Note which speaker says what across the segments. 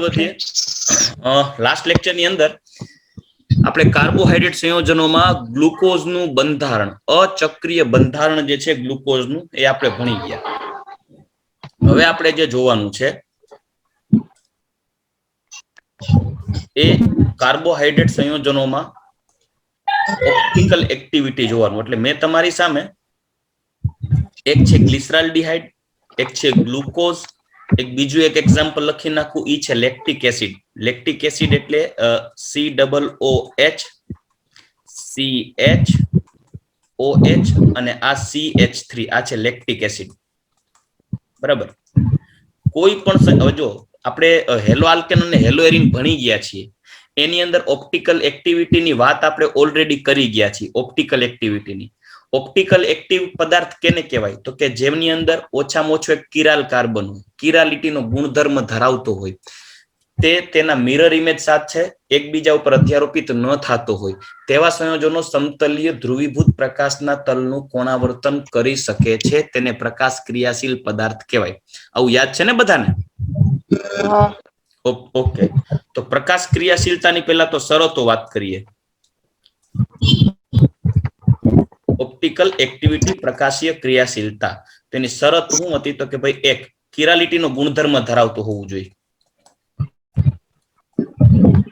Speaker 1: વધીએ. લાસ્ટ લેક્ચરની અંદર આપણે કાર્બોહાઈડ્રેટ સંયોજનોમાં ગ્લુકોઝનું બંધારણ, અચક્રીય બંધારણ જે છે ગ્લુકોઝનું, એ આપણે ભણી ગયા. હવે આપણે જે જોવાનું છે એ કાર્બોહાઈડ્રેટ સંયોજનોમાં ઓપ્ટિકલ એક્ટિવિટી જોવાનું. એટલે મેં તમારી સામે એક છે ગ્લિસરાલ્ડિહાઇડ, એક છે ગ્લુકોઝ, એક બીજું એક એક્ઝામ્પલ લખી નાખું, ઈ છે લેક્ટિક એસિડ. લેક્ટિક એસિડ એટલે COOH, CH, અને આ CH3, આ છે લેક્ટિક એસિડ. બરાબર. કોઈ પણ હવે જો આપણે હેલો આલ્કેન અને હેલો એરિન ભણી ગયા છીએ, એની અંદર ઓપ્ટિકલ એક્ટિવિટીની વાત આપણે ઓલરેડી કરી ગયા છીએ. ઓપ્ટિકલ એક્ટિવ પદાર્થ કેને કહેવાય? તો કે જેમની અંદર ઓછામાં ઓછો એક કિરાલ કાર્બન હોય, કિરાલિટીનો ગુણધર્મ ધરાવતો હોય, તે તેના મિરર ઇમેજ સાથે એકબીજા ઉપર અધ્યારોપિત ન થતો હોય તેવા સંયોજનો સમતલીય ધ્રુવીભૂત પ્રકાશના તલનું કોણાવર્તન કરી શકે છે. તેને પ્રકાશ ક્રિયાશીલ પદાર્થ કહેવાય. આવું યાદ છે ને બધાને? ઓકે. તો પ્રકાશ ક્રિયાશીલતાની પહેલા તો શરતો વાત કરીએ. ઓપ્ટિકલ એક્ટિવિટી, પ્રકાશીય ક્રિયાશીલતા, તેની શરત શું હતી? તો કે ભાઈ એક, કિરાલિટીનો ગુણધર્મ ધરાવતો હોવું જોઈએ.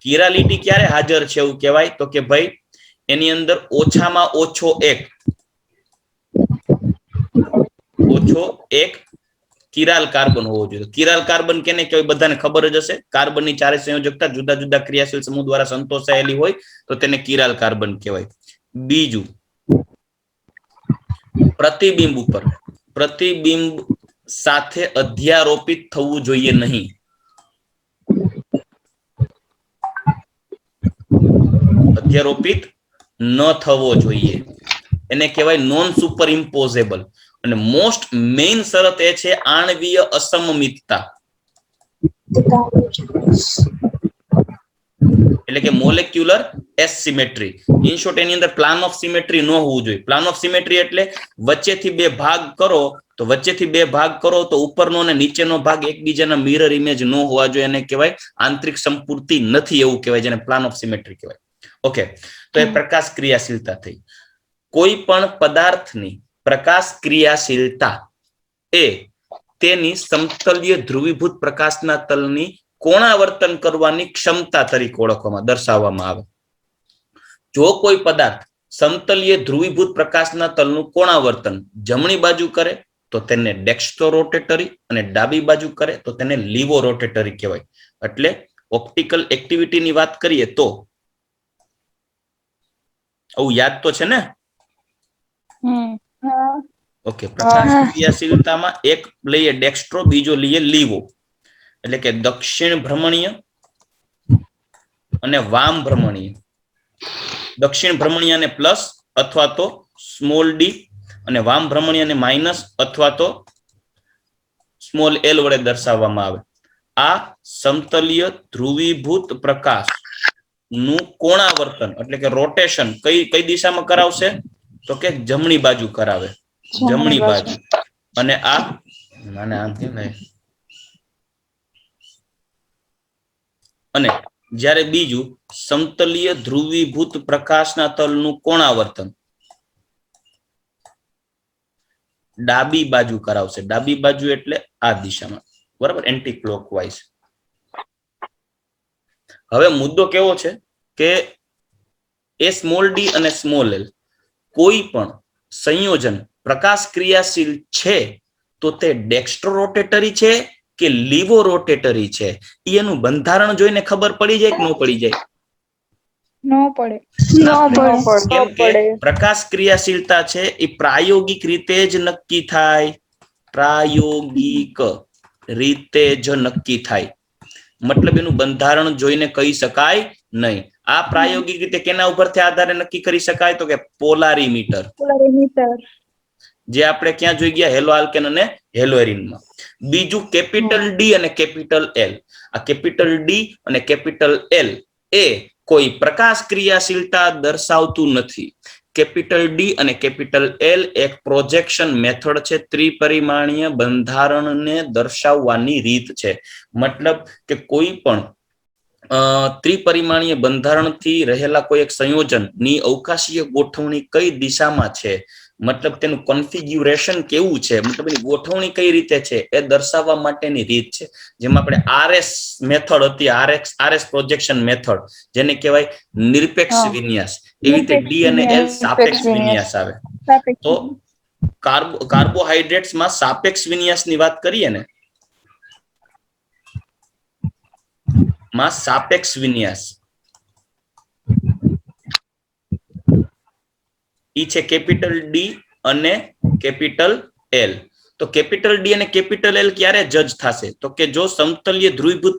Speaker 1: કિરાલિટી ક્યારે હાજર છે એવું કહેવાય? તો કે ભાઈ એની અંદર ઓછામાં ઓછો એક કિરાલ કાર્બન હોવો જોઈએ. કિરાલ કાર્બન કેને કહેવાય? બધાને ખબર જ હશે. કાર્બનની ચારે સંયોજકતા જુદા જુદા ક્રિયાશીલ સમૂહ દ્વારા સંતોષાયેલી હોય તો તેને કિરાલ કાર્બન કહેવાય. બીજું, પ્રતિબિંબ સાથે અધ્યારોપિત થવું જોઈએ નહીં. અધ્યારોપિત ન થવો જોઈએ, એને કહેવાય નોન સુપર ઇમ્પોઝેબલ. અને મોસ્ટ મેઇન શરત એ છે આણ્વીય અસમમિતતા, એટલે કે મોલેક્યુલર એસિમેટ્રી. ઇન શોર્ટ, એની અંદર પ્લાન ઓફ સિમેટ્રી ન હોવું જોઈએ. પ્લાન ઓફ સિમેટ્રી એટલે વચ્ચેથી બે ભાગ કરો તો ઉપરનો અને નીચેનો ભાગ એકબીજાના મિરર ઇમેજ ન હોવા જોઈએ. એને કહેવાય આંતરિક સંપૂર્તિ નથી, એવું કહેવાય, જેને પ્લાન ઓફ સિમેટ્રી કહેવાય. ઓકે. તો એ પ્રકાશ ક્રિયાશીલતા થઈ. કોઈ પણ પદાર્થની પ્રકાશ ક્રિયાશીલતા એ તેની સમતલીય ધ્રુવીભૂત પ્રકાશના તલની કોણાવર્તન કરવાની ક્ષમતા તરીકે દર્શાવવામાં આવે. જો કોઈ પદાર્થ સમતલીય ધ્રુવીભૂત પ્રકાશના તલનું કોણાવર્તન જમણી બાજુ કરે તો તેને ડેક્સ્ટ્રો રોટેટરી, અને ડાબી બાજુ કરે તો તેને લીવો રોટેટરી કહેવાય. એટલે ઓપ્ટિકલ એક્ટિવિટીની વાત કરીએ તો આવું યાદ તો છે ને? ઓકે. પ્રકાશ ક્રિયાશીલતામાં એક લઈએ ડેક્સ્ટ્રો, બીજો લઈએ લીવો. એટલે કે દક્ષિણ ભ્રમણીય અને વામ ભ્રમણીય. દક્ષિણ ભ્રમણીયને પ્લસ અથવા તો સ્મોલ ડી, અને વામ ભ્રમણીયને માઇનસ અથવા તો સ્મોલ એલ વડે દર્શાવવામાં આવે. આ સમતલીય ધ્રુવીભૂત પ્રકાશ નું કોણાવર્તન એટલે કે રોટેશન કઈ દિશામાં કરાવશે? તો કે જમણી બાજુ કરાવે, જમણી બાજુ. અને આ અને જ્યારે બીજું, સમતલીય ધ્રુવીભૂત પ્રકાશના તલનું કોણાવર્તન ડાબી બાજુ કરાવશે. ડાબી બાજુ એટલે આ દિશામાં, બરાબર, એન્ટી ક્લોકવાઇઝ. હવે મુદ્દો કેવો છે કે એ સ્મોલ ડી અને સ્મોલ એલ કોઈ પણ સંયોજન પ્રકાશ ક્રિયાશીલ છે તો તે ડેક્સ્ટ્રો રોટેટરી છે કે લીવો રોટેટરી છે, એનું બંધારણ જોઈને ખબર પડી જાય કે ન પડી જાય? કેમ કે પ્રકાશ ક્રિયાશીલતા છે એ પ્રાયોગિક રીતે જ નક્કી થાય. પ્રાયોગિક રીતે જ નક્કી થાય, મતલબ એનું બંધારણ જોઈને કહી શકાય નહીં. આ પ્રાયોગિક રીતે કેના ઉપરથી આધારે નક્કી કરી શકાય? તો કે પોલારીમીટર, જે આપણે ક્યાં જોઈ ગયા? હેલો આલ્કેન અને હેલો એરિનમાં. બીજું કેપિટલ ડી અને કેપિટલ એલ. આ કેપિટલ ડી અને કેપિટલ એલ એ કોઈ પ્રકાશ ક્રિયાશીલતા દર્શાવતું નથી. કેપિટલ ડી અને કેપિટલ એલ એક પ્રોજેક્શન મેથડ છે, ત્રિપરિમાણીય બંધારણને દર્શાવવાની રીત છે. મતલબ કે કોઈ પણ ત્રિપરિમાણીય બંધારણથી રહેલા કોઈ એક સંયોજનની અવકાશીય ગોઠવણી કઈ દિશામાં છે, મતલબ તેનું કોન્ફિગ્યુરેશન કેવું છે, મતલબ એની ગોઠવણી કઈ રીતે છે એ દર્શાવવા માટેની રીત છે. જેમાં આપણે આરએસ મેથડ હતી, આરએસ પ્રોજેક્શન મેથડ, જેને કહેવાય નિરપેક્ષ વિન્યાસ, એવી રીતે ડી અને એલ સાપેક્ષ વિન્યાસ આવે. તો કાર્બોહાઈડ્રેટ્સમાં સાપેક્ષ વિન્યાસની વાત કરીએ ને, માં સાપેક્ષ વિન્યાસ ઈ છે કેપિટલ ડી અને કેપિટલ એલ. તો કેપિટલ ડી અને કેપિટલ એલ ક્યારે જજ થશે? તો કે જો સમતલ્ય ધ્રુવીભૂત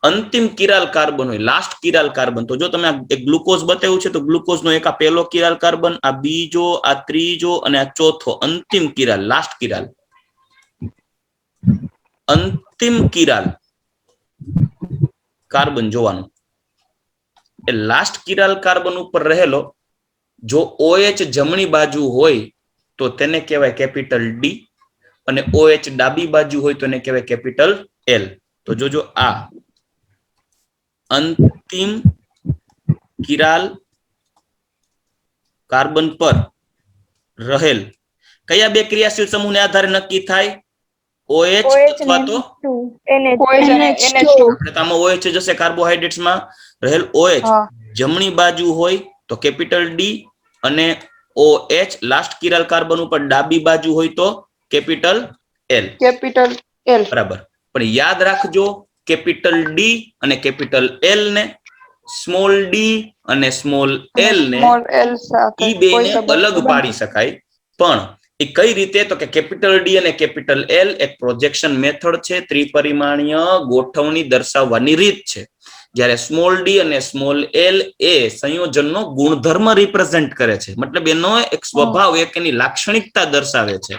Speaker 1: અંતિમ કિરાલ કાર્બન હોય, લાસ્ટ કિરાલ કાર્બન. તો જો તમે એક ગ્લુકોઝ બતાવ્યું છે, તો ગ્લુકોઝ નો એક આ પહેલો કિરાલ કાર્બન, આ બીજો, આ ત્રીજો અને આ ચોથો, અંતિમ કિરાલ, લાસ્ટ કિરાલ, અંતિમ કિરાલ કાર્બન જોવાનું. એ લાસ્ટ કિરાલ કાર્બન ઉપર રહેલો જો OH જમણી બાજુ હોય તો તેને કહેવાય કેપિટલ ડી, અને OH ડાબી બાજુ હોય તો એને કહેવાય કેપિટલ એલ. તો જોજો આ અંતિમ કિરાલ કાર્બન પર રહેલ કયા બે ક્રિયાશીલ સમૂહને આધારે નક્કી થાય? OH અથવા તો આમાં OH જશે કાર્બોહાઈડ્રેટ્સમાં રહેલ OH જમણી બાજુ હોય તો કેપિટલ ડી, અને OH લાસ્ટ કિરાલ કાર્બન ઉપર ડાબી બાજુ હોય તો કેપિટલ એલ. બરાબર. પણ યાદ રાખજો, કેપિટલ ડી અને કેપિટલ એલ ને, સ્મોલ ડી અને સ્મોલ એલ ને, ઈ બેને અલગ પાડી શકાય. પણ એ કઈ રીતે? તો કે કેપિટલ ડી અને કેપિટલ એલ એક પ્રોજેક્શન મેથડ છે, ત્રિપરિમાણીય ગોઠવણી દર્શાવવાની રીત છે. જ્યારે સ્મોલ ડી અને સ્મોલ એલ એ સંયોજનનો ગુણધર્મ રિપ્રેઝેન્ટ કરે છે, મતલબ એનો એક સ્વભાવ, એક એની લાક્ષણિકતા દર્શાવે છે.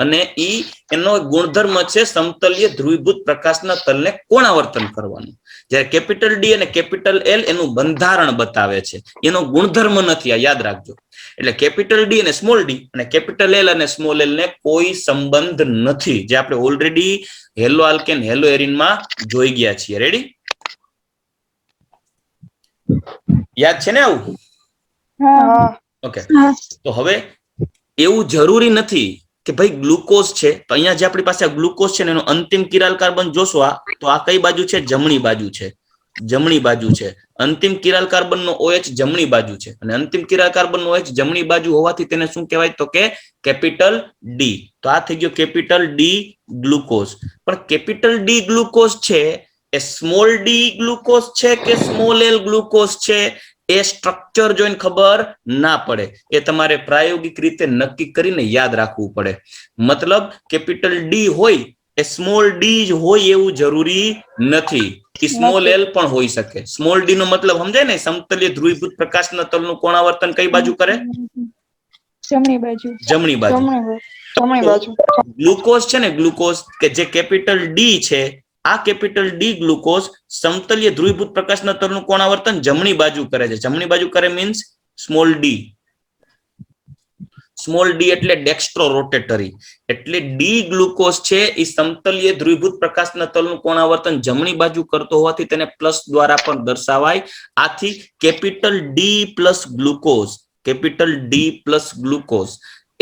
Speaker 1: અને ઈ એનો ગુણધર્મ છે સમતલ્ય ધ્રુવીભૂત પ્રકાશના તલને કોણાવર્તન કરવાનું. જ્યારે કેપિટલ ડી અને કેપિટલ એલ એનું બંધારણ બતાવે છે, એનો ગુણધર્મ નથી. આ યાદ રાખજો. એટલે કેપિટલ ડી અને સ્મોલ ડી અને કેપિટલ એલ અને સ્મોલ એલ ને કોઈ સંબંધ નથી, જે આપણે ઓલરેડી હેલો આલ્કેન હેલો એરિનમાં જોઈ ગયા છીએ. રેડી? યાદ છે ને આવું? ઓકે. તો હવે એવું જરૂરી નથી કે ભાઈ ગ્લુકોઝ છે, તો અહીંયા જે આપણી પાસે ગ્લુકોઝ છે ને એનો અંતિમ કિરાલ કાર્બન જોશો, તો આ કઈ બાજુ છે? જમણી બાજુ છે. જમણી બાજુ છે. અંતિમ કિરાલ કાર્બન નો OH જમણી બાજુ છે, અને અંતિમ કિરાલ કાર્બન નો OH જમણી બાજુ હોવાથી તેને શું કહેવાય? તો કે કેપિટલ ડી. તો આ થઈ ગયો કેપિટલ ડી ગ્લુકોઝ. પણ કેપિટલ ડી ગ્લુકોઝ છે એ સ્મોલ ડી ગ્લુકોઝ છે કે સ્મોલ એલ ગ્લુકોઝ છે, એ સ્ટ્રક્ચર જોઈને ખબર ના પડે. એ તમારે પ્રાયોગિક રીતે નક્કી કરીને યાદ રાખવું પડે. મતલબ કેપિટલ ડી હોય એ સ્મોલ ડી જ હોય એવું જરૂરી નથી, સ્મોલ એલ પણ હોઈ શકે. સ્મોલ ડી નો મતલબ સમજાય ને? સમતલ્ય ધ્રુવીભૂત પ્રકાશના તલનું કોણાવર્તન કઈ બાજુ કરે?
Speaker 2: જમણી બાજુ.
Speaker 1: જમણી બાજુ. ગ્લુકોઝ છે ને, ગ્લુકોઝ કે જે કેપિટલ ડી છે, આ કેપિટલ ડી ગ્લુકોઝ સમતલ્ય ધ્રુવીભૂત પ્રકાશના તલનું કોણાવર્તન જમણી બાજુ કરે છે. જમણી બાજુ કરે means small D. Small D એટલે ડેક્સ્ટ્રો રોટેટરી. એટલે ડી ગ્લુકોઝ છે એ સમતલ્ય ધ્રુવીભૂત પ્રકાશના તલનું કોણાવર્તન જમણી બાજુ કરતો હોવાથી તેને પ્લસ દ્વારા પણ દર્શાવાય. આથી capital D plus glucose, capital D plus glucose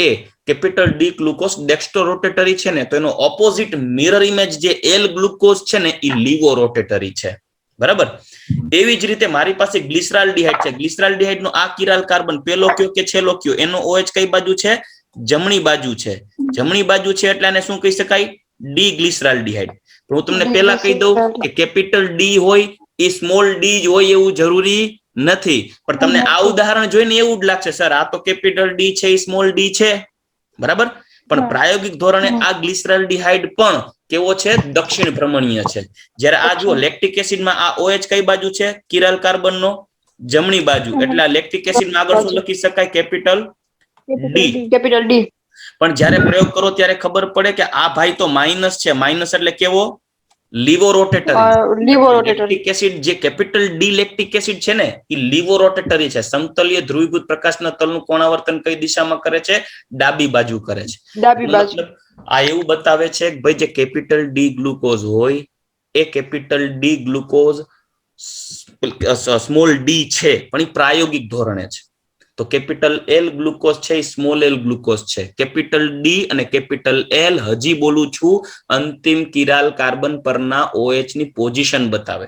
Speaker 1: એ capital D glucose dextro rotatory છે ને, તો એનો ઓપોઝિટ મિરર ઇમેજ જે એલ ગ્લુકોઝ છે ને, એ લીવો રોટેટરી છે. બરાબર? એવી જ રીતે મારી પાસે ગ્લિસરાલ્ડિહાઇડ છે. ગ્લિસરાલ્ડિહાઇડ નો આ કિરાલ કાર્બન પેલો કયો કે છેલ્લો કયો, એનો OH કઈ બાજુ છે? જમણી બાજુ છે. જમણી બાજુ છે એટલે આને શું કહી શકાય? ડી ગ્લિસરાલ્ડિહાઇડ. પણ હું તમને પહેલા કહી દઉં કે કેપિટલ ડી હોય એ સ્મોલ ડી જ હોય એવું જરૂરી નથી. પણ તમને આ ઉદાહરણ જોઈને એવું જ લાગશે, સર આ તો કેપિટલ ડી છે, એ સ્મોલ ડી છે. બરાબર? પણ પ્રાયોગિક ધોરણે આ ગ્લિસરાલ્ડિહાઇડ પણ કેવો છે? દક્ષિણ ભ્રમણીય છે. જ્યારે આ જુઓ લેક્ટિક એસિડમાં આ OH કઈ બાજુ છે? કિરાલ કાર્બન નો જમણી બાજુ. એટલે આ લેક્ટિક એસિડમાં આગળ શું લખી શકાય? Capital D.
Speaker 2: Capital D.
Speaker 1: પણ જ્યારે પ્રયોગ કરો ત્યારે ખબર પડે કે આ ભાઈ તો માઇનસ છે. માઇનસ એટલે કેવો? લીવોરોટેટરી
Speaker 3: લીવોરોટેટરી
Speaker 1: લેક્ટિક એસિડ જે કેપિટલ ડી લેક્ટિક એસિડ છે ને એ લીવોરોટેટરી છે. સમતલીય ધ્રુવીભૂત પ્રકાશના તલનું કોણાવર્તન કઈ દિશામાં કરે છે? ડાબી બાજુ કરે છે.
Speaker 3: ડાબી બાજુ.
Speaker 1: મતલબ આ એવું બતાવે છે કે ભાઈ જે કેપિટલ ડી ગ્લુકોઝ હોય એ capital D glucose small D છે પણ એ પ્રાયોગિક ધોરણે છે. તો કેપિટલ એલ ગ્લુકોઝ છે એ સ્મોલ એલ ગ્લુકોઝ છે. કેપિટલ ડી અને કેપિટલ એલ હજી બોલું છું અંતિમ કિરાલ કાર્બન પરના OH ની પોઝિશન બતાવે,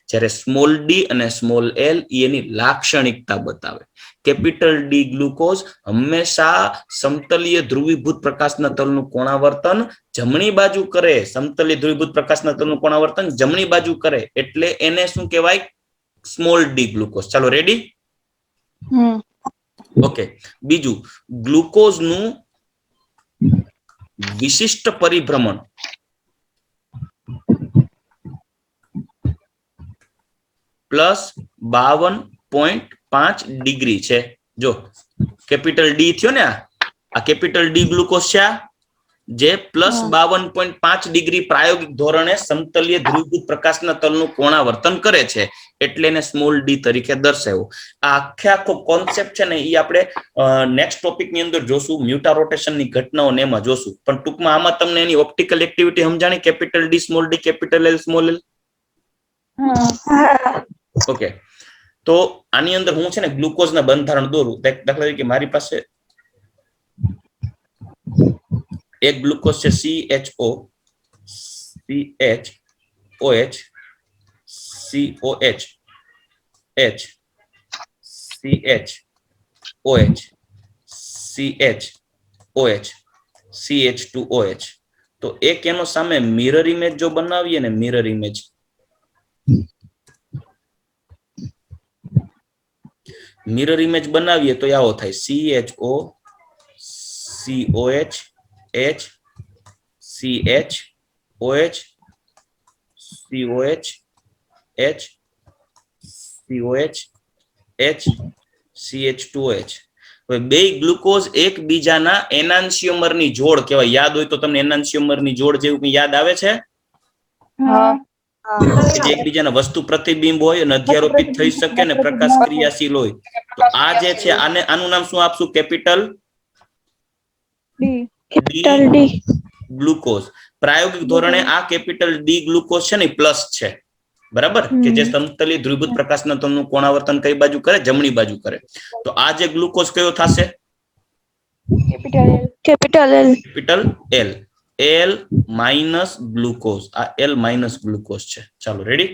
Speaker 1: જ્યારે સ્મોલ ડી અને સ્મોલ એલ એની લાક્ષણિકતા બતાવે. કેપિટલ ડી ગ્લુકોઝ હંમેશા સમતલીય ધ્રુવીભૂત પ્રકાશના તલનું કોણાવર્તન જમણી બાજુ કરે. સમતલીય ધ્રુવીભૂત પ્રકાશના તલનું કોણાવર્તન જમણી બાજુ કરે એટલે એને શું કહેવાય? Small D glucose. ચાલો રેડી? ઓકે. બીજું, ગ્લુકોઝનું વિશિષ્ટ પરિભ્રમણ +52.5 ડિગ્રી છે. જો કેપિટલ ડી થયો ને, આ કેપિટલ ડી ગ્લુકોઝ છે જે +52.5 ડિગ્રી પ્રાયોગિક ધોરણે સમતલીય ધ્રુવીભૂત પ્રકાશના તલનું કોણાવર્તન કરે છે એટલે એને સ્મોલ ડી તરીકે દર્શાવ્યો. આ આખો કોન્સેપ્ટ છે ને એ આપણે નેક્સ્ટ ટોપિક ની અંદર જોશું, મ્યુટા રોટેશનની ઘટનાઓ ને એમાં જોશું. પણ ટૂંકમાં આમાં તમને એની ઓપ્ટિકલ એક્ટિવિટી સમજાણી? Capital D small D, capital L small L. Okay. તો આની અંદર હું છે ને ગ્લુકોઝના બંધારણ દોરું. દાખલા તરીકે મારી પાસે એક ગ્લુકોઝ છે CHO, CHOH, COH, H, CHOH, CHOH, CH2OH. તો એક એનો સામે મિરર ઇમેજ જો બનાવીએ ને, મિરર ઇમેજ બનાવીએ તો આવો થાય CHO, COH, H, CH, OH, COH, H, COH, H, CH2OH. હવે બે ગ્લુકોઝ એકબીજાના એનાન્સિયોમરની જોડ કહેવાય. યાદ હોય તો તમને એનાન્સિયોમરની જોડ જેવું કઈ યાદ આવે છે? જે એકબીજાના વસ્તુ પ્રતિબિંબ હોય અને અધ્યારોપિત થઈ શકે ને પ્રકાશ ક્રિયાશીલ હોય. તો આ જે છે આનું નામ શું આપશું? Capital D glucose. પ્રાયોગિક ધોરણે આ કેપિટલ ડી ગ્લુકોઝ છે ને પ્લસ છે, બરાબર? કે જે સમતલીય ધ્રુવીભૂત પ્રકાશના તલનું કોણાવર્તન કઈ બાજુ કરે? જમણી બાજુ કરે. તો આ જે ગ્લુકોઝ કયો થશે?
Speaker 2: Capital
Speaker 1: L. L minus glucose. આ એલ માઇનસ ગ્લુકોઝ છે. ચાલો રેડી?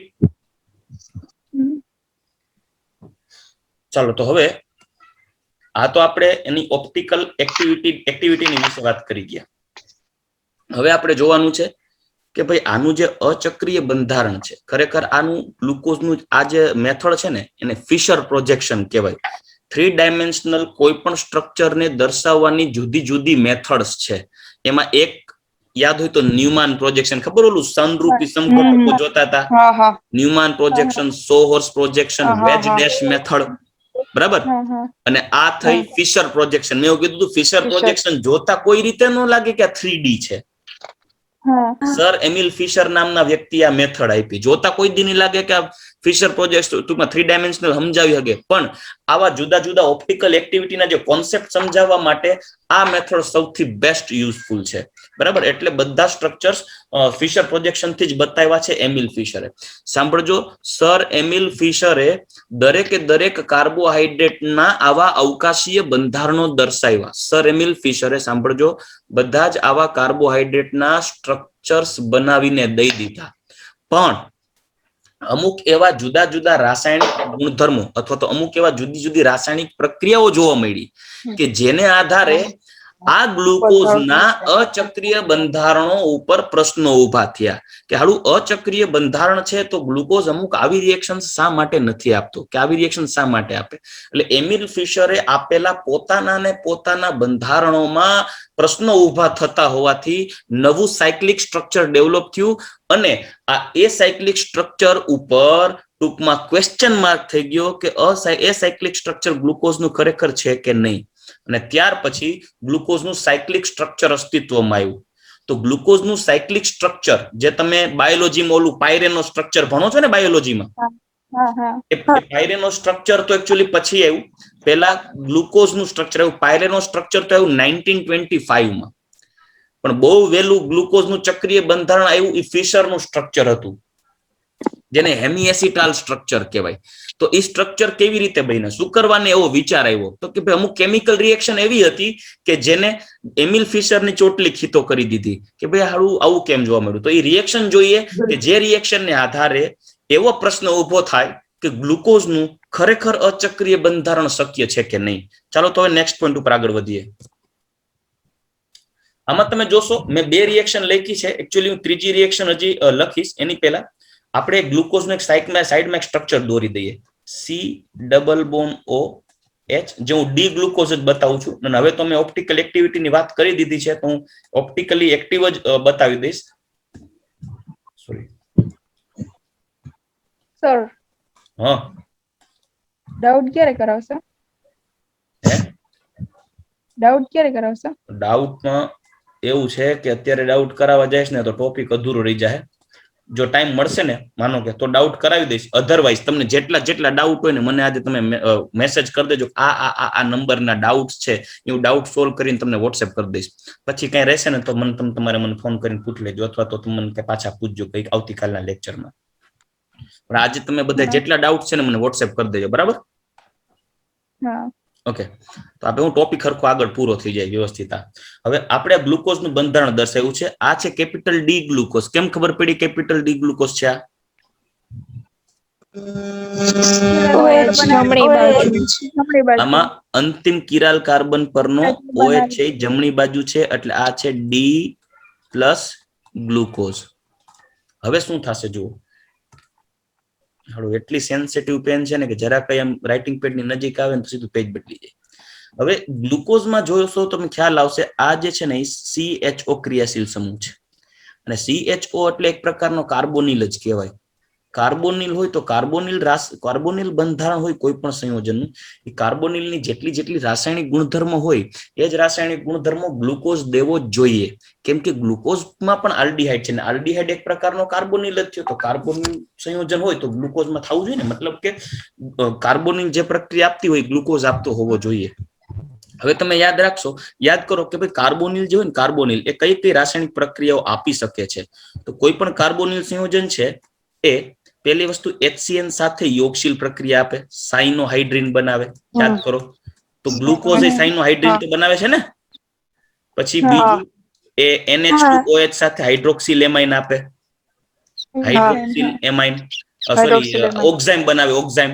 Speaker 1: ચાલો તો હવે આ તો આપણે એની ઓપ્ટિકલ એક્ટિવિટીની વિશે વાત કરી ગયા. હવે આપણે જોવાનું છે કે ભાઈ આનું જે અચક્રીય બંધારણ છે, ખરેખર આનું ગ્લુકોઝનું આ જે મેથડ છે ને એને ફિશર પ્રોજેક્શન કહેવાય. 3 ડાયમેન્શનલ કોઈ પણ સ્ટ્રક્ચરને દર્શાવવાની જુદી જુદી મેથડ્સ છે. એમાં એક યાદ હોય તો ન્યુમાન પ્રોજેક્શન, ખબર ઓલું સનરૂપી સમઘટકો જોતા હતા? Newman projection, sawhorse projection, wedge dash method, બરાબર? અને આ થઈ ફિશર પ્રોજેક્શન. મેં એવું કીધું ફિશર પ્રોજેક્શન જોતા કોઈ રીતે ન લાગે કે આ 3D છે. સર એમિલ ફિશર નામના વ્યક્તિ આ મેથડ આપી. જોતા કોઈ દી નહીં લાગે કે આ ફિશર પ્રોજેક્ટ ટૂંકમાં 3 ડાયમેન્શનલ સમજાવી શકે. પણ આવા જુદા જુદા ઓપ્ટિકલ એક્ટિવિટીના જે કોન્સેપ્ટ સમજાવવા માટે આ મેથડ સૌથી બેસ્ટ યુઝફુલ છે, બરાબર? એટલે બધા સ્ટ્રક્ચર્સ ફિશર પ્રોજેક્શન થી જ બતાવ્યા છે એમિલ ફિશરે. સાંભળજો, સર એમિલ ફિશરે દરેક કાર્બોહાઈડ્રેટના આવા અવકાશીય બંધારણો દર્શાવ્યા. સર એમિલ ફિશરે, સાંભળજો, બધા જ આવા કાર્બોહાઈડ્રેટના સ્ટ્રક્ચર્સ બનાવીને દઈ દીધા. પણ અમુક એવા જુદા જુદા રાસાયણિક ગુણધર્મો અથવા તો અમુક એવા જુદી જુદી રાસાયણિક પ્રક્રિયાઓ જોવા મળી કે જેને આધારે આ ગ્લુકોઝના અચક્રીય બંધારણો ઉપર પ્રશ્નો ઉભા થયા કે હાલું અચક્રીય બંધારણ છે તો ગ્લુકોઝ અમુક આવી રિએક્શન શા માટે નથી આપતો, કે આવી રિએક્શન શા માટે આપે? એટલે એમિલ ફિશરે આપેલા પોતાના બંધારણોમાં પ્રશ્નો ઉભા થતા હોવાથી નવું સાયક્લિક સ્ટ્રક્ચર ડેવલપ થયું અને આ એ સાયક્લિક સ્ટ્રક્ચર ઉપર ટૂંકમાં ક્વેશ્ચન માર્ક થઈ ગયો કે એ સાયક્લિક સ્ટ્રક્ચર ગ્લુકોઝનું ખરેખર છે કે નહીં. અને ત્યાર પછી ગ્લુકોઝનું સાયક્લિક સ્ટ્રક્ચર અસ્તિત્વમાં આવ્યું. તો ગ્લુકોઝનું સાયક્લિક સ્ટ્રક્ચર જે તમે બાયોલોજીમાં ઓલું પાયરેનો સ્ટ્રક્ચર ભણો છો ને બાયોલોજીમાં,
Speaker 2: હા હા
Speaker 1: એ પાયરેનો સ્ટ્રક્ચર તો એકચ્યુઅલી પછી આવ્યું, પહેલા ગ્લુકોઝનું સ્ટ્રક્ચર આવ્યું. પાયરેનો સ્ટ્રક્ચર તો આવ્યું 1925 માં, પણ બહુ વહેલું ગ્લુકોઝનું ચક્રીય બંધારણ આવ્યું એ ફિશરનું સ્ટ્રક્ચર હતું, જેને હેમીએસિટાલ સ્ટ્રક્ચર કહેવાય. તો એ સ્ટ્રક્ચર કેવી રીતે બન્યું, શું કરવાને એવો વિચાર આવ્યો, તો કે ભાઈ અમુક કેમિકલ રિએક્શન એવી હતી કે જેને એમિલ ફિશરની ચોટલી ખીતો કરી દીધી કે ભાઈ હારું આવું કેમ જોવા મળ્યું. તો એ રિએક્શન જોઈએ કે જે રિએક્શનને આધારે એવો પ્રશ્ન ઉભો થાય કે ગ્લુકોઝનું ખરેખર અચક્રીય બંધારણ શક્ય છે કે નહીં. ચાલો તો હવે નેક્સ્ટ પોઈન્ટ ઉપર આગળ વધીએ. આમાં તમે જોશો મેં 2 રિએક્શન લખી છે, એકચ્યુઅલી હું ત્રીજી રિએક્શન હજી લખીશ એની પહેલા આપણે ગ્લુકોઝનું એક સાઈડમાં એક સ્ટ્રક્ચર દોરી દઈએ, C≡O H, જે હું ડી ગ્લુકોઝ જ બતાવું છું. અને હવે તો મેં ઓપ્ટિકલ એક્ટિવિટીની વાત કરી દીધી છે તો હું ઓપ્ટિકલી એક્ટિવ જ બતાવી દઈશ. સોરી
Speaker 2: સર,
Speaker 1: હા
Speaker 2: ડાઉટ ક્યારે કરાવશો? ડાઉટ ક્યારે કરાવશો?
Speaker 1: ડાઉટમાં એવું છે કે અત્યારે ડાઉટ કરાવવા જઈશ ને તો ટોપિક અધૂરો રહી જાય. જો ટાઈમ મળશે ને માનો કે તો ડાઉટ કરાવી દઈશ, અધરવાઇઝ તમને જેટલા ડાઉટ હોય ને મને આજે તમે મેસેજ કરી દેજો, આ નંબરના ડાઉટ છે, હું ડાઉટ સોલ્વ કરીને તમને વોટ્સએપ કરી દઈશ. પછી કઈ રહેશે ને તો તમારે મને ફોન કરીને પૂછી લેજો, અથવા તો તમે મને પાછા પૂછજો કઈક આવતીકાલના લેક્ચરમાં. પણ આજે તમે બધા જેટલા ડાઉટ છે ને મને વોટ્સએપ કરી દેજો, બરાબર?
Speaker 2: હા
Speaker 1: ઓકે, તો આપણે હું ટોપિક હરખો આગળ પૂરો થઈ જાય વ્યવસ્થિત. હવે આપણે ગ્લુકોઝનું બંધારણ દર્શાવ્યું છે. આ છે કેપિટલ ડી ગ્લુકોઝ. કેમ ખબર પડી કેપિટલ ડી ગ્લુકોઝ છે? આમાં અંતિમ કિરાલ કાર્બન પરનો OH છે જમણી બાજુ છે, એટલે આ છે ડી પ્લસ ગ્લુકોઝ. હવે શું થશે જુઓ, એટલી સેન્સિટિવ પેન છે ને કે જરા કઈ એમ રાઇટિંગ પેડ ની નજીક આવે ને તો સીધું પેજ બદલી જાય. હવે ગ્લુકોઝમાં જોશો તમે ખ્યાલ આવશે, આ જે છે ને એ CHO ક્રિયાશીલ સમૂહ છે, અને CHO એટલે એક પ્રકારનો કાર્બોનિલ જ કહેવાય. કાર્બોનિલ હોય તો કાર્બોનિલ બંધારણ હોય કોઈ પણ સંયોજનનું, એ કાર્બોનિલની જેટલી રાસાયણિક ગુણધર્મો હોય એ જ રાસાયણિક ગુણધર્મો ગ્લુકોઝ દેવો જ જોઈએ. કેમ કે ગ્લુકોઝમાં પણ આલ્ડીહાઇડ છે, ને આલ્ડીહાઇડ એક પ્રકારનો કાર્બોનિલ જ થયો, તો કાર્બોનિલ સંયોજન હોય તો ગ્લુકોઝમાં થવું જોઈએ ને, મતલબ કે કાર્બોનિલ જે પ્રક્રિયા આપતી હોય ગ્લુકોઝ આપતો હોવો જોઈએ. હવે તમે યાદ રાખશો, યાદ કરો કે ભાઈ કાર્બોનિલ જે હોય ને, કાર્બોનિલ એ કઈ રાસાયણિક પ્રક્રિયાઓ આપી શકે છે. તો કોઈ પણ કાર્બોનિલ સંયોજન છે એ પહેલી વસ્તુ HCN સાથે યોગશીલ પ્રક્રિયા આપે, સાઇનોહાઇડ્રીન બનાવે. યાદ કરો તો ગ્લુકોઝ એ સાઇનોહાઇડ્રીન તો બનાવે છે ને. પછી બીજું એ NH2OH સાથે હાઇડ્રોક્સિલ એમાઇન આપે, હાઇડ્રોક્સિલ એમાઇન સોરી ઓક્ઝાઇમ બનાવે, ઓક્ઝાઇમ,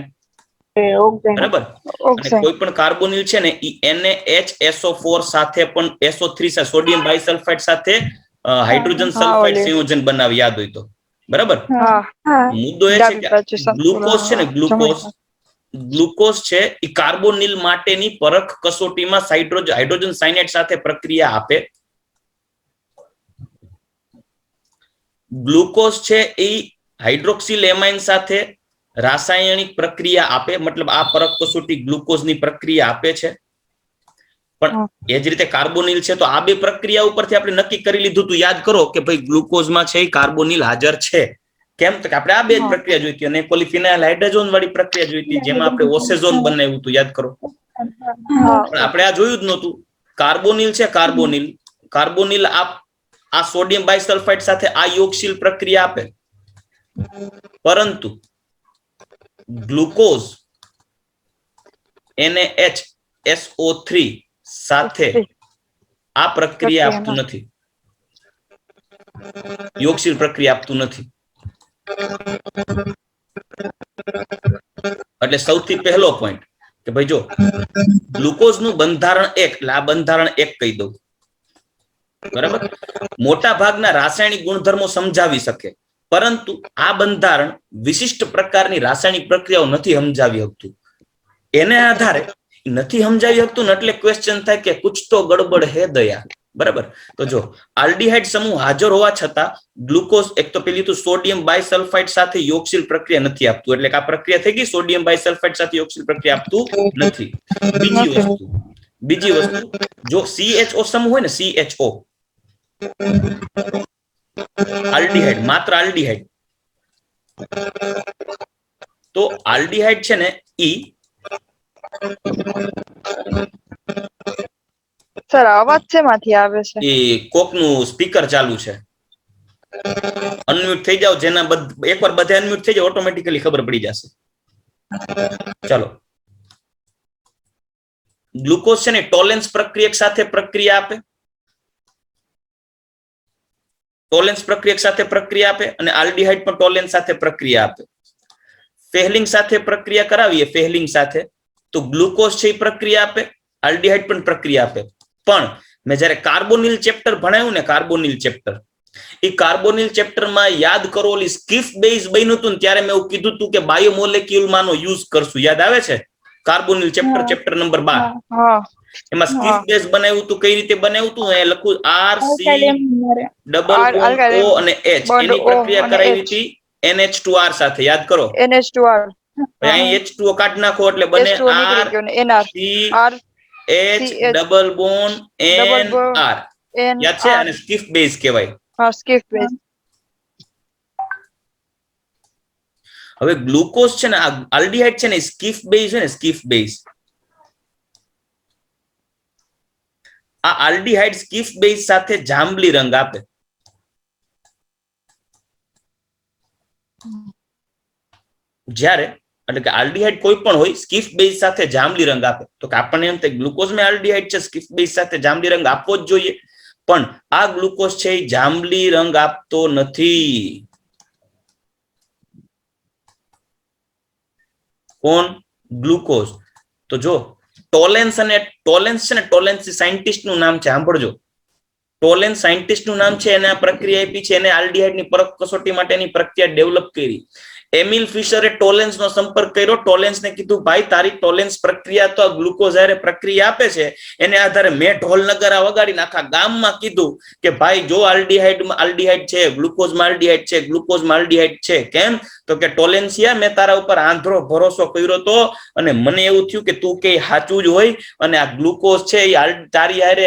Speaker 1: બરાબર. અને કોઈ પણ કાર્બોનિલ છે ને એ NaHSO4 સાથે પણ SO3 સોડિયમ બાયસલ્ફાઇડ સાથે હાઇડ્રોજન સલ્ફાઇડ સંયોજન બનાવે, યાદ હોય તો, બરાબર. મુદ્દો એ છે કે ગ્લુકોઝ છે ને, ગ્લુકોઝ છે એ કાર્બોનિલ માટેની પરખ કસોટીમાં હાઇડ્રોજન સાયનાઇડ સાથે પ્રક્રિયા આપે. ગ્લુકોઝ છે એ હાઇડ્રોક્સિલ એમાઇન સાથે રાસાયણિક પ્રક્રિયા આપે, મતલબ આ પરખ કસોટી ગ્લુકોઝની પ્રક્રિયા આપે છે. પણ એ જ રીતે કાર્બોનિલ છે તો આ બે પ્રક્રિયા ઉપરથી આપણે નક્કી કરી લીધું તું, યાદ કરો કે ભાઈ ગ્લુકોઝમાં છે એ કાર્બોનિલ હાજર છે. કેમ તો કે આપણે આ બે જ પ્રક્રિયા જોઈતી, અને પોલિફિનાઇલ હાઇડ્રોજન વાળી પ્રક્રિયા જોઈતી, જેમાં આપણે ઓસેઝોન બનાવ્યું હતું, યાદ કરો. પણ આપણે આ જોયું જ નહોતું. કાર્બોનિલ છે, કાર્બોનિલ આ સોડિયમ બાયસલ્ફાઇડ સાથે આ યોગશીલ પ્રક્રિયા આપે, પરંતુ ગ્લુકોઝ NaHSO3 સાથે આ પ્રક્રિયા આપતું નથી, યોગશીલ પ્રક્રિયા આપતું નથી. એટલે સૌથી પહેલો પોઈન્ટ કે ભાઈ જો ગ્લુકોઝનું બંધારણ 1, એટલે આ બંધારણ 1 કહી દઉં, બરાબર. મોટા ભાગના રાસાયણિક ગુણધર્મો સમજાવી શકે, પરંતુ આ બંધારણ વિશિષ્ટ પ્રકારની રાસાયણિક પ્રક્રિયાઓ નથી સમજાવી શકતું. એને આધારે નથી સમજાવી શકતું ને એટલે ક્વેશ્ચન થાય કે કુછ તો ગડબડ હે દયા, બરાબર. તો જો આલ્ડીહાઇડ સમૂહ હાજર હોવા છતાં ગ્લુકોઝ એક તો પેલી તો સોડિયમ બાયસલ્ફાઇડ સાથે યોગશીલ પ્રક્રિયા નથી આપતું, એટલે આ પ્રક્રિયા થઈ ગઈ, સોડિયમ બાયસલ્ફાઇડ સાથે યોગશીલ પ્રક્રિયા આપતું નથી. બીજી વસ્તુ જો CHO સમૂહ હોય ને, CHO આલ્ડીહાઇડ, માત્ર આલ્ડીહાઇડ. તો આલ્ડીહાઇડ છે ને ઈ
Speaker 3: સર અવાજ શેમાંથી આવે છે?
Speaker 1: એ કોકનું સ્પીકર ચાલુ છે. અનમ્યુટ થઈ જાવ, જેના એકવાર બધા અનમ્યુટ થઈ જાવ ઓટોમેટિકલી ખબર પડી જશે. ચાલો, ગ્લુકોઝ છે ને ટોલેન્સ પ્રક્રિયક સાથે પ્રક્રિયા આપે, ટોલેન્સ પ્રક્રિયક સાથે પ્રક્રિયા આપે, અને આલ્ડીહાઇડ પણ ટોલેન્સ સાથે પ્રક્રિયા આપે. ફેહલિંગ સાથે પ્રક્રિયા કરાવીએ, ફેહલિંગ સાથે, તો ગ્લુકોઝ છે એ પ્રક્રિયા આપે, આલ્ડીહાઇડ પણ પ્રક્રિયા આપે. પણ મેં જયારે કાર્બોનિલ ચેપ્ટર ભણાવ્યું ને, કાર્બોનિલ ચેપ્ટર, એ કાર્બોનિલ ચેપ્ટરમાં યાદ કરો, ઓલી સ્કીફ બેઝ બન્યું હતું ને ત્યારે મેં એવું કીધું હતું કે બાયોમોલેક્યુલમાંનો યુઝ કરશું. યાદ આવે છે? કાર્બોનિલ ચેપ્ટર, ચેપ્ટર નંબર 12, એમાં સ્કીફ બેઝ બનાવ્યું હતું. કઈ રીતે બનાવ્યું હતું? એ લખું RC ડબલ બોન્ડ O અને H, એની પ્રક્રિયા કરાવી હતી NH2R સાથે. યાદ કરો,
Speaker 3: NH2R.
Speaker 1: અહીં H2O કાઢી નાખો એટલે બને R H double bond NR. યાદ છે? અને સ્કીફ બેઝ કહેવાય.
Speaker 3: હા, સ્કીફ બેઝ.
Speaker 1: હવે ગ્લુકોઝ છે ને, આ આલ્ડીહાઇડ છે ને, સ્કીફ બેઝ છે ને, સ્કીફ બેઝ. આ આલ્ડીહાઇડ સ્કીફ બેઝ સાથે જાંબલી રંગ આપે. જ્યારે એટલે કે આલ્ડીહાઇડ કોઈ પણ હોય, સ્કીફ બેઝ સાથે જાંબલી રંગ આપે, તો કે આપણને એમ થાય ગ્લુકોઝમાં આલ્ડીહાઇડ છે, સ્કીફ બેઝ સાથે જાંબલી રંગ આપવો જ જોઈએ. પણ આ ગ્લુકોઝ છે એ જાંબલી રંગ આપતો નથી. કોણ? ગ્લુકોઝ. તો જો ટોલેન્સ અને ટોલેન્સ છે ને, ટોલેન્સ સાયન્ટિસ્ટ નું નામ છે, સાંભળજો. ટોલેન્સ સાયન્ટિસ્ટ નું નામ છે, એને આ પ્રક્રિયા આપી છે, એને આલ્ડીહાઇડની પરખ કસોટી માટેની પ્રક્રિયા ડેવલપ કરી. એમિલ ફિશરે ટોલેન્સ નો સંપર્ક કર્યો, ટોલેન્સ ને કીધું ભાઈ તારી ટોલેન્સ પ્રક્રિયા તો ગ્લુકોઝ હારે પ્રક્રિયા આપે છે, એને આધારે મેં ઢોલ નગારા વગાડીને આખા ગામમાં કીધું કે ભાઈ જો આલ્ડીહાઇડ છે, ગ્લુકોઝમાં આલ્ડીહાઇડ છે, ગ્લુકોઝમાં આલ્ડીહાઇડ છે. કેમ? તો કે ટોલેન્સિયા, મેં તારા ઉપર આંધળો ભરોસો કર્યો તો, અને મને એવું થયું કે તું કે સાચું જ હોય, અને આ ગ્લુકોઝ છે એ તારી હારે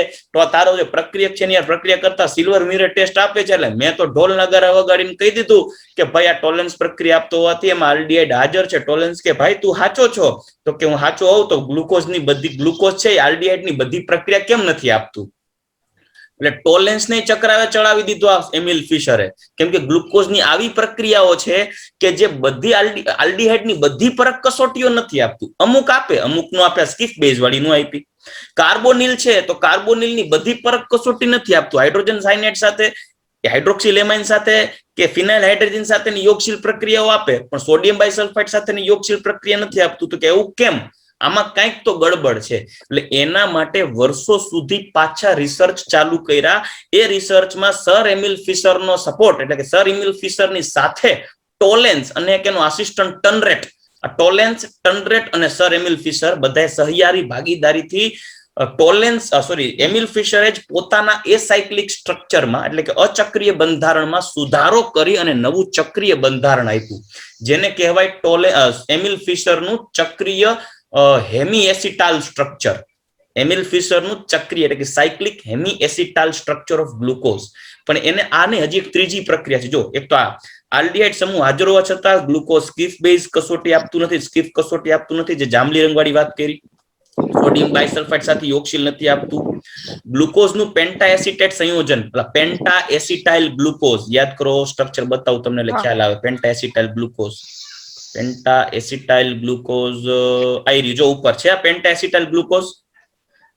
Speaker 1: તારો જે પ્રક્રિયા છે એની પ્રક્રિયા કરતા સિલ્વર મિરર ટેસ્ટ આપે છે. એટલે મેં તો ઢોલ નગારા વગાડીને કહી દીધું કે ભાઈ આ ટોલેન્સ પ્રક્રિયા આપતો હોવાથી એમાં આલ્ડીહાઇડ હાજર છે. ટોલેન્સ કે ભાઈ તું સાચો છો? તો કે હું સાચો હોઉં તો ગ્લુકોઝની બધી ગ્લુકોઝ છે આલ્ડીહાઇડની બધી પ્રક્રિયા કેમ નથી આપતું? એટલે ટોલેન્સ ને ચક્રાવે ચડાવી દીધો આ એમિલ ફિશરે. કેમ કે ગ્લુકોઝની આવી પ્રક્રિયાઓ છે કે જે બધી આલ્ડીહાઇડની બધી પરખ કસોટીઓ નથી આપતું. અમુક આપે, અમુક નો આપે, સ્કીફ બેઝ વાળી નો આપી. કાર્બોનિલ છે તો કાર્બોનિલની બધી પરખ કસોટી નથી આપતું. હાઇડ્રોજન સાયનાઇડ સાથે, હાઇડ્રોક્સિલ એમાઇન સાથે કે ફિનાઇલ હાઇડ્રોજન સાથેની યોગશીલ પ્રક્રિયાઓ આપે, પણ સોડિયમ બાયસલ્ફાઇડ સાથેની યોગશીલ પ્રક્રિયા નથી આપતું. તો કે એવું કેમ? આમાં કંઈક તો ગડબડ છે. એટલે એના માટે વર્ષો સુધી પાછા રિસર્ચ ચાલુ કર્યા. એ રિસર્ચમાં સર એમિલ ફિશરનો સપોર્ટ, એટલે કે સર એમિલ ફિશરની સાથે ટોલેન્સ અને એક એનો આસિસ્ટન્ટ ટનરેટ, ટોલેન્સ, ટનરેટ અને સર એમિલ ફિશર બધાએ સહિયારી ભાગીદારીથી એમિલ ફિશરે જ પોતાના એસાયક્લિક સ્ટ્રક્ચરમાં, એટલે કે અચક્રીય બંધારણમાં સુધારો કરી અને નવું ચક્રીય બંધારણ આપ્યું, જેને કહેવાય એમિલ ફિશરનું ચક્રીય હેમી એસિટાલ સ્ટ્રક્ચર. એમિલ ફિશરનું ચક્રીય એટલે કે cyclic hemi acetal structure of glucose. પણ એને આને હજી એક ત્રીજી પ્રક્રિયા છે. જો એક તો આ આલ્ડીહાઇડ સમૂહ હાજર હોવા છતાં ગ્લુકોઝ સ્કીફ બેઝ કસોટી આપતું નથી, સ્કીફ કસોટી આપતું નથી, જે જાંબલી રંગવાળી વાત કરી. સોડિયમ બાયસલ્ફાઇડ સાથે યોગશીલ નથી આપતું. ગ્લુકોઝનું પેન્ટા એસિટેટ સંયોજન, પેન્ટા એસિટાઇલ ગ્લુકોઝ, યાદ કરો, સ્ટ્રક્ચર બતાવું તમને એટલે ખ્યાલ આવે. પેન્ટા એસિટાઇલ ગ્લુકોઝ, પેન્ટા એસિટાઇલ ગ્લુકોઝ આઈ જો ઉપર છે. આ પેન્ટા એસિટાઇલ ગ્લુકોઝ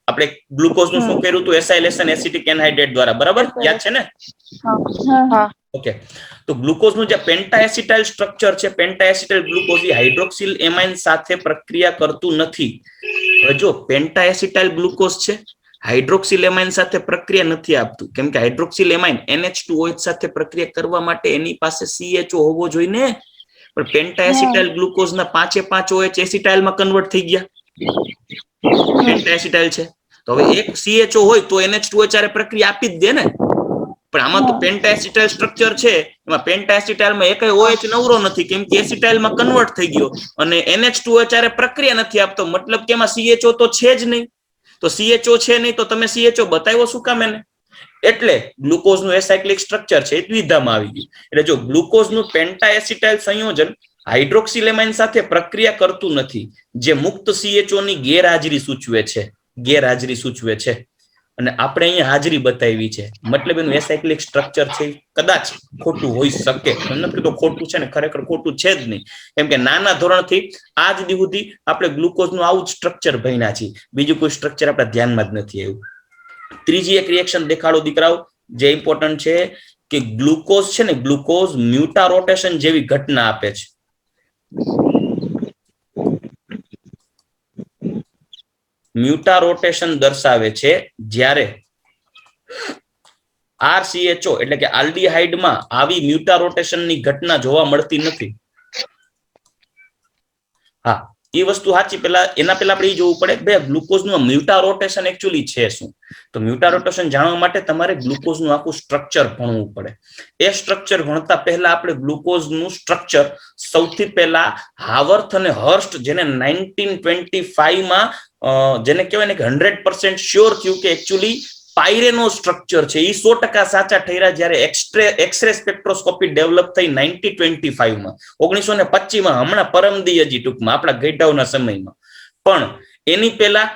Speaker 1: આપણે ગ્લુકોઝ નું શું કર્યું હતું? એસાઇલેશન એસિટિક એનહાઇડ્રેટ દ્વારા, બરાબર? યાદ છે ને? ઓકે. તો ગ્લુકોઝનું જે પેન્ટા એસિટાઇલ સ્ટ્રક્ચર છે, પેન્ટા એસિટાઇલ ગ્લુકોઝ એ હાઇડ્રોક્સિલ એમાઇન સાથે પ્રક્રિયા કરતું નથી. હવે જો પેન્ટા એસિટાઇલ ગ્લુકોઝ છે, હાઇડ્રોક્સિલ એમાઇન સાથે પ્રક્રિયા નથી આપતું. કેમ કે હાઇડ્રોક્સિલ એમાઇન NH2OH સાથે પ્રક્રિયા કરવા માટે એની પાસે CHO હોવો જોઈએ ને. પણ પેન્ટા એસિટાઇલ ગ્લુકોઝના 5 OH એસિટાઇલમાં કન્વર્ટ થઈ ગયા. પેન્ટા એસિટાઇલ છે તો હવે એક CHO હોય તો NH2OH હારે પ્રક્રિયા આપી જ દે ને. પણ આમાં તો પેન્ટા એસિટાઇલ સ્ટ્રક્ચર છે, એમાં પેન્ટા એસિટાઇલમાં એકય OH નવરો નથી, કેમ કે એસિટાઇલમાં કન્વર્ટ થઈ ગયો, અને NH2OH હારે પ્રક્રિયા નથી આપતો. મતલબ કે એમાં CHO તો છે જ નહીં. તો CHO છે નહીં તો તમે CHO બતાવ્યો શું કામ એને? એટલે ગ્લુકોઝનું એસાયક્લિક સ્ટ્રક્ચર છે એ દ્વિધામાં આવી ગયું. એટલે જો ગ્લુકોઝનું પેન્ટા એસિટાઇલ સંયોજન હાઇડ્રોક્સિલેમાઇન સાથે પ્રક્રિયા કરતું નથી, જે મુક્ત CHO ની ગેરહાજરી સૂચવે છે. અને આપણે અહીંયા હાજરી બતાવી છે, મતલબ એનું એસાયક્લિક સ્ટ્રક્ચર છે કદાચ ખોટું હોઈ શકે. નથી તો ખોટું છે ને, ખરેખર ખોટું છે જ નહીં, કેમ કે નાના ધોરણથી આજ દી સુધી આપણે ગ્લુકોઝનું આવું જ સ્ટ્રક્ચર ભણ્યા છીએ, બીજું કોઈ સ્ટ્રક્ચર આપણા ધ્યાનમાં જ નથી આવ્યું. ત્રીજી એક રિએક્શન દેખાડો દીકરાઓ, જે ઇમ્પોર્ટન્ટ છે કે ગ્લુકોઝ છે ને, ગ્લુકોઝ મ્યુટા રોટેશન જેવી ઘટના આપે છે. મ્યુટા રોટેશન દર્શાવે છે જ્યારે RCHO એટલે કે આલ્ડીહાઇડમાં આવી મ્યુટા રોટેશનની ઘટના જોવા મળતી નથી. હા, એ વસ્તુ સાચી. એના પહેલા આપણે એ જોવું પડે કે ભાઈ ગ્લુકોઝનું મ્યુટા રોટેશન એકચ્યુઅલી છે શું. તો મ્યુટા રોટેશન જાણવા માટે તમારે ગ્લુકોઝનું આખું સ્ટ્રક્ચર ભણવું પડે. એ સ્ટ્રક્ચર ભણતા પહેલા આપણે ગ્લુકોઝનું સ્ટ્રક્ચર સૌથી પહેલા હાવર્થ અને હર્સ્ટ, જેને 1925માં જેને કહેવાય ને કે 100% શ્યોર થયું કે એકચ્યુઅલી પાયરેનો સ્ટ્રક્ચર છે, એ 100% સાચા ઠર્યા જ્યારે એક્સરે સ્પેક્ટ્રોસ્કોપી ડેવલપ થઈ 1925માં, 1925માં, હમણાં પરમદી હજી ટૂંકમાં આપણા ગઈઢાઓના સમયમાં. પણ એની પહેલા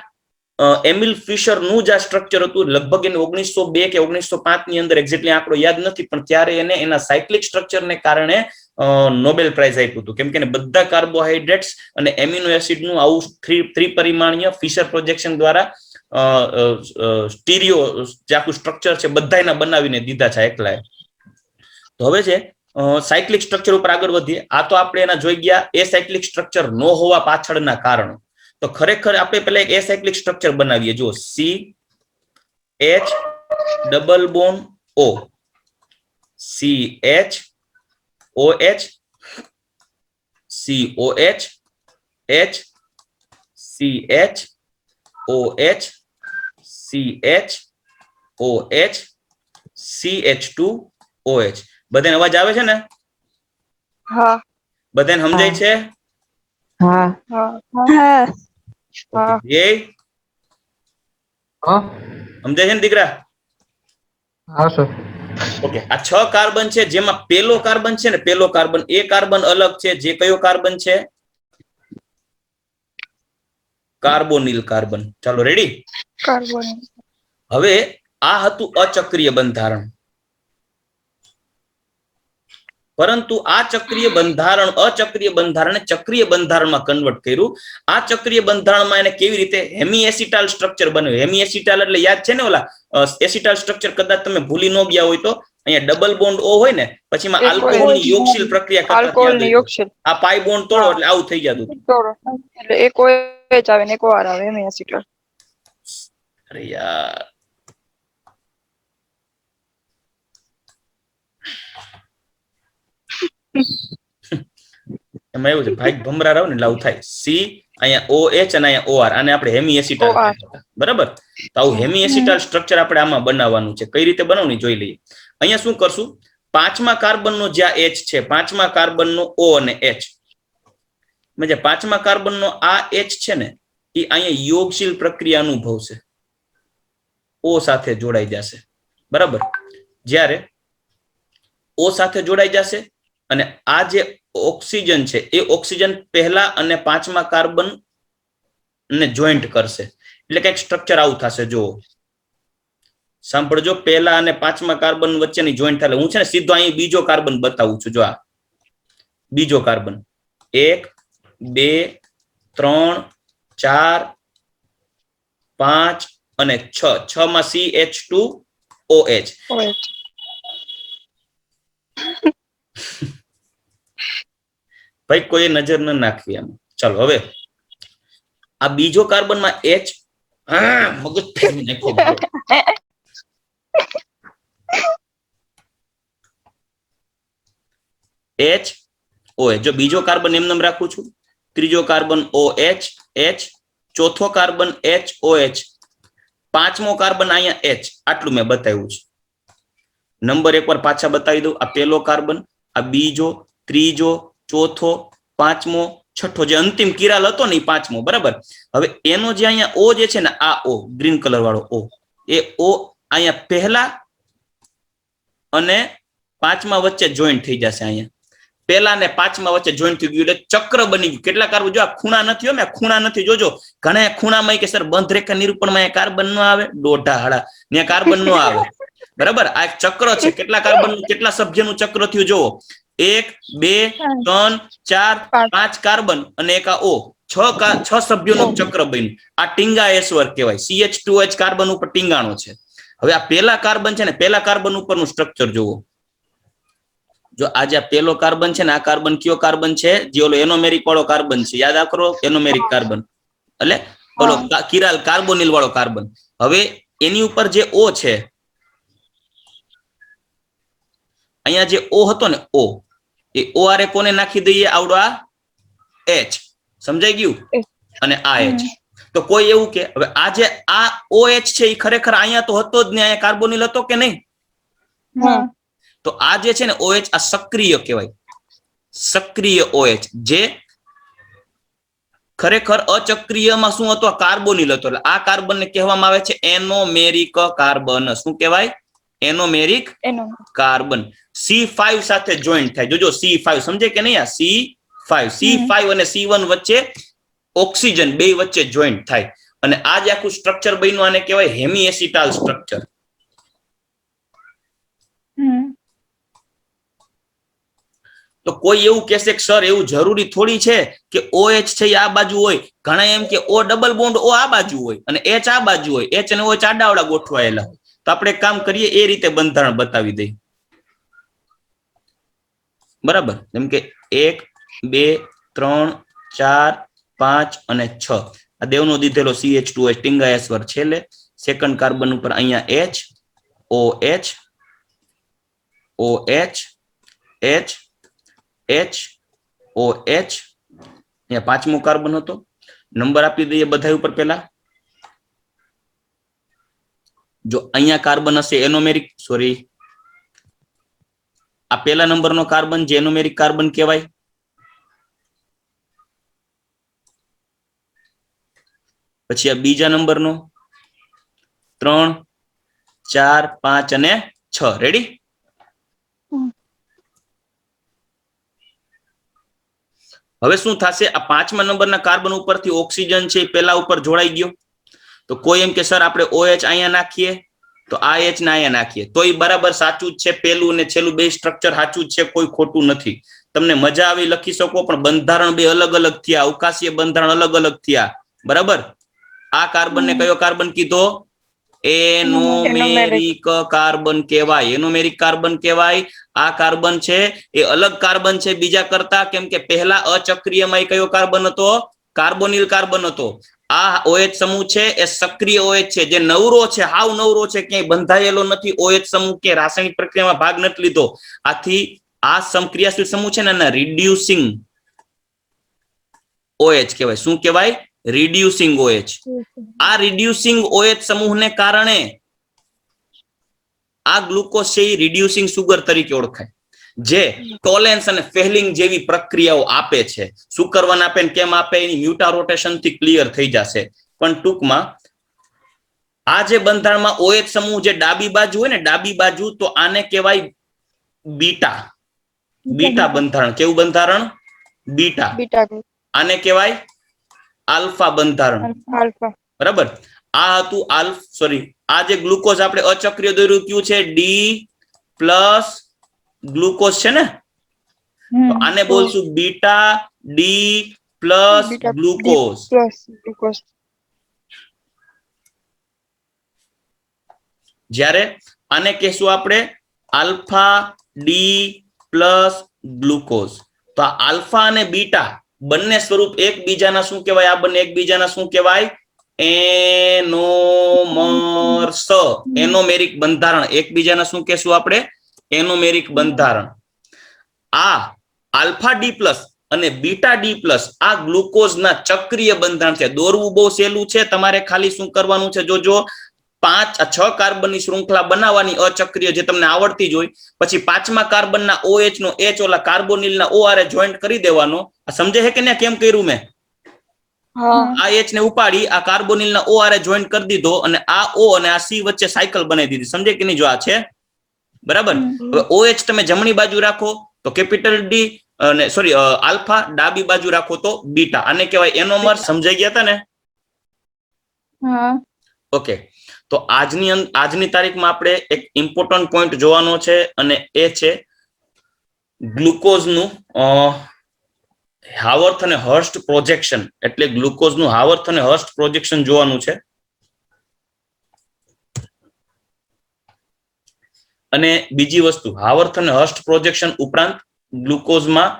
Speaker 1: એમિલ ફિશરનું જ આ સ્ટ્રક્ચર હતું. લગભગ એને 1902 કે 1905 ની અંદર એક્ઝેક્ટલી આંકડો યાદ નથી, પણ ત્યારે એને એના સાયક્લિક સ્ટ્રક્ચરને કારણે નોબેલ પ્રાઇઝ આપ્યું હતું, કેમ કે બધા કાર્બોહાઈડ્રેટ્સ અને એમિનો એસિડનું આવું ત્રિપરિમાણીય ફિશર પ્રોજેક્શન દ્વારા સ્ટીરિયો જે આખું સ્ટ્રક્ચર છે બધાના બનાવીને દીધા છે એકલાએ. તો હવે છે સાયક્લિક સ્ટ્રક્ચર ઉપર આગળ વધીએ. આ તો આપણે એના જોઈ ગયા એ સાયક્લિક સ્ટ્રક્ચર ન હોવા પાછળના કારણો. તો ખરેખર આપણે પહેલા એક એ સાયક્લિક સ્ટ્રક્ચર બનાવીએ. જો CH double bond O, CH OH, COH, H, CH OH, CH OH, CH2OH. બધાને અવાજ આવે છે ને?
Speaker 3: હા.
Speaker 1: બધાને સમજાય છે?
Speaker 4: હા.
Speaker 3: હા.
Speaker 1: સમજાય છે ને દીકરા?
Speaker 4: હા સર.
Speaker 1: ઓકે, આ 6 કાર્બન છે, જેમાં પેલો કાર્બન છે ને, પેલો કાર્બન, એ કાર્બન અલગ છે. જે કયો કાર્બન છે? Carbonyl carbon. ચાલો રેડી?
Speaker 3: કાર્બોનિલ.
Speaker 1: હવે આ હતું અચક્રીય બંધારણ, પરંતુ આ અચક્રીય બંધારણ ચક્રીય બંધારણમાં કન્વર્ટ કર્યું. આ ચક્રીય બંધારણમાં એને કેવી રીતે હેમી એસિટાલ સ્ટ્રક્ચર બન્યું. હેમી એસિટાલ એટલે યાદ છે ને, ઓલા એસિટાલ સ્ટ્રક્ચર કદાચ તમે ભૂલી ન ગયા હોય તો, અહીંયા ડબલ બોન્ડ O હોય ને, પછીમાં આલ્કોહોલની યોગશીલ પ્રક્રિયા કરતા
Speaker 3: આલ્કોહોલની યોગશીલ.
Speaker 1: આ પાઈ બોન્ડ તોડો એટલે આવું થઈ જતું.
Speaker 3: એટલે એક OH આવે ને એક OR આવે, એમ એસિટલ.
Speaker 1: અરે યાર, એમાં એવું છે ભાઈ, ભમરા રહો ને એટલે આવું થાય. સી અહીંયા OH અને અહીંયા OR, આને આપણે હેમી એસિટાલ બરાબર. તો આવું હેમી એસિટાલ સ્ટ્રક્ચર આપણે આમાં બનાવવાનું છે. કઈ રીતે બનાવવાનું જોઈ લઈએ. અહીંયા શું કરશું, 5મા કાર્બનનો જ્યાં H છે, 5મા કાર્બનનો O અને H, જે 5મા કાર્બનનો આ H છે ને, એ અહીંયા યોગશીલ પ્રક્રિયા અનુભવશે, O સાથે જોડાઈ જશે. બરાબર. જ્યારે O સાથે જોડાઈ જશે અને આ જે ઓક્સિજન છે એ ઓક્સિજન પહેલા અને 5મા કાર્બન ને જોઈન્ટ કરશે, એટલે કઈક સ્ટ્રક્ચર આવું થશે. જો સાંભળજો, પહેલા અને 5મા કાર્બન વચ્ચેની જોઈન્ટ થાય. હું છે ને સીધો અહીં બીજો કાર્બન બતાવું છું. જો આ બીજો કાર્બન, 1 2 3 4 5 અને 6 માં CH2OH. ભાઈ કોઈ નજર ન નાખવી આમ. ચાલો હવે આ બીજો કાર્બનમાં H, મગજ ફેરવી નાખો. HOH, જો બીજો કાર્બન એમ નામ રાખું છું, ત્રીજો કાર્બન OH, H, ચોથો કાર્બન HOH, 5મો કાર્બન અહીંયા H. આટલું મેં બતાવ્યું છે. નંબર એકવાર પાછા બતાવી દઉં. આ પહેલો કાર્બન, આ બીજો, ત્રીજો, ચોથો, 5મો, છઠ્ઠો, જે અંતિમ કિરાલ હતો ને એ 5મો. બરાબર. હવે એનો જે અહીંયા O જે છે ને, આ O ગ્રીન કલર વાળો O, એ O અહીંયા પહેલા અને પાંચમા વચ્ચે જોઈન્ટ થઈ જશે. અહીંયા પહેલા ને પાંચમા વચ્ચે જોઈન્ટ થઈ ગયું એટલે ચક્ર બની ગયું. કેટલા કાર્બન? જો આ ખૂણા નથી, હો મેં ખૂણા નથી, જોજો ઘણા ખૂણામાં કે સર બંધ રેખા નિરૂપણમાં કાર્બન નો આવે, દોઢા હાડા ત્યાં કાર્બન નો આવે. બરાબર, આ એક ચક્ર છે. કેટલા કાર્બન, કેટલા સભ્યનું ચક્ર થયું જોવો, 1 2 3 4 5 કાર્બન અને એક આ O, 6 સભ્યોનું ચક્ર બન્યું. આ ટીંગાએશ્વર કહેવાય. CH2H કાર્બન ઉપર ટીંગાણો છે. હવે આ પહેલા કાર્બન છે ને, પહેલા કાર્બન ઉપરનું સ્ટ્રક્ચર જોવો. જો આજે આ પહેલો કાર્બન છે ને, આ કાર્બન કયો કાર્બન છે? જે ઓલો એનોમેરિક વાળો કાર્બન છે, યાદ કરો, એનોમેરિક કાર્બન એટલે ઓલો કિરાલ કાર્બોનિલ વાળો કાર્બન. હવે એની ઉપર જે O છે, અહીંયા જે O હતો ને, O એ O આરે કોને નાખી દઈએ? આવડો આ H, સમજાઈ ગયું? અને આ H. તો કોઈ એવું કે હવે આ જે આ OH છે એ ખરેખર અહીંયા તો હતો જ નહીં, અહીંયા કાર્બોનિલ હતો કે નહીં? તો આ જે છે ને OH, આ સક્રિય કહેવાય, સક્રિય OH. જે ખરેખર અચક્રિયમાં શું હતો? કાર્બોનિલ હતો. એટલે આ કાર્બન ને કહેવામાં આવે છે એનોમેરિક કાર્બન. શું કહેવાય? એનોમેરિક કાર્બન. C5 સાથે જોઈન્ટ થાય. જોજો C5 સમજે કે નહીં? આ C5 અને C1 વચ્ચે ઓક્સિજન બે વચ્ચે જોઈન્ટ થાય અને આ જે આખું સ્ટ્રક્ચર બન્યું આને કહેવાય હેમી એસિટાલ સ્ટ્રક્ચર. તો કોઈ એવું કહેશે કે સર એવું જરૂરી થોડી છે કે OH છે આ બાજુ હોય. ઘણા એમ કે O ડબલ બોન્ડ O આ બાજુ હોય અને H આ બાજુ હોય, H અને OH આડાવડા ગોઠવાયેલા હોય. તો આપણે કામ કરીએ એ રીતે બંધારણ બતાવી દઈએ. બરાબર, જેમ કે 1 2 3 4 5 અને 6 આ દેવનો દીધેલો CH2H ટીંગાએશ્વર છેલ્લે સેકન્ડ કાર્બન ઉપર અહીંયા H OH OH H H OH અહીંયા પાંચમો કાર્બન હતો. નંબર આપી દઈએ બધા ઉપર. પહેલા જો અહીંયા કાર્બન હશે એનોમેરિક, સોરી આ પહેલા નંબરનો કાર્બન જે એનોમેરિક કાર્બન કહેવાય. પછી આ બીજા નંબરનો 3 4 5 અને 6. રેડી? હવે શું થશે? આ પાંચમા નંબરના કાર્બન ઉપરથી ઓક્સિજન છે પેલા ઉપર જોડાઈ ગયો. તો કોઈ એમ કે સર આપણે OH અહીંયા નાખીએ તો આ H ને અહીંયા નાખીએ તો એ બરાબર સાચું જ છે. પેલું ને છેલ્લું બે સ્ટ્રક્ચર સાચું જ છે, કોઈ ખોટું નથી. તમને મજા આવી લખી શકો, પણ બંધારણ બે અલગ અલગ થયા, અવકાશીય બંધારણ અલગ અલગ થયા. બરાબર, આ કાર્બન ને કયો કાર્બન કીધો? એનોમેરિક કાર્બન કહેવાય. એનોમેરિક કાર્બન કહેવાય. આ કાર્બન છે એ અલગ કાર્બન છે બીજા કરતા, કેમ કે પહેલા અચક્રિયમાં કયો કાર્બન હતો? કાર્બોનિલ કાર્બન હતો. આ OH સમૂહ છે એ સક્રિય OH છે, જે નવરો છે, હાવ નવરો છે, ક્યાંય બંધાયેલો નથી. OH સમૂહ કે રાસાયણિક પ્રક્રિયામાં ભાગ નથી લીધો. આથી આ સમક્રિયાશીલ સમૂહ છે ને રિડ્યુસિંગ OH કહેવાય. શું કહેવાય? Reducing OH. આ રિડ્યુસિંગ OH સમૂહને કારણે આ ગ્લુકોઝ છે એ રિડ્યુસિંગ સુગર તરીકે ઓળખાય, જે ટોલેન્સ અને ફેલિંગ જેવી પ્રક્રિયાઓ આપે છે. શું કરવાના આપે ને કેમ આપે એની મ્યુટા રોટેશન થી ક્લિયર થઈ જશે. પણ ટૂંકમાં આ જે બંધારણમાં OH સમૂહ જે ડાબી બાજુ હોય ને, ડાબી બાજુ, તો આને કહેવાય બીટા. બીટા બંધારણ. કેવું બંધારણ? બીટા. આને કહેવાય આલ્ફા બંધારણ. બરાબર, આ હતું આ જે ગ્લુકોઝ આપણે અચક્રિય દોર્યું કયું છે? D પ્લસ ગ્લુકોઝ છે ને, તો આને બોલશું બીટા D પ્લસ ગ્લુકોઝ. જ્યારે આને કહેશું આપણે આલ્ફા D પ્લસ ગ્લુકોઝ. તો આ આલ્ફા અને બીટા બંને સ્વરૂપ એકબીજાના શું કહેવાય? આ બંને એકબીજાના શું કહેવાય? એનોમર્સ. એનોમેરિક બંધારણ. એકબીજાના શું કહેશું આપણે? એનોમેરિક બંધારણ. આ આલ્ફા D પ્લસ અને બીટા D પ્લસ આ ગ્લુકોઝના ચક્રીય બંધારણ છે. દોરવું બહુ સહેલું છે, તમારે ખાલી શું કરવાનું છે? જોજો, 6 કાર્બનની શૃંખલા બનાવવાની અચક્રીય, જે તમને આવડતી જ હોય. પછી પાંચમા કાર્બનના OH નો H ઓલા કાર્બોનિલના O આરે જોઈન્ટ કરી દેવાનો. સમજે છે કે ને કેમ કર્યું મેં?
Speaker 3: હા
Speaker 1: આ H ને ઉપાડી આ કાર્બોનિલ ના O આરે જોઈન્ટ કરી દીધો અને આ O અને આ C વચ્ચે સાયકલ બનાવી દીધી. સમજે કે નહીં? જો આ છે બરાબર. હવે OH તમે જમણી બાજુ રાખો તો કેપિટલ ડી અને સોરી આલ્ફા, ડાબી બાજુ રાખો તો બીટા. આને કહેવાય એનોમર. સમજાઈ ગયા હતા ને?
Speaker 2: હા
Speaker 1: ઓકે. તો આજની તારીખમાં આપણે એક ઇમ્પોર્ટન્ટ પોઈન્ટ જોવાનો છે અને એ છે ગ્લુકોઝનું હાવર્થ અને હર્સ્ટ પ્રોજેક્શન. એટલે ગ્લુકોઝનું હાવર્થ અને હર્સ્ટ પ્રોજેક્શન જોવાનું છે. અને બીજી વસ્તુ, હાવર્થ અને હર્સ્ટ પ્રોજેક્શન ઉપરાંત ગ્લુકોઝમાં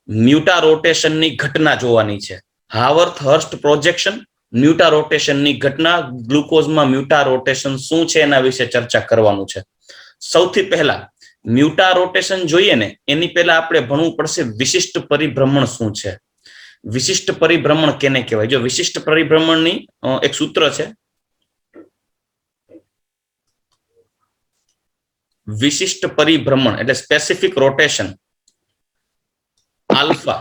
Speaker 1: મ્યુટા રોટેશનની ઘટના જોવાની છે. હાવર્થ હર્સ્ટ પ્રોજેક્શન, મ્યુટા રોટેશનની ઘટના, ગ્લુકોઝમાં મ્યુટા રોટેશન શું છે એના વિશે ચર્ચા કરવાનું છે. સૌથી પહેલા મ્યુટા રોટેશન જોઈએ ને એની પહેલા આપણે ભણવું પડશે વિશિષ્ટ પરિભ્રમણ શું છે. વિશિષ્ટ પરિભ્રમણ કેને કહેવાય? જો વિશિષ્ટ પરિભ્રમણની એક સૂત્ર છે. વિશિષ્ટ પરિભ્રમણ એટલે specific rotation alpha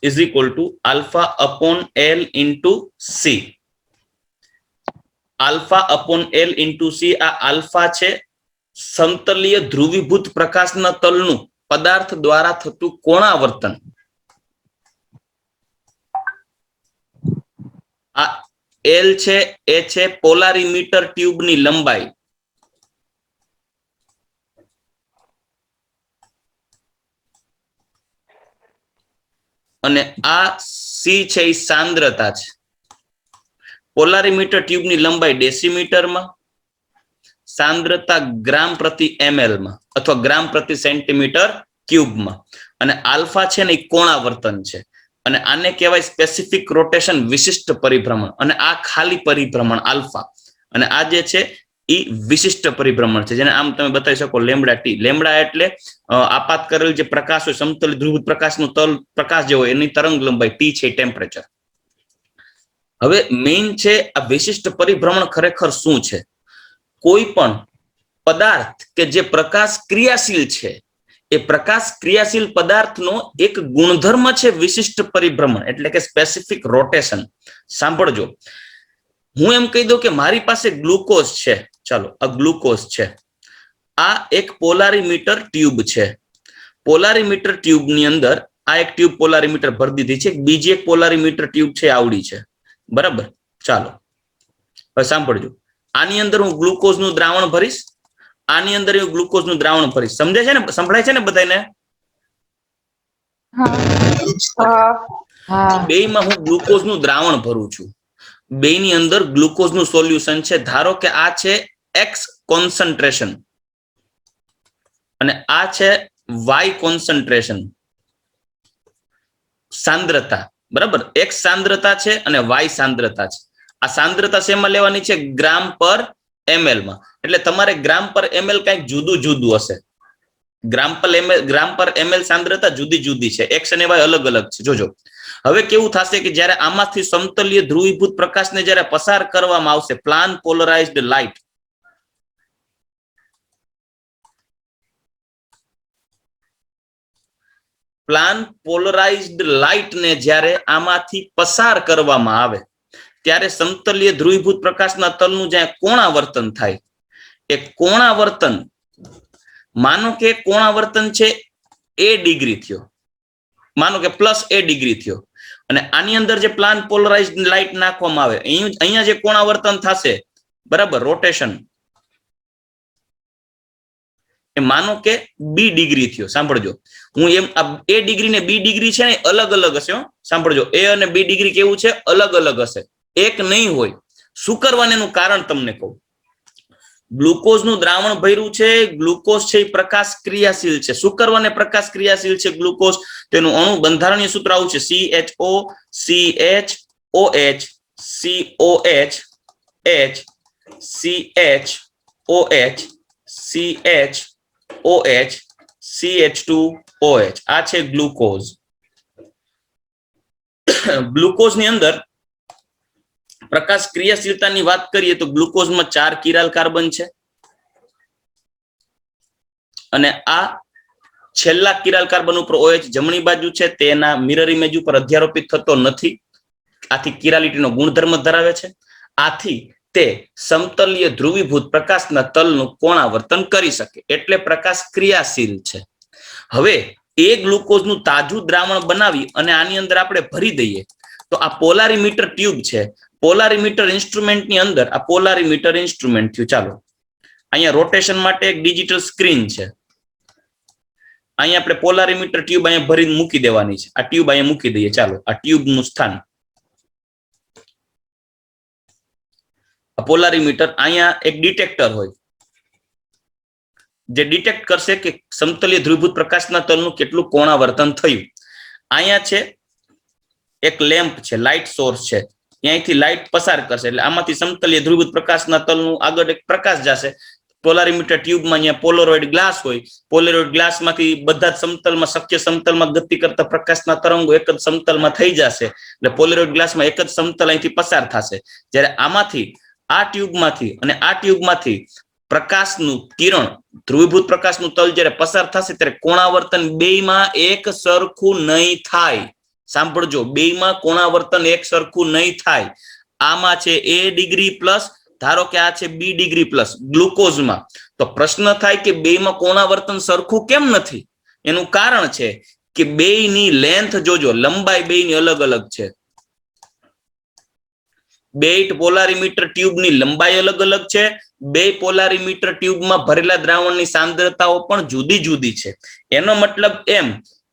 Speaker 1: is equal to alpha upon L into C. Alpha upon L into C. આ આલ્ફા છે સમતલીય ધ્રુવીભૂત પ્રકાશના તલનું પદાર્થ દ્વારા થતું કોણાવર્તન. આ એલ છે એ છે પોલારીમીટર ટ્યુબની લંબાઈ. અને આ સી છે એ સાંદ્રતા છે. પોલારીમીટર ટ્યુબની લંબાઈ ડેસીમીટરમાં, સાંદ્રતા ગ્રામ પ્રતિ ml માં અથવા ગ્રામ પ્રતિ સેન્ટીમીટર ક્યુબમાં. અને આલ્ફા છે ને એ કોણાવર્તન છે. અને આને કહેવાય સ્પેસિફિક રોટેશન, વિશિષ્ટ પરિભ્રમણ. અને આ ખાલી પરિભ્રમણ આલ્ફા. અને આ જે છે એ વિશિષ્ટ પરિભ્રમણ છે, જેને આમ તમે બતાવી શકો લેમ્બડા ટી. લેમ્બડા એટલે આપાત કરેલ જે પ્રકાશ હોય, સમતલ ધ્રુવીભૂત પ્રકાશનું તલ પ્રકાશ જે હોય એની તરંગ લંબાઈ. ટી છે ટેમ્પરેચર. હવે મેઇન છે આ વિશિષ્ટ પરિભ્રમણ ખરેખર શું છે? કોઈ પણ પદાર્થ કે જે પ્રકાશ ક્રિયાશીલ છે એ પ્રકાશ ક્રિયાશીલ પદાર્થનો એક ગુણધર્મ છે વિશિષ્ટ પરિભ્રમણ, એટલે કે સ્પેસિફિક રોટેશન. સાંભળજો, હું એમ કહી દઉં કે મારી પાસે ગ્લુકોઝ છે. ચાલો, આ ગ્લુકોઝ છે. આ એક પોલારીમીટર ટ્યુબ છે. પોલારીમીટર ટ્યુબની અંદર આ એક ટ્યુબ પોલારીમીટર ભરી દીધી છે. બીજી એક પોલારીમીટર ટ્યુબ છે આવડી છે. બરાબર. ચાલો હવે સાંભળજો. આની અંદર હું ગ્લુકોઝનું દ્રાવણ ભરીશ, આની અંદર હું ગ્લુકોઝનું દ્રાવણ ભરીશ. સમજે છે ને? સંભળાય છે ને બધાને? બેયમાં હું ગ્લુકોઝનું દ્રાવણ ભરું છું. બેયની અંદર ગ્લુકોઝનું સોલ્યુશન છે. ધારો કે આ છે એક્સ કોન્સન્ટ્રેશન અને આ છે વાય કોન્સન્ટ્રેશન, સાંદ્રતા. બરાબર. એક્સ સાંદ્રતા છે અને વાય સાંદ્રતા છે. આ સાંદ્રતા શેમાં લેવાની છે? ગ્રામ પર ml માં. એટલે તમારે ગ્રામ પર ml કંઈક જુદું જુદું હશે. ગ્રામ પર ml સાંદ્રતા જુદી જુદી છે. એક્સ અને વાય અલગ અલગ છે. જોજો. હવે કેવું થશે કે જ્યારે આમાંથી સમતલીય ધ્રુવીભૂત પ્રકાશને જ્યારે પસાર કરવામાં આવશે, plane polarised light, plane polarised લાઇટને જ્યારે આમાંથી પસાર કરવામાં આવે ત્યારે સમતલીય ધ્રુવીભૂત પ્રકાશના તલનું જ્યાં કોણાવર્તન થાય, એ કોણાવર્તન, માનો કે કોણાવર્તન છે a ડિગ્રી થયો, માનો કે પ્લસ a ડિગ્રી થયો, અને આની અંદર જે પ્લાન પોલરાઇઝ્ડ લાઇટ નાખવામાં આવે, અહીંયા જે કોણાવર્તન થશે, બરાબર, રોટેશન, એ માનો કે b ડિગ્રી થયો. સાંભળજો, હું એમ a ડિગ્રી ને b ડિગ્રી છે ને અલગ અલગ હશે. સાંભળજો, a અને b ડિગ્રી કેવું છે? અલગ અલગ હશે, એક નહીં હોય. શું કરવાનું એનું કારણ તમને કહું. ગ્લુકોઝનું દ્રાવણ ભર્યું છે. ગ્લુકોઝ છે એ પ્રકાશ ક્રિયાશીલ છે. શું કરવાને પ્રકાશ ક્રિયાશીલ છે ગ્લુકોઝ? તેનું અણુ બંધારણીય સૂત્ર આવું છે: CHO CHOH COH CH CH2OH. આ છે ગ્લુકોઝ. ગ્લુકોઝની અંદર પ્રકાશ ક્રિયાશીલતાની વાત કરીએ તો ગ્લુકોઝમાં 4 કિરાલ કાર્બન છે અને આ છેલ્લા કિરાલ કાર્બન ઉપર OH જમણી બાજુ છે તેના મિરર ઇમેજ ઉપર અધ્યારોપિત થતો નથી, આથી કિરાલિટીનો ગુણધર્મ ધરાવે છે, આથી તે સમતલીય ધ્રુવીભૂત પ્રકાશના તલનું કોણાવર્તન કરી શકે, એટલે પ્રકાશ ક્રિયાશીલ છે. હવે એ ગ્લુકોઝનું તાજું દ્રાવણ બનાવી અને આની અંદર આપણે ભરી દઈએ તો આ પોલારીમીટર ટ્યુબ છે, પોલારીમીટર ઇન્સ્ટ્રુમેન્ટની અંદર આ પોલારીમીટર ઇન્સ્ટ્રુમેન્ટ થયું. ચાલો અહીંયા રોટેશન માટે એક ડિજિટલ સ્ક્રીન છે, અહીંયા આપણે પોલારીમીટર ટ્યુબ અહીંયા ભરીને મૂકી દેવાની છે. આ ટ્યુબ અહીંયા મૂકી દઈએ. ચાલો આ ટ્યુબનું સ્થાન, પોલારીમીટર, અહીંયા એક ડિટેક્ટર હોય જે ડિટેક્ટ કરશે કે સમતલીય ધ્રુવીભૂત પ્રકાશના તલનું કેટલું કોણાવર્તન થયું. અહીંયા છે એક લેમ્પ છે, લાઇટ સોર્સ છે, ત્યાંથી લાઇટ પસાર કરશે એટલે આમાંથી સમતલીય ધ્રુવીભૂત પ્રકાશના તલનું આગળ એક પ્રકાશ જશે. પોલારીમીટર ટ્યુબમાં અહીંયા પોલરોઇડ ગ્લાસ હોય, પોલરોઇડ ગ્લાસમાંથી બધા જ સમતલમાં શક્ય સમતલમાં ગતિ કરતા પ્રકાશના તરંગો એક જ સમતલમાં થઈ જશે એટલે પોલરોઇડ ગ્લાસમાં એક જ સમતલ અહીંથી પસાર થશે. જ્યારે આમાંથી આ ટ્યુબમાંથી અને આ ટ્યુબમાંથી પ્રકાશનું કિરણ, ધ્રુવીભૂત પ્રકાશનું તલ જ્યારે પસાર થશે ત્યારે કોણાવર્તન બેયમાં એક સરખું નહીં થાય. સાંભળજો, બેયમાં કોણાવર્તન એક સરખું નહીં થાય. આમાં છે A ડિગ્રી પ્લસ, ધારો કે આ છે B ડિગ્રી પ્લસ ગ્લુકોઝમાં, તો પ્રશ્ન થાય કે બેયમાં કોણાવર્તન સરખું કેમ નથી? એનું કારણ છે કે બેયની લેન્થ જોજો, લંબાઈ બેયની અલગ અલગ છે. બે પોલારીમીટર ટ્યુબની લંબાઈ અલગ અલગ છે, બે પોલારીમીટર ટ્યુબમાં ભરેલા દ્રાવણની સાંદ્રતાઓ પણ જુદી જુદી છે. એનો મતલબ એમ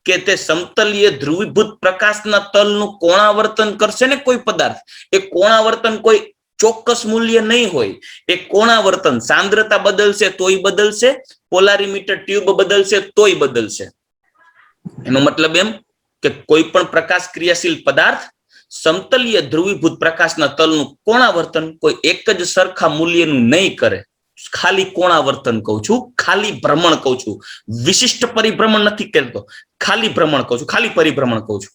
Speaker 1: કે તે સમતલીય ધ્રુવીભૂત પ્રકાશના તલનું કોણાવર્તન કરશે ને કોઈ પદાર્થ, એ કોણાવર્તન કોઈ ચોક્કસ મૂલ્ય નહીં હોય. એ કોણાવર્તન સાંદ્રતા બદલશે તોય બદલશે, પોલારીમીટર ટ્યુબ બદલશે તોય બદલશે. એનો મતલબ એમ કે કોઈ પણ પ્રકાશ ક્રિયાશીલ પદાર્થ સમતલીય ધ્રુવીભૂત પ્રકાશના તલનું કોણાવર્તન કોઈ એક જ સરખા મૂલ્યનું નહીં કરે. ખાલી કોણાવર્તન કહું છું, ખાલી ભ્રમણ કહું છું, વિશિષ્ટ પરિભ્રમણ નથી કરતો, ખાલી ભ્રમણ કહું છું, ખાલી પરિભ્રમણ કહું છું.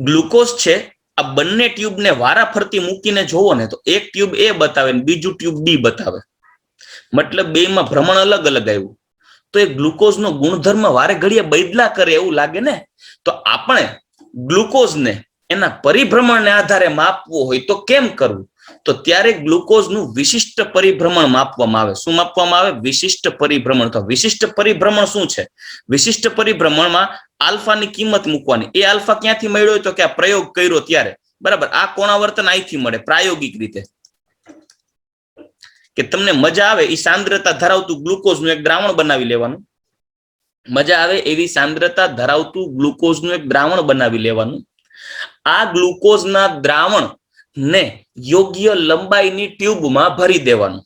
Speaker 1: ગ્લુકોઝ છે, આ બંને ટ્યુબને વારા ફરતી મૂકીને જોવો ને તો એક ટ્યુબ A બતાવે ને બીજું ટ્યુબ B બતાવે, મતલબ બેમાં ભ્રમણ અલગ અલગ આવ્યું. તો એ ગ્લુકોઝનો ગુણધર્મ વારે ઘડીએ બદલા કરે એવું લાગે ને. તો આપણે ગ્લુકોઝને એના પરિભ્રમણને આધારે માપવું હોય તો કેમ કરવું? તો ત્યારે ગ્લુકોઝનું વિશિષ્ટ પરિભ્રમણ માપવામાં આવે. શું માપવામાં આવે? વિશિષ્ટ પરિભ્રમણ. તો વિશિષ્ટ પરિભ્રમણ શું છે? વિશિષ્ટ પરિભ્રમણમાં આલ્ફાની કિંમત મૂકવાની. એ આલ્ફા ક્યાંથી મળ્યો તો કે આ પ્રયોગ કર્યો ત્યારે, બરાબર. આ કોણાવર્તન અહીંથી મળે પ્રાયોગિક રીતે. કે તમને મજા આવે એ સાંદ્રતા ધરાવતું ગ્લુકોઝનું એક દ્રાવણ બનાવી લેવાનું, મજા આવે એવી સાંદ્રતા ધરાવતું ગ્લુકોઝનું એક દ્રાવણ બનાવી લેવાનું. આ ગ્લુકોઝના દ્રાવણ ને યોગ્ય લંબાઈની ટ્યુબમાં ભરી દેવાનું.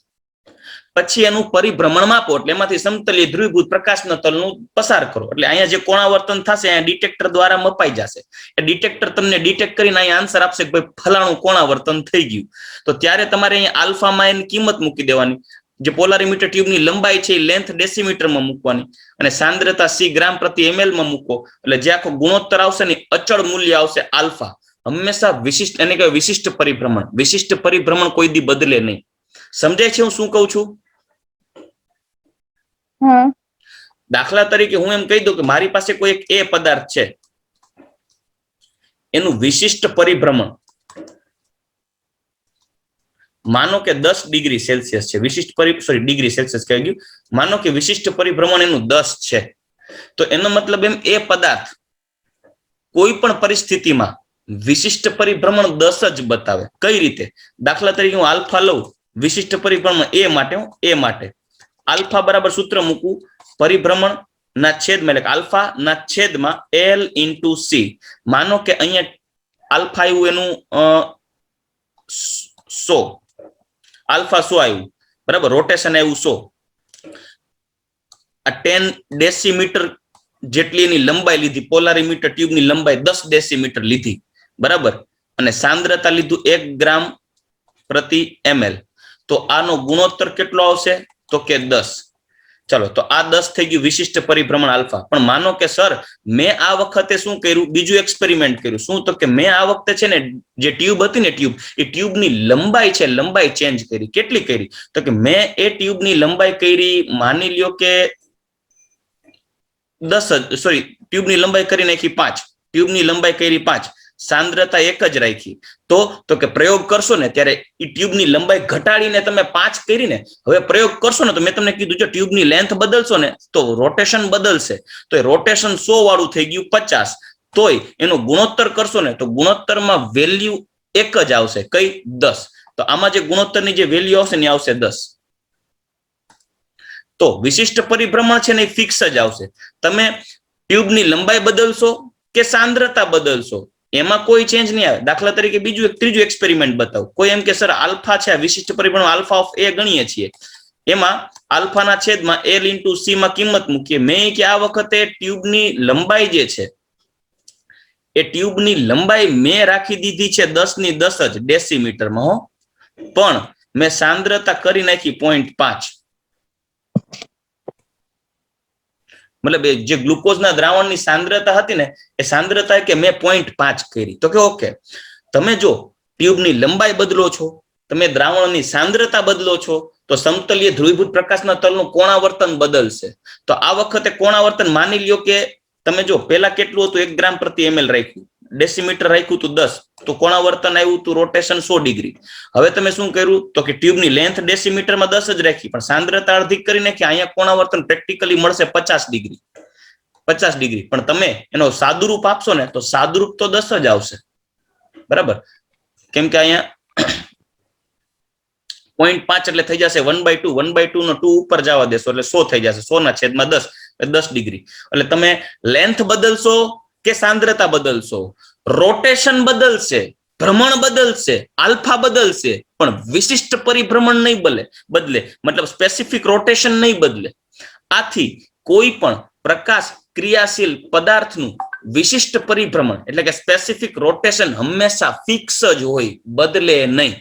Speaker 1: પછી એનું પરિભ્રમણ માપો એટલે એમાંથી સમતલીય ધ્રુવીભૂત પ્રકાશના તલનું પસાર કરો. એટલે અહીંયા જે કોણાવર્તન થશે અહીંયા ડિટેક્ટર દ્વારા મપાઈ જશે. એ ડિટેક્ટર તમને ડિટેક્ટ કરીને અહીંયા આન્સર આપશે કે ભાઈ ફલાણું કોણાવર્તન થઈ ગયું. તો ત્યારે તમારે અહીંયા આલ્ફામાં એની કિંમત મૂકી દેવાની. જે પોલારીમીટર ટ્યુબની લંબાઈ છે એ લેન્થ ડેસીમીટરમાં મૂકવાની અને સાંદ્રતા C ગ્રામ પ્રતિ ml માં મૂકો એટલે જે આખો ગુણોત્તર આવશે ને અચળ મૂલ્ય આવશે આલ્ફા. હંમેશા વિશિષ્ટ, એને કહેવાય વિશિષ્ટ પરિભ્રમણ. વિશિષ્ટ પરિભ્રમણ કોઈ દી બદલે નહીં. સમજાય છે હું શું કહું છું? દાખલા તરીકે હું એમ કહી દઉં કે મારી પાસે કોઈ એક A પદાર્થ છે, એનું વિશિષ્ટ પરિભ્રમણ માનો કે 10 ડિગ્રી સેલ્સિયસ છે. વિશિષ્ટ ડિગ્રી સેલ્સિયસ કહી ગયું. માનો કે વિશિષ્ટ પરિભ્રમણ એનું 10 છે. તો એનો મતલબ એમ એ પદાર્થ કોઈ પણ પરિસ્થિતિમાં વિશિષ્ટ પરિભ્રમણ 10 જ બતાવે. કઈ રીતે? દાખલા તરીકે હું આલ્ફા લઉં, વિશિષ્ટ પરિભ્રમણ A માટે આલ્ફા બરાબર સૂત્ર મૂકું પરિભ્રમણ ના છેદમાં, એટલે આલ્ફા ના છેદમાં L into C. માનો કે અહીંયા આલ્ફા આવ્યું એનું 100, આલ્ફા 100 આવ્યું, બરાબર. રોટેશન આવ્યું 100. આ 10 ડેસીમીટર જેટલી એની લંબાઈ લીધી, પોલારીમીટર ટ્યુબની લંબાઈ 10 ડેસીમીટર લીધી, બરાબર. અને સાંદ્રતા લીધું 1 ગ્રામ પ્રતિ ml. તો આનો ગુણોત્તર કેટલો આવશે? તો કે 10. ચલો, તો આ 10 થઈ ગયું વિશિષ્ટ પરિભ્રમણ આલ્ફા. પણ માનો કે સર મેં આ વખતે શું કર્યું? બીજું એક્સપેરિમેન્ટ કર્યું. શું? તો કે મેં આ વખતે છે ને જે ટ્યુબ હતી ને એ ટ્યુબની લંબાઈ છે, લંબાઈ ચેન્જ કરી. કેટલી કરી? તો કે મેં એ ટ્યુબની લંબાઈ કરી, માની લ્યો કે 10 સોરી ટ્યુબની લંબાઈ કરી નાખી 5, ટ્યુબની લંબાઈ કરી 5, સાંદ્રતા એક જ રાખી, તો કે પ્રયોગ કરશો ને ત્યારે એ ટ્યુબની લંબાઈ ઘટાડીને તમે 5 કરીને હવે પ્રયોગ કરશો ને તો મેં તમને કીધું જો ટ્યુબની લેન્થ બદલશો ને તો રોટેશન બદલશે, તો એ રોટેશન 100 વાળું થઈ ગયું 50, તોય એનો ગુણોત્તર કરશો ને તો ગુણોત્તરમાં વેલ્યુ એક જ આવશે, કઈ 10, તો આમાં જે ગુણોત્તરની જે વેલ્યુ આવશે ને આવશે 10. તો વિશિષ્ટ પરિભ્રમણ છે ને એ ફિક્સ જ આવશે. તમે ટ્યુબની લંબાઈ બદલશો કે સાંદ્રતા બદલશો એમાં કોઈ ચેન્જ નહીં આવે. દાખલા તરીકે ત્રીજું એક્સપેરિમેન્ટ બતાવો. કોઈ એમ કે સર આલ્ફા છે, આ વિશિષ્ટ પરિભ્રમણ આલ્ફા ઓફ એ ગણીએ છીએ, એમાં આલ્ફાના છેદમાં L * C માં કિંમત મૂકીએ. મેં કે આ વખતે ટ્યુબની લંબાઈ જે છે એ ટ્યુબની લંબાઈ મેં રાખી દીધી છે 10 જ ડેસીમીટરમાં હો, પણ મેં સાંદ્રતા કરી નાખી 0.5. મતલબ જે ગ્લુકોઝના દ્રાવણની સાંદ્રતા હતી ને એ સાંદ્રતા કે મેં 0.5 કરી. તો કે ઓકે, તમે જો ટ્યુબની લંબાઈ બદલો છો, તમે દ્રાવણની સાંદ્રતા બદલો છો, તો સમતલીય ધ્રુવીભૂત પ્રકાશના તલનું કોણાવર્તન બદલશે. તો આ વખતે કોણાવર્તન માની લ્યો કે તમે જો પેલા કેટલું હતું 1 ગ્રામ પ્રતિ ml રાખ્યું, ડેસીમીટર રાખ્યું હતું 10, તો કોણાવર્તન આવ્યું હતું રોટેશન 100 ડિગ્રી. હવે તમે શું કર્યું તો કે ટ્યુબની લેન્થ ડેસીમીટરમાં 10 જ રાખી, પણ સાંદ્રતા અડધી કરી નાખી. અહીંયા કોણાવર્તન પ્રેક્ટિકલી મળશે 50 ડિગ્રી, 50 ડિગ્રી. પણ તમે એનો સાદુરૂપ આપશો ને તો સાદુરૂપ તો 10 જ આવશે, બરાબર? કેમ કે અહીંયા 0.5 એટલે થઈ જશે 1/2, 1/2 નો 2 ઉપર જવા દેશો એટલે 100 થઈ જશે, 100/10 10 ડિગ્રી. એટલે તમે લેન્થ બદલશો કે સાંદ્રતા બદલશો, રોટેશન બદલશે, ભ્રમણ બદલશે, આલ્ફા બદલશે, પણ વિશિષ્ટ પરિભ્રમણ નહીં બદલે, મતલબ સ્પેસિફિક રોટેશન નહીં બદલે. આથી કોઈ પણ પ્રકાશ ક્રિયાશીલ પદાર્થનું વિશિષ્ટ પરિભ્રમણ એટલે કે સ્પેસિફિક રોટેશન હંમેશા ફિક્સ જ હોય, બદલે નહીં.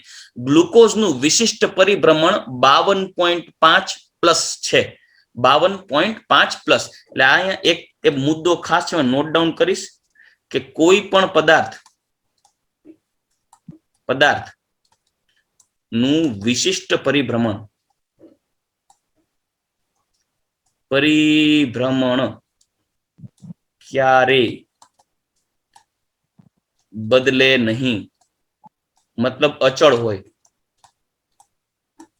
Speaker 1: ગ્લુકોઝનું વિશિષ્ટ પરિભ્રમણ 52.5 પ્લસ છે, 52.5 પ્લસ. એટલે અહીંયા એક મુદ્દો ખાસ છે, નોટ ડાઉન કરીશ કે કોઈ પણ પદાર્થ નું વિશિષ્ટ પરિભ્રમણ ક્યારે બદલે નહીં, મતલબ અચળ હોય.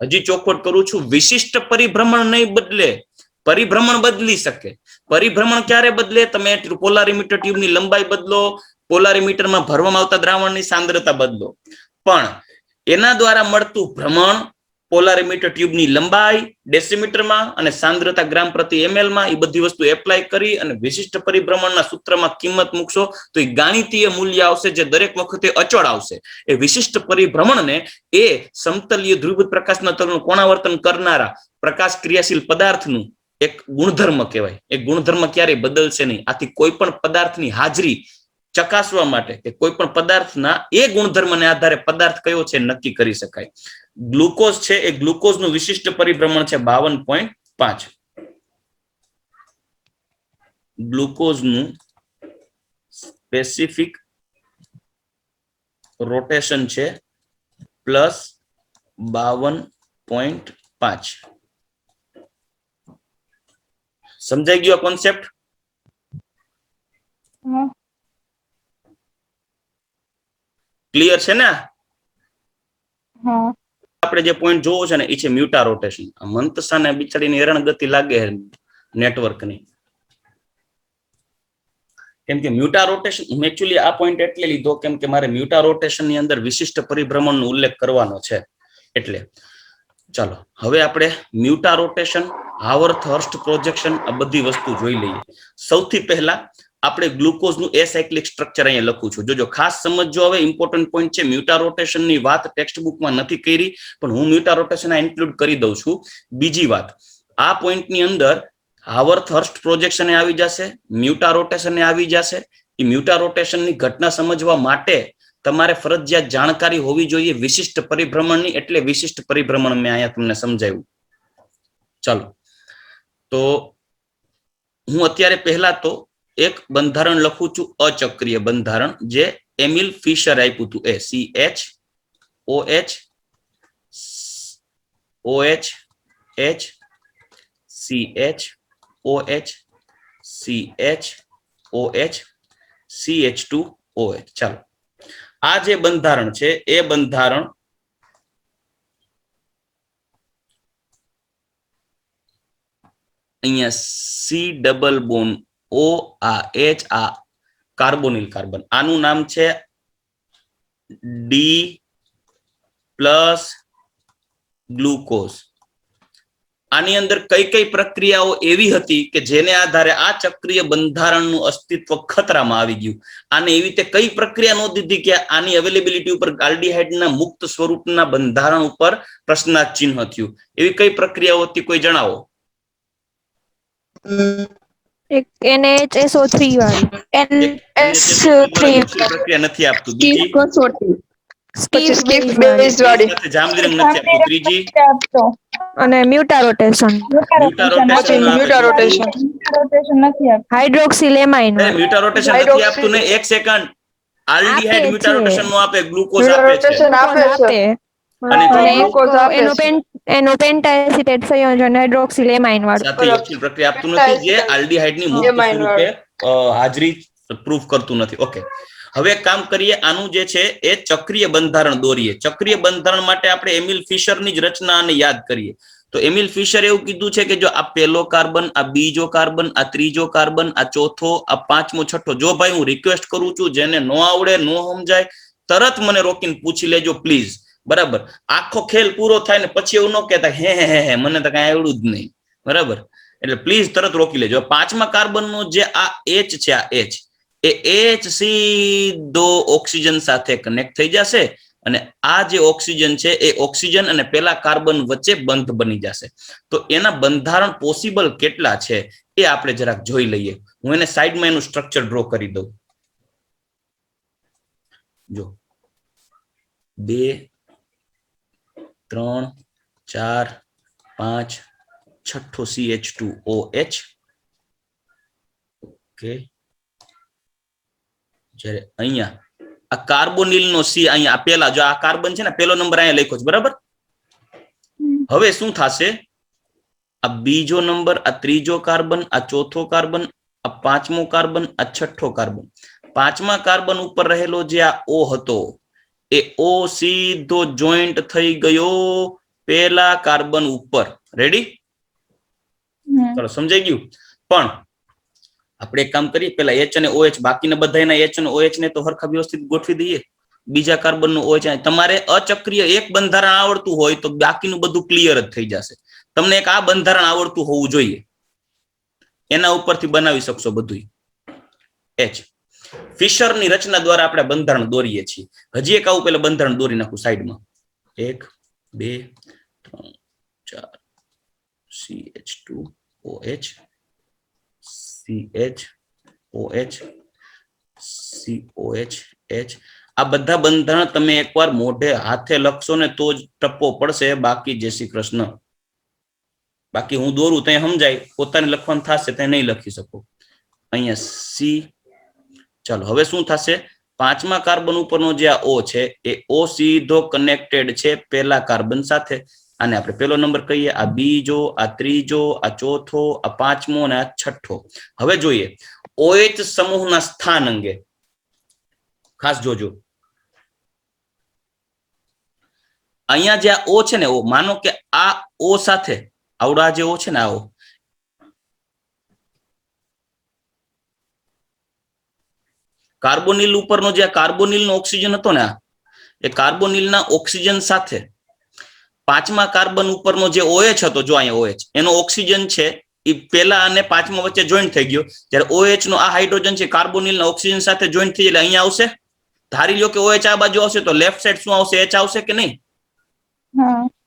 Speaker 1: હજી ચોખવટ કરું છું, વિશિષ્ટ પરિભ્રમણ નહીં બદલે, પરિભ્રમણ બદલી શકે. પરિભ્રમણ ક્યારે બદલે? તમે પોલારીમીટર ટ્યુબની લંબાઈ બદલો, પોલારીમીટરમાં ભરવામાં આવતા દ્રાવણની સાંદ્રતા બદલો, પણ એના દ્વારા મળતું ભ્રમણ પોલારીમીટર ટ્યુબની લંબાઈ ડેસીમીટરમાં અને સાંદ્રતા ગ્રામ પ્રતિ ml માં, એ બધી વસ્તુ એપ્લાય કરી અને વિશિષ્ટ પરિભ્રમણના સૂત્રમાં કિંમત મૂકશો તો એ ગાણિતીય મૂલ્ય આવશે જે દરેક વખતે અચળ આવશે. એ વિશિષ્ટ પરિભ્રમણને એ સમતલીય ધ્રુવીભૂત પ્રકાશના તલનું કોણાવર્તન કરનારા પ્રકાશ ક્રિયાશીલ પદાર્થનું એક ગુણધર્મ કહેવાય. એ ગુણધર્મ ક્યારેય બદલશે નહીં. આથી કોઈ પણ પદાર્થની હાજરી ચકાસવા માટે કે કોઈ પણ પદાર્થના એ ગુણધર્મને આધારે પદાર્થ કયો છે નક્કી કરી શકાય. ગ્લુકોઝ છે એ ગ્લુકોઝનું વિશિષ્ટ પરિભ્રમણ છે 52.5. ગ્લુકોઝનું સ્પેસિફિક રોટેશન છે +52.5. સમજાઈ ગયો કોન્સેપ્ટ? ક્લિયર છે ને? આપણે જે પોઈન્ટ જોવો છે ને એ છે મ્યુટા રોટેશન. મંતસાને બિચારીની હેરાનગતિ લાગે નેટવર્કની, કેમ કે મ્યુટા રોટેશન હું એકચ્યુઅલી આ પોઈન્ટ એટલે લીધો કેમ કે મારે મ્યુટા રોટેશનની અંદર વિશિષ્ટ પરિભ્રમણનો ઉલ્લેખ કરવાનો છે. એટલે ચાલો હવે આપણે મ્યુટા રોટેશન, હાવર્થ હર્સ્ટ પ્રોજેક્શન આ બધી વસ્તુ જોઈ લઈએ. સૌથી પહેલા આપણે ગ્લુકોઝનું એસાયક્લિક સ્ટ્રક્ચર અહીંયા લખું છું. જોજો ખાસ સમજો, હવે ઇમ્પોર્ટન્ટ પોઈન્ટ છે. મ્યુટા રોટેશનની વાત ટેક્સ્ટ બુકમાં નથી કરી, પણ હું મ્યુટા રોટેશન ઇન્ક્લુડ કરી દઉં છું. બીજી વાત, આ પોઈન્ટની અંદર હાવર્થ હર્સ્ટ પ્રોજેક્શન આવી જશે, મ્યુટા રોટેશન આવી જશે. એ મ્યુટા રોટેશનની ઘટના સમજવા માટે તમારે ફરજિયાત જાણકારી હોવી જોઈએ વિશિષ્ટ પરિભ્રમણની. એટલે વિશિષ્ટ પરિભ્રમણ મેં અહીંયા તમને સમજાવ્યું. ચાલો, તો હું અત્યારે પહેલા તો એક બંધારણ લખું છું, અચક્રીય બંધારણ, જે એમિલ ફિશર આપ્યું હતું. એ CH OH CH OH CHOH CH2OH. ચાલો આ જે બંધારણ છે એ બંધારણ અહીંયા C ડબલ બોન્ડ O આ H આ કાર્બોનિલ કાર્બન, આનું નામ છે D પ્લસ ગ્લુકોઝ. આની અંદર કઈ કઈ પ્રક્રિયાઓ એવી હતી કે જેને આધારે આ ચક્રીય બંધારણનું અસ્તિત્વ ખતરામાં આવી ગયું? આને એવી રીતે કઈ પ્રક્રિયા નોંધી કે આની અવેલેબિલિટી ઉપર આલ્ડીહાઇડના મુક્ત સ્વરૂપના બંધારણ ઉપર પ્રશ્નાર્થ ચિહ્ન થયું? એવી કઈ પ્રક્રિયાઓ હતી, કોઈ જણાવો?
Speaker 2: એક NaHSO3 વાળી
Speaker 1: પ્રક્રિયા નથી આપતું. બીજી
Speaker 3: પછી સ્કીપ બેઝ વાળી
Speaker 1: સાથે જાંબલીરંગ નથી આપતું. ત્રીજી
Speaker 2: અને મ્યુટારોટેશન
Speaker 3: મ્યુટારોટેશન
Speaker 2: નથી આપતું. હાઇડ્રોક્સિલેમાઇન
Speaker 1: મ્યુટારોટેશન નથી આપતું ને. એક સેકન્ડ, આલ્ડીહાઇડ મ્યુટારોટેશન નો આપે, ગ્લુકોઝ આપે છે.
Speaker 3: મ્યુટારોટેશન આપે છે
Speaker 1: અને
Speaker 3: ગ્લુકોઝ આપે છે
Speaker 2: એનું પેન્ટાએસિટેટ સંયોજન હાઇડ્રોક્સિલેમાઇન વાળું
Speaker 1: સાથે ઓક્સિજન પ્રક્રિયા આપતું નથી, જે આલ્ડીહાઇડ ની મુક્ત સ્વરૂપે હાજરી પ્રૂફ કરતું નથી. ઓકે, હવે એક કામ કરીએ, આનું જે છે એ ચક્રીય બંધારણ દોરીએ. ચક્રીય બંધારણ માટે આપણે એમિલ ફિશર ની જ રચનાને યાદ કરીએ. તો એમિલ ફિશર એવું કીધું છે કે જો આ પહેલો કાર્બન, આ બીજો કાર્બન, આ ત્રીજો કાર્બન, આ ચોથો, આ પાંચમો, છઠ્ઠો. જો ભાઈ હું રિક્વેસ્ટ કરું છું, જેને નો આવડે, નો સમજાય, તરત મને રોકીને પૂછી લેજો પ્લીઝ. બરાબર? આખો ખેલ પૂરો થાય ને પછી એવું ન કહેતા હે મને તો કઈ આવડું જ નહીં. બરાબર? એટલે પ્લીઝ તરત રોકી લેજો. પાંચમા કાર્બન નો જે આ H છે, આ H, એ H સીધો ઓક્સિજન સાથે કનેક્ટ થઈ જશે અને આ જે ઓક્સિજન છે એ ઓક્સિજન અને પેલા કાર્બન વચ્ચે બંધ બની જશે. તો એના બંધારણ પોસિબલ કેટલા છે એ આપણે જરાક જોઈ લઈએ. હું એને સાઈડમાં એનું સ્ટ્રક્ચર ડ્રો કરી દઉં. જો 2 3 4 5 છઠ્ઠો CH2OH. ઓકે, જ્યારે અહીંયા આ કાર્બોનિલ નો C, અહીંયા પેલા જો આ કાર્બન છે ને, પેલો નંબર અહીંયા લખ્યો છે. બરાબર? હવે શું થશે? આ બીજો નંબર, આ ત્રીજો કાર્બન, આ ચોથો કાર્બન, આ પાંચમો કાર્બન, આ છઠ્ઠો કાર્બન. પાંચમા કાર્બન ઉપર રહેલો જે આ O હતો એ O સીધો જોઈન્ટ થઈ ગયો પેલા કાર્બન ઉપર. રેડી? ચલો, સમજાઈ ગયું? પણ આપણે એક કામ કરીએ, પેલા H અને OH, બાકીના બધાના H અને OH ને તો હરખા વ્યવસ્થિત ગોઠવી દઈએ. બીજા કાર્બન નું OH. તમારે અચક્રીય એક બંધારણ આવડતું હોય તો બાકીનું બધું ક્લિયર જ થઈ જશે. તમને એક આ બંધારણ આવડતું હોવું જોઈએ, એના ઉપરથી બનાવી શકશો બધું. H ફિશર ની રચના દ્વારા આપણે બંધારણ દોરીએ છીએ. હજી એક આવું પેલા બંધારણ દોરી નાખું સાઈડમાં. 1 2 3 4 CH2OH CHOH COH H. આ બધા બંધારણ તમે એકવાર મોઢે હાથે લખશો ને તો જ ટપ્પો પડશે, બાકી જય શ્રી કૃષ્ણ. બાકી હું દોરું તો સમજાય, પોતાને લખવાનું થશે તો નહીં લખી શકો. અહીંયા C. ચાલો, હવે શું થશે? પાંચમા કાર્બન ઉપરનો જે આ O છે એ O સીધો કનેક્ટેડ છે પેલા કાર્બન સાથે. આને આપણે પેલો નંબર કહીએ, આ બીજો, આ ત્રીજો, આ ચોથો, આ પાંચમો અને આ છઠ્ઠો. હવે જોઈએ OH સમૂહના સ્થાન અંગે ખાસ જોજો. અહીંયા જે આ O છે ને, O માનો કે આ O સાથે આવડા જે O છે ને, આ O કાર્બોનિલ ઉપરનો જે કાર્બોનિલ નો ઓક્સિજન હતો ને, એ કાર્બોનિલ ના ઓક્સિજન સાથે પાંચમા કાર્બન ઉપરનો જે OH હતો, જો અહીંયા OH, એનો ઓક્સિજન છે એ પેલા અને પાંચમા વચ્ચે જોઈન્ટ થઈ ગયો. જ્યારે OH નો આ હાઇડ્રોજન છે કાર્બોનિલ ના ઓક્સિજન સાથે જોઈન્ટ થઈ એટલે અહીંયા આવશે. ધારી લો કે OH આ બાજુ આવશે તો લેફ્ટ સાઈડ શું આવશે? H આવશે કે નહીં?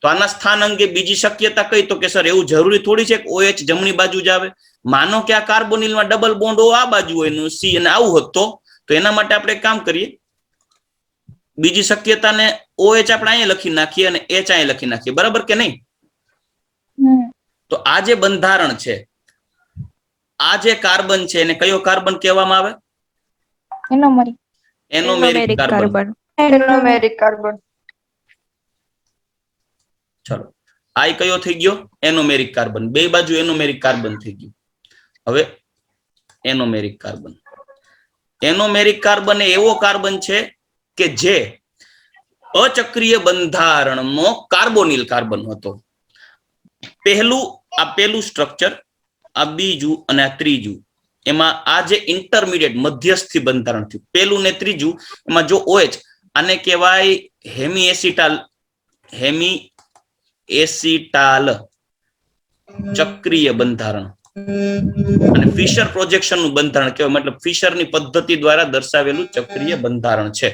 Speaker 1: તો આના સ્થાન અંગે બીજી શક્યતા કઈ? તો કે સર એવું જરૂરી થોડી છે કે OH જમણી બાજુ જ આવે. માનો કે આ કાર્બોનિલ માં ડબલ બોન્ડ O આ બાજુ હોય, C અને આવું હતું, તો એના માટે આપણે કામ કરીએ, બીજી શક્યતાને OH આપણે અહીંયા લખી નાખીએ અને H અહીંયા લખી નાખીએ. બરાબર કે નહીં? તો આ જે બંધારણ છે, આ જે કાર્બન છે એને કયો કાર્બન કહેવામાં આવે? એનોમેરિક કાર્બન.
Speaker 3: એનોમેરિક કાર્બન.
Speaker 1: ચલો, આ કયો થઈ ગયો? એનોમેરિક કાર્બન. બે બાજુ એનોમેરિક કાર્બન થઈ ગયું. હવે એનોમેરિક કાર્બન. એનોમેરિક કાર્બન એ એવો કાર્બન છે કે જે અચક્રીય બંધારણનો કાર્બોનિલ કાર્બન હતો. પહેલું સ્ટ્રક્ચર, આ બીજું અને આ ત્રીજું, એમાં આ જે ઇન્ટરમીડિયેટ મધ્યસ્થી બંધારણ થયું પહેલું ને ત્રીજું, એમાં જો OH આને કહેવાય હેમી એસિટાલ ચક્રીય બંધારણ અને ફિશર પ્રોજેક્શન નું બંધારણ કહેવાય. મતલબ ફિશર ની પદ્ધતિ દ્વારા દર્શાવેલું ચક્રીય બંધારણ છે,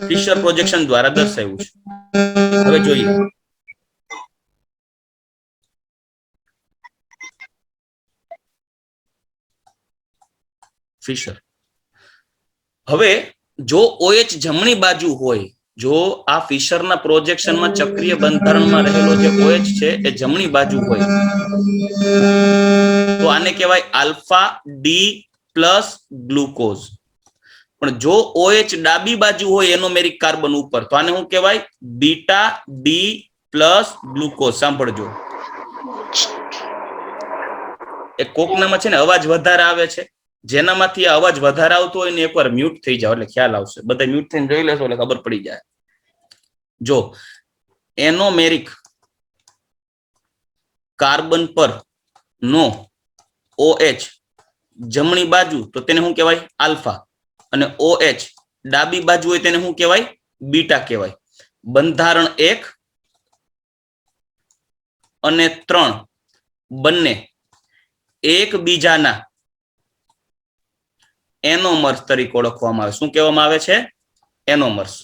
Speaker 1: ફિશર પ્રોજેક્શન દ્વારા દર્શાવ્યું છે. હવે જોઈએ ફિશર. હવે જો OH જમણી બાજુ હોય, જો આ ફિશરના પ્રોજેક્શનમાં ચક્રીય બંધારણમાં રહેલો જે OH છે એ જમણી બાજુ હોય તો આને કહેવાય આલ્ફા ડી પ્લસ ગ્લુકોઝ. પણ જો OH ડાબી બાજુ હોય એનોમેરિક કાર્બન ઉપર તો આને શું કહેવાય? Beta D plus glucose. સાંભળજો, એક કોકનામાં છે ને અવાજ વધારે આવે છે, જેનામાંથી આ અવાજ વધારે આવતો હોય ને એકવાર મ્યુટ થઈ જાવ એટલે ખ્યાલ આવશે. બધા મ્યુટ થઈને જોઈ લેશો એટલે ખબર પડી જાય. જો એનોમેરિક કાર્બન પર નો OH જમણી બાજુ તો તેને શું કહેવાય? આલ્ફા. અને OH ડાબી બાજુ હોય તેને શું કહેવાય? બીટા કહેવાય. બંધારણ 1 અને 3 બંને એકબીજાના એનોમર્સ તરીકે ઓળખવામાં આવે. શું કહેવામાં આવે છે? એનોમર્સ.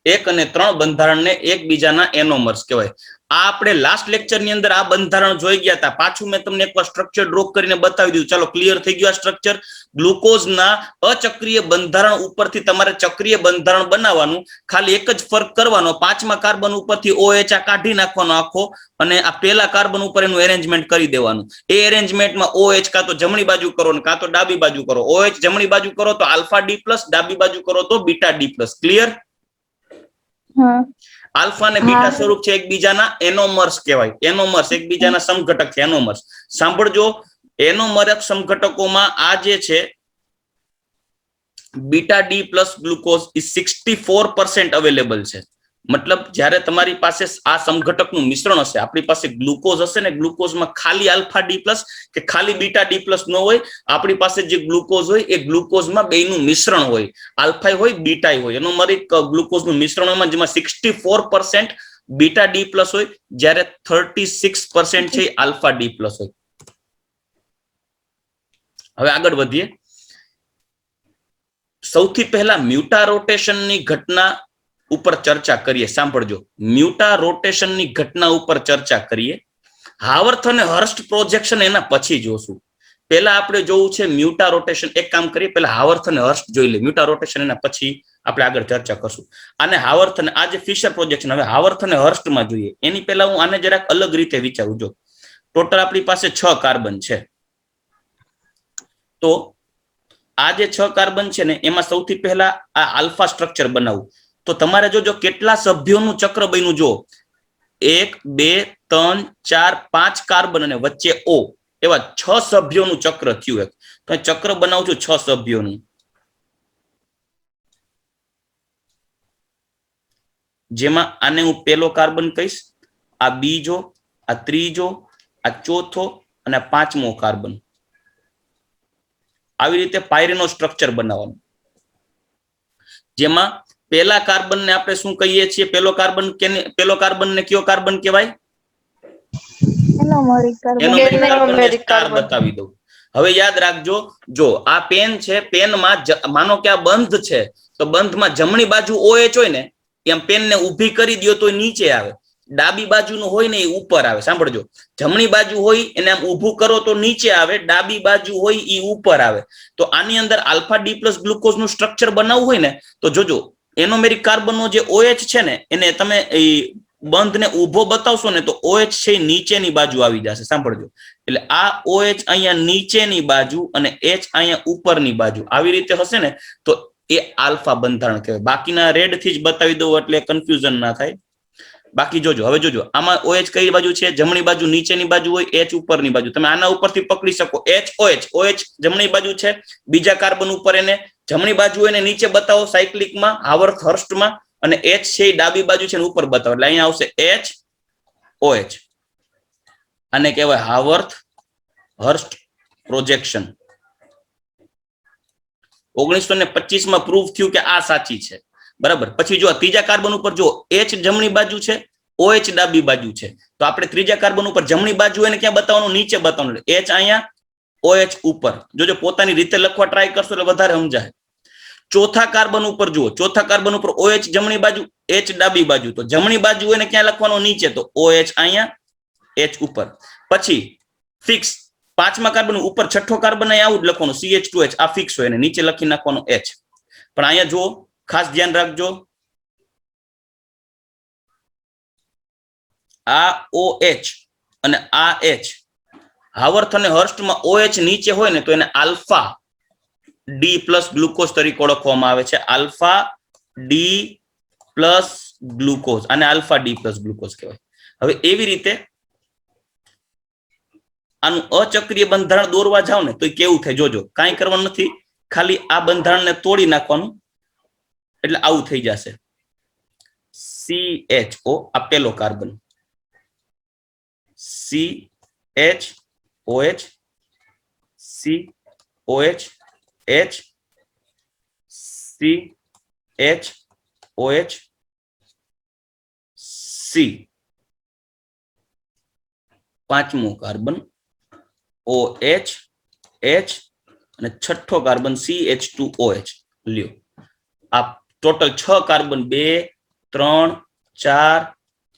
Speaker 1: 1 અને 3 બંધારણને એકબીજાના એનોમર્સ કહેવાય. આ આપણે લાસ્ટ લેક્ચર ની અંદર આ બંધારણ જોઈ ગયા હતા. પાછું મેં તમને એકવાર સ્ટ્રક્ચર ડ્રો કરીને બતાવી દીધું. ચાલો, ક્લિયર થઈ ગયું આ સ્ટ્રક્ચર. ગ્લુકોઝના અચક્રીય બંધારણ ઉપરથી તમારે ચક્રીય બંધારણ બનાવવાનું. ખાલી એક જ ફરક કરવાનો, 5મા કાર્બન ઉપરથી OH આ કાઢી નાખવાનો આખો, અને આ પહેલા કાર્બન ઉપર એનું એરેન્જમેન્ટ કરી દેવાનું. એ એરેન્જમેન્ટમાં OH કાં તો જમણી બાજુ કરો ને કાં તો ડાબી બાજુ કરો. OH જમણી બાજુ કરો તો આલ્ફા ડી પ્લસ, ડાબી બાજુ કરો તો beta D plus. Clear? Alpha અને બીટા સ્વરૂપ છે એકબીજાના એનોમર્સ કહેવાય. એનોમર્સ એકબીજાના સમઘટક છે, એનોમર્સ. સાંભળજો, એનોમરક સમઘટકોમાં આ જે છે બીટા ડી પ્લસ ગ્લુકોઝ એ 64% અવેલેબલ છે. મતલબ જ્યારે તમારી પાસે આ સમઘટકનું મિશ્રણ હશે, આપણી પાસે ગ્લુકોઝ હશે ને, ગ્લુકોઝમાં ખાલી આલ્ફા ડી પ્લસ કે ખાલી બીટા ડી પ્લસ ન હોય, આપણી પાસે જે ગ્લુકોઝ હોય એ ગ્લુકોઝમાં બેયનું મિશ્રણ હોય, આલ્ફા હોય બીટા હોય. એનું મારી ગ્લુકોઝનું મિશ્રણ હોય જેમાં 64% બીટા ડી પ્લસ હોય, જ્યારે 36% છે આલ્ફા ડી પ્લસ હોય. હવે આગળ વધીએ. સૌથી પહેલા મ્યુટા રોટેશનની ઘટના ઉપર ચર્ચા કરીએ. સાંભળજો, મ્યુટા રોટેશનની ઘટના ઉપર ચર્ચા કરીએ. હાવર્થ અને હર્સ્ટ પ્રોજેક્શન એના પછી જોશું. પહેલા આપણે જોવું છે મ્યુટા રોટેશન. એક કામ કરીએ, પહેલા હાવર્થ અને હર્સ્ટ જોઈ લે. મ્યુટા રોટેશન એના પછી આપણે આગળ ચર્ચા કરશું. આને હાવર્થ અને આ જે ફિશર પ્રોજેક્શન, હવે હાવર્થ અને હર્સ્ટમાં જોઈએ. એની પહેલા હું આને જરાક અલગ રીતે વિચારું. જો ટોટલ આપણી પાસે 6 કાર્બન છે, તો આ જે 6 કાર્બન છે ને એમાં સૌથી પહેલા આ આલ્ફા સ્ટ્રક્ચર બનાવવું. તો તમારે જોજો કેટલા સભ્યોનું ચક્ર બન્યું. જો 1 2 3 4 5 કાર્બન અને વચ્ચે O, એવા 6 સભ્યોનું ચક્ર થયું. એક તો ચક્ર બનાવું છું 6 સભ્યોનું, જેમાં આને હું પહેલો કાર્બન કહીશ, આ બીજો, આ ત્રીજો, આ ચોથો અને 5મો કાર્બન. આવી રીતે પાયરીનો સ્ટ્રક્ચર બનાવવાનું, જેમાં પહેલા કાર્બન ને આપણે શું કહીએ છીએ? પહેલો કાર્બન ને કયો કાર્બન કહેવાય? એનોમેરિક કાર્બન બતાવી દઉં. હવે યાદ રાખજો, જો આ પેન છે, પેનમાં માનો કે આ બંધ છે, તો બંધમાં જમણી બાજુ OH હોય ને, એમ પેનને ઊભી કરી દો તો નીચે આવે. ડાબી બાજુનું હોય ને એ ઉપર આવે. સાંભળજો, જમણી બાજુ હોય એને આમ ઊભું કરો તો નીચે આવે, ડાબી બાજુ હોય એ ઉપર આવે. તો આની અંદર આલ્ફા ડી પ્લસ ગ્લુકોઝ નું સ્ટ્રક્ચર બનાવવું હોય ને તો જોજો, એનોમેરિક કાર્બનનો જે OH છે ને એને તમે બંધને ઊભો બતાવશો ને તો OH છે નીચેની બાજુ આવી જશે. સાંભળજો, એટલે આ OH અહીંયા નીચેની બાજુ અને H અહીંયા ઉપરની બાજુ આવી રીતે હશે ને તો એ આલ્ફા બંધારણ કહેવાય. બાકીના રેડ થી જ બતાવી દઉં એટલે કન્ફ્યુઝન ના થાય. બાકી જોજો, હવે જોજો આમાં OH કઈ બાજુ છે, જમણી બાજુ નીચેની બાજુ હોય, H ઉપરની બાજુ. તમે આના ઉપરથી પકડી શકો OH જમણી બાજુ છે, બીજા કાર્બન ઉપર એને જમણી બાજુ એને નીચે બતાવો સાયક્લિકમાં હાવર્થ હર્સ્ટમાં, અને H છે એ ડાબી બાજુ છે ઉપર બતાવો, એટલે અહીંયા આવશે HOH. આને કહેવાય હાવર્થ હર્સ્ટ પ્રોજેક્શન. 1925 માં પ્રૂવ થયું કે આ સાચી છે, બરાબર. પછી જો ત્રીજા કાર્બન ઉપર જો H જમણી બાજુ છે, OH ડાબી બાજુ છે, તો આપણે ત્રીજા કાર્બન ઉપર જમણી બાજુ એને ક્યાં બતાવવાનું, નીચે બતાવવાનું. H અહીંયા, OH ઉપર. જોજો પોતાની રીતે લખવા ટ્રાય કરશો એટલે વધારે સમજાય. ચોથા કાર્બન ઉપર જુઓ, ચોથા કાર્બન ઉપર OH જમણી બાજુ, H ડાબી બાજુ, તો જમણી બાજુ એને ક્યાં લખવાનું, નીચે, તો OH અહીંયા, H ઉપર. પછી ફિક્સ પાંચમા કાર્બન ઉપર છઠ્ઠો કાર્બન અહીં આવું જ લખવાનું CH2H, આ ફિક્સ હોય, એને નીચે લખી નાખવાનું H. પણ અહીંયા જુઓ, ખાસ ધ્યાન રાખજો, આ OH અને આ H હાવર્થ અને હર્સ્ટમાં OH નીચે હોય ને તો એને આલ્ફા D પ્લસ ગ્લુકોઝ તરીકે ઓળખવામાં આવે છે. આલ્ફા D પ્લસ ગ્લુકોઝ, અને આલ્ફા D પ્લસ ગ્લુકોઝ કહેવાય. હવે એવી રીતે આનું અચક્રીય બંધારણ દોરવા જાવ ને તો કેવું થાય, જોજો, કાંઈ કરવાનું નથી, ખાલી આ બંધારણને તોડી નાખવાનું એટલે આવું થઈ જશે. CHO આ પેલો carbon, CHOH, COH, H, CHOH, C. પાંચમું કાર્બન OH, H, અને છઠ્ઠો કાર્બન CH2OH. લ્યો, આ ટોટલ 6 કાર્બન, 2, 3, 4,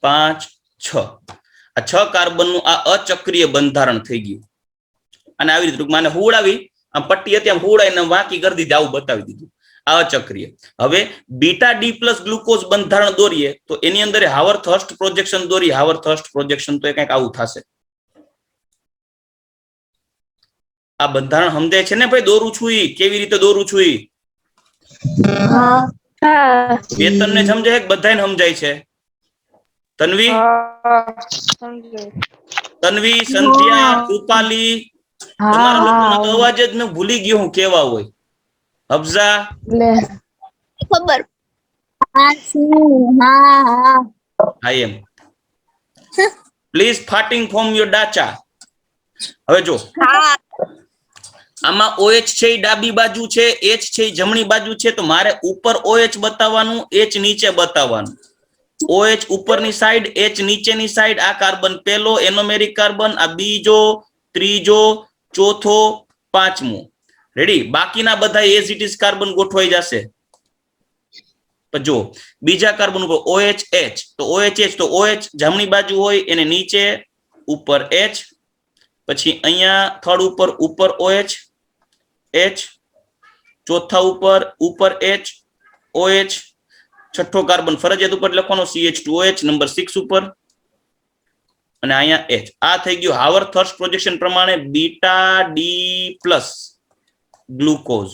Speaker 1: 5, 6. આ 6 કાર્બનનું આ અચક્રીય બંધારણ થઈ ગયું. અને આવી રીતે મને હુડાવી, આમ પટ્ટી હતી આમ હુડાઈને વાંકી કરી દીધી, આવું બતાવી દીધું, આ અચક્રીય. હવે બીટા D પ્લસ ગ્લુકોઝ બંધારણ દોરીએ તો એની અંદર હાવર્થ હર્સ્ટ પ્રોજેક્શન દોરી. હાવર્થ હર્સ્ટ પ્રોજેક્શન તો એ કંઈક આવું થશે. આ બંધારણ સમજાય છે ને ભાઈ, દોરું છું ઈ કેવી રીતે દોરું છું ઈ? બે તને સમજાય, બધાને સમજાય છે? તન્વી, તન્વી, સંધ્યા, રૂપાલી, તમારા લોકોનો તો અવાજ જ મેં ભૂલી ગયો હું કેવા હોય. હફઝા,
Speaker 2: ખબર.
Speaker 1: I am. Please farting from your dacha. હવે જો આમાં OH છે એ ડાબી બાજુ છે, H છે એ જમણી બાજુ છે, તો મારે ઉપર OH બતાવવાનું, H નીચે બતાવવાનું. OH ઉપરની સાઈડ, H નીચેની સાઈડ. આ કાર્બન પહેલો એનોમેરિક કાર્બન, આ બીજો, ત્રીજો, ચોથો, પાંચમો. રેડી? બાકીના બધા એઝ ઇટ ઇઝ કાર્બન ગોઠવાઈ જશે. જો બીજા કાર્બન ઉપર OH, H, તો OH, H, તો OH જમણી બાજુ હોય એને નીચે, ઉપર H. પછી અહીંયા થર્ડ ઉપર OH, H, ચોથા ઉપર H, OH, છઠ્ઠો કાર્બન ફરજિયાત ઉપર લખવાનો CH2OH નંબર 6 ઉપર, અને અહીંયા H. આ થઈ ગયું હાવર્થ હર્સ્ટ પ્રોજેક્શન પ્રમાણે બીટા D પ્લસ ગ્લુકોઝ.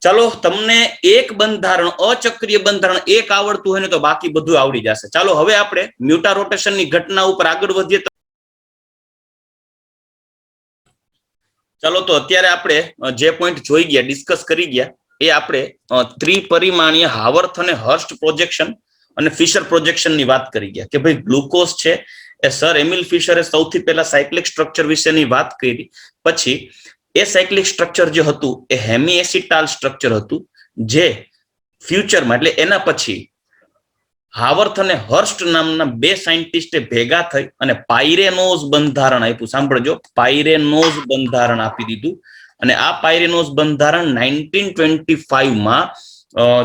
Speaker 1: ચાલો, તમને એક બંધારણ, અચક્રીય બંધારણ એક આવડતું હોય ને તો બાકી બધું આવડી જશે. ચાલો હવે આપણે મ્યુટા રોટેશનની ઘટના ઉપર આગળ વધીએ. ચાલો, તો અત્યારે આપણે જે પોઈન્ટ જોઈ ગયા, ડિસ્કસ કરી ગયા, એ આપણે ત્રિપરિમાણીય હાવર્થ અને હર્સ્ટ પ્રોજેક્શન અને ફિશર પ્રોજેક્શન ની વાત કરી ગયા કે ભાઈ ગ્લુકોઝ છે એ સર એમિલ ફિશરે સૌથી પહેલા સાયક્લિક સ્ટ્રક્ચર વિશેની વાત કરી. પછી એ સાયક્લિક સ્ટ્રક્ચર જે હતું એ હેમી એસિટાલ સ્ટ્રક્ચર હતું, જે ફ્યુચરમાં એટલે એના પછી હાવર્થ અને હર્સ્ટ નામના બે સાયન્ટિસ્ટે ભેગા થઈ અને પાયરેનોઝ બંધારણ આપ્યું. સાંભળજો, પાયરેનોઝ બંધારણ આપી દીધું. અને આ પાયરેનોઝ બંધારણ 1925 માં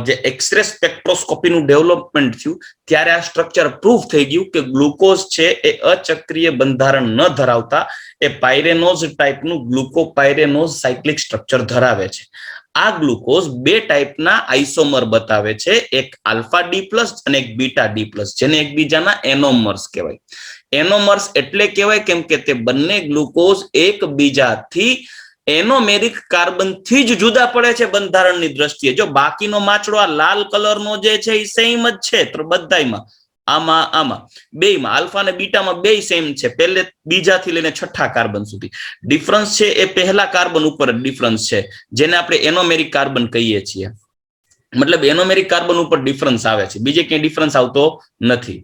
Speaker 1: જે એક્સરે સ્પેક્ટ્રોસ્કોપીનું ડેવલપમેન્ટ થયું ત્યારે આ સ્ટ્રક્ચર પ્રૂફ થઈ ગયું કે ગ્લુકોઝ છે એ અચક્રીય બંધારણ ન ધરાવતા એ પાયરેનોઝ ટાઈપનું ગ્લુકોપાયરેનોઝ સાયક્લિક સ્ટ્રક્ચર ધરાવે છે. આ ગ્લુકોઝ બે ટાઈપના આઇસોમર બતાવે છે, એક આલ્ફા D પ્લસ અને એક બીટા D પ્લસ, જેને એકબીજાના એનોમર્સ કહેવાય. એનોમર્સ એટલે કહેવાય કેમ કે તે બંને ગ્લુકોઝ એકબીજાથી એનોમેરિક કાર્બન થી જ જુદા પડે છે બંધારણની દ્રષ્ટિએ. જો બાકીનો માછડો આ લાલ કલરનો જે છે એ સેમ જ છે બધાયમાં, આમાં બેયમાં આલ્ફા અને બીટામાં બે સેમ છે, પહેલે બીજાથી લઈને છઠ્ઠા કાર્બન સુધી. ડિફરન્સ છે એ પહેલા કાર્બન ઉપર ડિફરન્સ છે, જેને આપણે એનોમેરિક કાર્બન કહીએ છીએ. મતલબ એનોમેરિક કાર્બન ઉપર ડિફરન્સ આવે છે, બીજે ક્યાંય ડિફરન્સ આવતો નથી.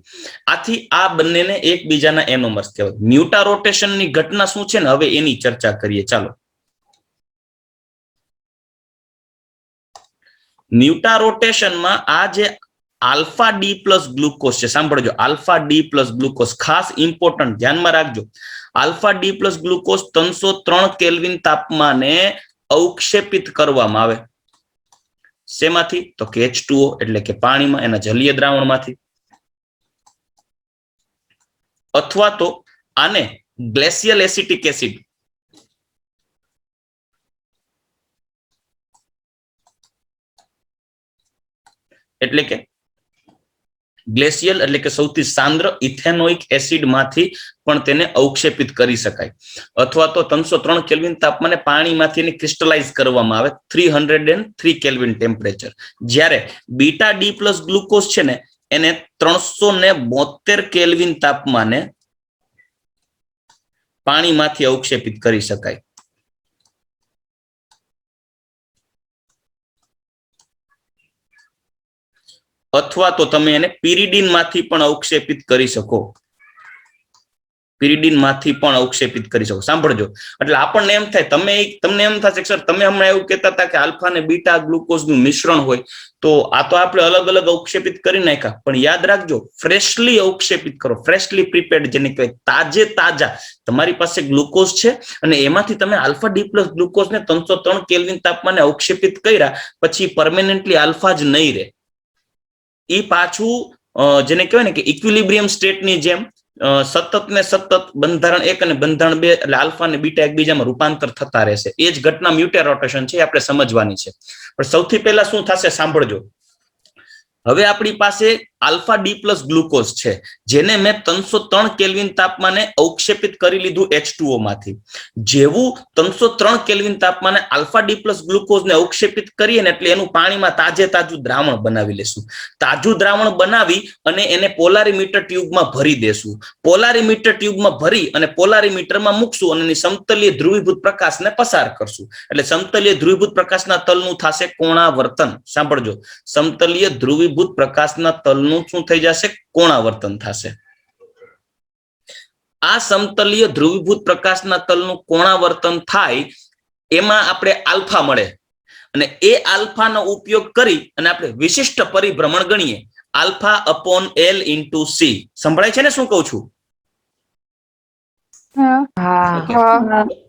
Speaker 1: આથી આ બંનેને એકબીજાના એનોમર્સ કહેવાય. મ્યુટા રોટેશનની ઘટના શું છે ને હવે એની ચર્ચા કરીએ. ચાલો, મ્યુટા રોટેશનમાં આ જે આલ્ફા ડી પ્લસ ગ્લુકોઝ છે, સાંભળજો, આલ્ફા ડી પ્લસ ગ્લુકોઝ ખાસ ઇમ્પોર્ટન્ટ, ધ્યાનમાં રાખજો. Alpha D plus glucose 303 kelvin તાપમાને અવક્ષેપિત કરવામાં આવે. શેમાંથી? તો કે H2O એટલે કે પાણીમાં, એના જલીય દ્રાવણમાંથી. અથવા તો આને ગ્લેશિયલ એસિટિક એસિડ એટલે કે ગ્લેશિયલ એટલે કે સૌથી સાંદ્ર ઇથેનોઇક એસિડ માંથી પણ તેને અવક્ષેપિત કરી શકાય. અથવા તો 303 કેલ્વિન તાપમાને પાણીમાંથી એને ક્રિસ્ટલાઇઝ કરવામાં આવે 303 કેલ્વિન ટેમ્પરેચર. જ્યારે બીટા ડી પ્લસ ગ્લુકોઝ છે ને એને 372 કેલ્વિન તાપમાને પાણીમાંથી અવક્ષેપિત કરી શકાય. અથવા તો તમે એને પિરિડીન માંથી પણ અવક્ષેપિત કરી શકો. પિરિડીન માંથી પણ અવક્ષેપિત કરી શકો. સાંભળજો, એટલે આપણને એમ થાય, તમને એમ થશે સર તમે હમણાં એવું કહેતા હતા કે આલ્ફા અને બીટા ગ્લુકોઝ નું મિશ્રણ હોય, તો આ તો આપણે અલગ અલગ અવક્ષેપિત કરી નાખ્યા. પણ યાદ રાખજો, ફ્રેશલી અવક્ષેપિત કરો, ફ્રેશલી પ્રિપેર્ડ જેને કહેવાય, તાજા તમારી પાસે ગ્લુકોઝ છે અને એમાંથી તમે આલ્ફા ડી પ્લસ ગ્લુકોઝને 303 કેલ્વિન તાપમાને અવક્ષેપિત કર્યા પછી પરમેનન્ટલી આલ્ફા જ નહીં રહે. એ પાછું જેને કહેવાય ને કે ઇક્વિલિબ્રિયમ સ્ટેટની જેમ સતત ને સતત બંધારણ 1 અને બંધારણ 2 એટલે આલ્ફા અને બીટા એકબીજામાં રૂપાંતર થતા રહેશે. એ જ ઘટના મ્યુટા રોટેશન છે, આપણે સમજવાની છે. પણ સૌથી પહેલા શું થશે સાંભળજો. હવે આપણી પાસે આલ્ફા ડી પ્લસ ગ્લુકોઝ છે, જેને મેં 303 કેલ્વિન તાપમાને અવક્ષેપિત કરી લીધું H2O માંથી. જેવું 303 કેલ્વિન તાપમાને આલ્ફા ડી પ્લસ ગ્લુકોઝને અવક્ષેપિત કરીએ ને એટલે એનું પાણીમાં તાજું દ્રાવણ બનાવી લેશું. તાજું દ્રાવણ બનાવી અને એને પોલારીમીટર ટ્યુબમાં ભરી દેશું. પોલારીમીટર ટ્યુબમાં ભરી અને પોલારીમીટરમાં મૂકશું અને એની સમતલીય ધ્રુવીભૂત પ્રકાશને પસાર કરશું. એટલે સમતલીય ધ્રુવીભૂત પ્રકાશના તલનું થશે કોણાવર્તન. સાંભળજો, સમતલીય ધ્રુવીભૂત પ્રકાશના તલનું શું થઈ જશે? કોણાવર્તન થશે. આ સમતલીય ધ્રુવીભૂત પ્રકાશના તલનું કોણાવર્તન થાય એમાં આપણે આલ્ફા મળે અને એ આલ્ફાનો ઉપયોગ કરી અને આપણે વિશિષ્ટ પરિભ્રમણ ગણીએ. Alpha upon L into C. સંભળાય છે ને શું કહું છું?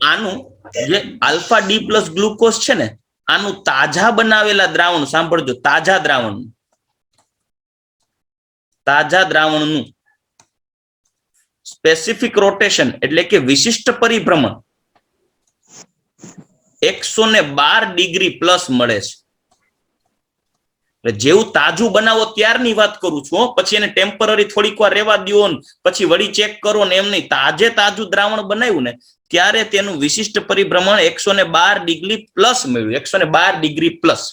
Speaker 1: આનું જે આલ્ફા ડી પ્લસ ગ્લુકોઝ છે ને, આનું તાજા બનાવેલા દ્રાવણ, સાંભળજો, તાજા દ્રાવણનું સ્પેસિફિક રોટેશન એટલે કે વિશિષ્ટ પરિભ્રમણ 112 ડિગ્રી પ્લસ મળે છે. જેવું તાજું બનાવો ત્યારની વાત કરું છું, પછી એને ટેમ્પરરી થોડીક વાર રહેવા દો ને પછી વળી ચેક કરો ને, એમ નહીં. તાજું દ્રાવણ બનાવ્યું ને ત્યારે તેનું વિશિષ્ટ પરિભ્રમણ 112 ડિગ્રી પ્લસ મળ્યું. 112 ડિગ્રી પ્લસ.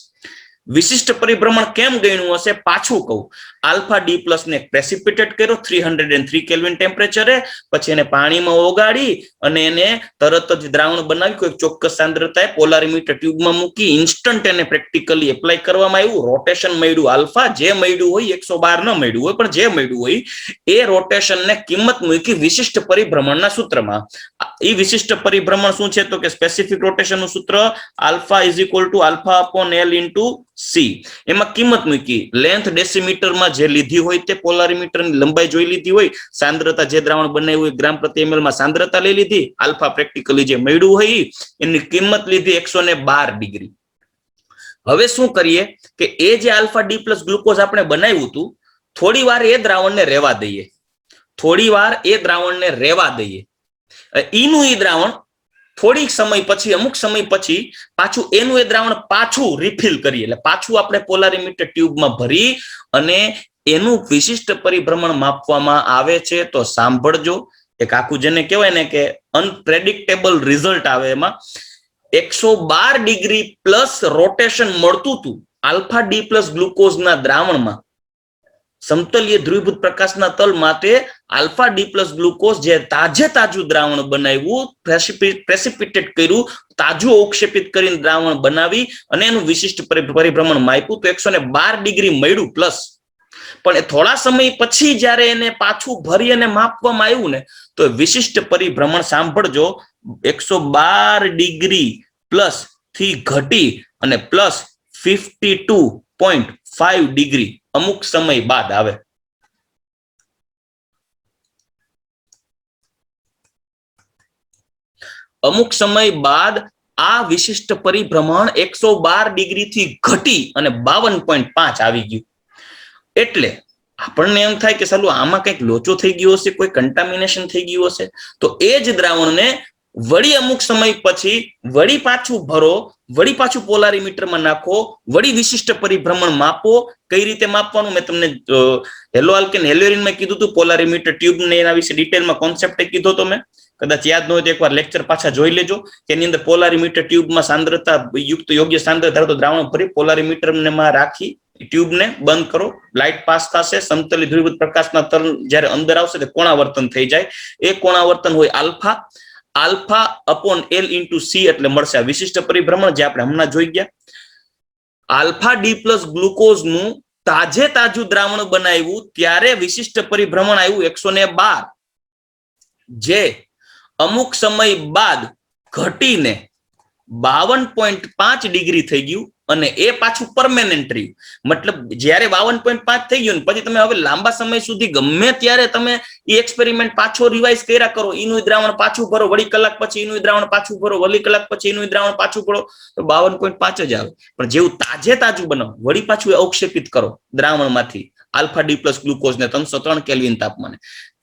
Speaker 1: વિશિષ્ટ પરિભ્રમણ કેમ ગણ્યું હશે પાછું કહું. આલ્ફા ડી પ્લસ ને પ્રેસિપિટેટ કર્યો 303 કેલ્વિન ટેમ્પરેચરે, પછી એને પાણીમાં ઓગાળી અને એને તરત જ દ્રાવણ બનાવી કોઈ ચોક્કસ સાંદ્રતાએ પોલારીમીટર ટ્યુબમાં મૂકી ઇન્સ્ટન્ટ એને પ્રેક્ટિકલી એપ્લાય કરવામાં આવ્યું. રોટેશન મળ્યું આલ્ફા, જે મળ્યું હોય 112 ન મળ્યું હોય પણ જે મળ્યું હોય એ રોટેશનને કિંમત મૂકી વિશિષ્ટ પરિભ્રમણના સૂત્રમાં. એ વિશિષ્ટ પરિભ્રમણ શું છે? તો કે સ્પેસિફિક રોટેશનનું સૂત્ર alpha is equal to alpha upon L into C. એમાં કિંમત મૂકી, લેન્થ ડેસીમીટરમાં જે લીધી હોય તે પોલારીમીટરની લંબાઈ જોઈ લીધી હોય, સાંદ્રતા જે દ્રાવણ બનાવ્યું હોય ગ્રામ પ્રતિ ml માં સાંદ્રતા લઈ લીધી, આલ્ફા પ્રેક્ટિકલી જે મળ્યું હોય એની કિંમત લીધી 112 ડિગ્રી. હવે શું કરીએ કે એ જે આલ્ફા ડી પ્લસ ગ્લુકોઝ આપણે બનાવ્યું હતું, થોડી વાર એ દ્રાવણને રહેવા દઈએ. ઈનું ઈ દ્રાવણ થોડીક સમય પછી, અમુક સમય પછી પાછું એનું એ દ્રાવણ પાછું રિફિલ કરીએ. એટલે પાછું આપણે પોલારીમીટર ટ્યુબમાં ભરી અને એનું વિશિષ્ટ પરિભ્રમણ માપવામાં આવે છે. તો સાંભળજો, એક આખું જેને કહેવાય ને કે અનપ્રેડિક્ટેબલ રિઝલ્ટ આવે એમાં. 112 ડિગ્રી પ્લસ રોટેશન મળતું હતું આલ્ફા ડી પ્લસ ગ્લુકોઝના દ્રાવણમાં સમતલીય ધ્રુવીભૂત પ્રકાશના તલ માટે આલ્ફા ડી પ્લસ ગ્લુકોઝ જે તાજું દ્રાવણ બનાવ્યું, પ્રેસિપિટેટ કર્યું, તાજું અવક્ષેપિત કરીને દ્રાવણ બનાવી અને એનું વિશિષ્ટ પરિભ્રમણ માપ્યું તો 112 ડિગ્રી મળ્યું પ્લસ. પણ થોડા સમય પછી જયારે એને પાછું ભરી અને માપવામાં આવ્યું ને તો વિશિષ્ટ પરિભ્રમણ સાંભળજો 112 ડિગ્રી પ્લસ થી ઘટી અને પ્લસ 52.5 ડિગ્રી અમુક સમય બાદ આવે. અમુક સમય બાદ આ વિશિષ્ટ પરિભ્રમણ 112 ડિગ્રી થી ઘટી અને 52.5 આવી ગયું. એટલે આપણને એમ થાય કે સાલું આમાં કંઈક લોચો થઈ ગયો હશે, કોઈ કન્ટામિનેશન થઈ ગયું હશે. તો એ જ દ્રાવણને વળી અમુક સમય પછી વળી પાછું ભરો, વળી પાછું પોલારીમીટરમાં નાખો, વળી વિશિષ્ટ પરિભ્રમણ માપો. કઈ રીતે માપવાનું મેં તમને હેલો આલ્કેન હેલોરીનમાં કીધું હતું, પોલારીમીટર ટ્યુબ ને એના વિશે ડિટેલમાં કોન્સેપ્ટ કીધો તો મેં. કદાચ યાદ ન હોય તો એકવાર લેક્ચર પાછા જોઈ લેજો કે એની અંદર પોલારીમીટર ટ્યુબમાં સાંદ્રતા યુક્ત યોગ્ય સાંદ્રતા ધરાવતો દ્રાવણ ભરી પોલારીમીટરમાં રાખી ટ્યુબને બંધ કરો, લાઇટ પાસ થશે, સમતલી ધ્રુવીભૂત પ્રકાશના તરલ જ્યારે અંદર આવશે તે કોણાવર્તન થઈ જાય. એ કોણાવર્તન હોય alpha. Alpha upon L into C એટલે મળશે આ વિશિષ્ટ પરિભ્રમણ જે આપણે હમણાં જોઈ ગયા. આલ્ફા ડી પ્લસ ગ્લુકોઝ નું તાજું દ્રાવણ બનાવ્યું ત્યારે વિશિષ્ટ પરિભ્રમણ આવ્યું 112, જે અમુક સમય બાદ ઘટીને 52.5 ડિગ્રી થઈ ગયું અને એ પાછું પરમેનન્ટ રહ્યું. મતલબ જ્યારે 52.5 થઈ ગયું ને પછી તમે હવે લાંબા સમય સુધી ગમે ત્યારે તમે એ એક્સપેરિમેન્ટ પાછો રિવાઇઝ કર્યા કરો, એનું દ્રાવણ પાછું ભરો, વળી કલાક પછી એનું દ્રાવણ પાછું ભરો, વળી કલાક પછી એનું દ્રાવણ પાછું ભરો તો 52.5 જ આવે. પણ જેવું તાજું બનાવો વળી પાછું અવક્ષેપિત કરો દ્રાવણમાંથી આલ્ફા ડી પ્લસ ગ્લુકોઝ ને 303 કેલ્વિન તાપમાને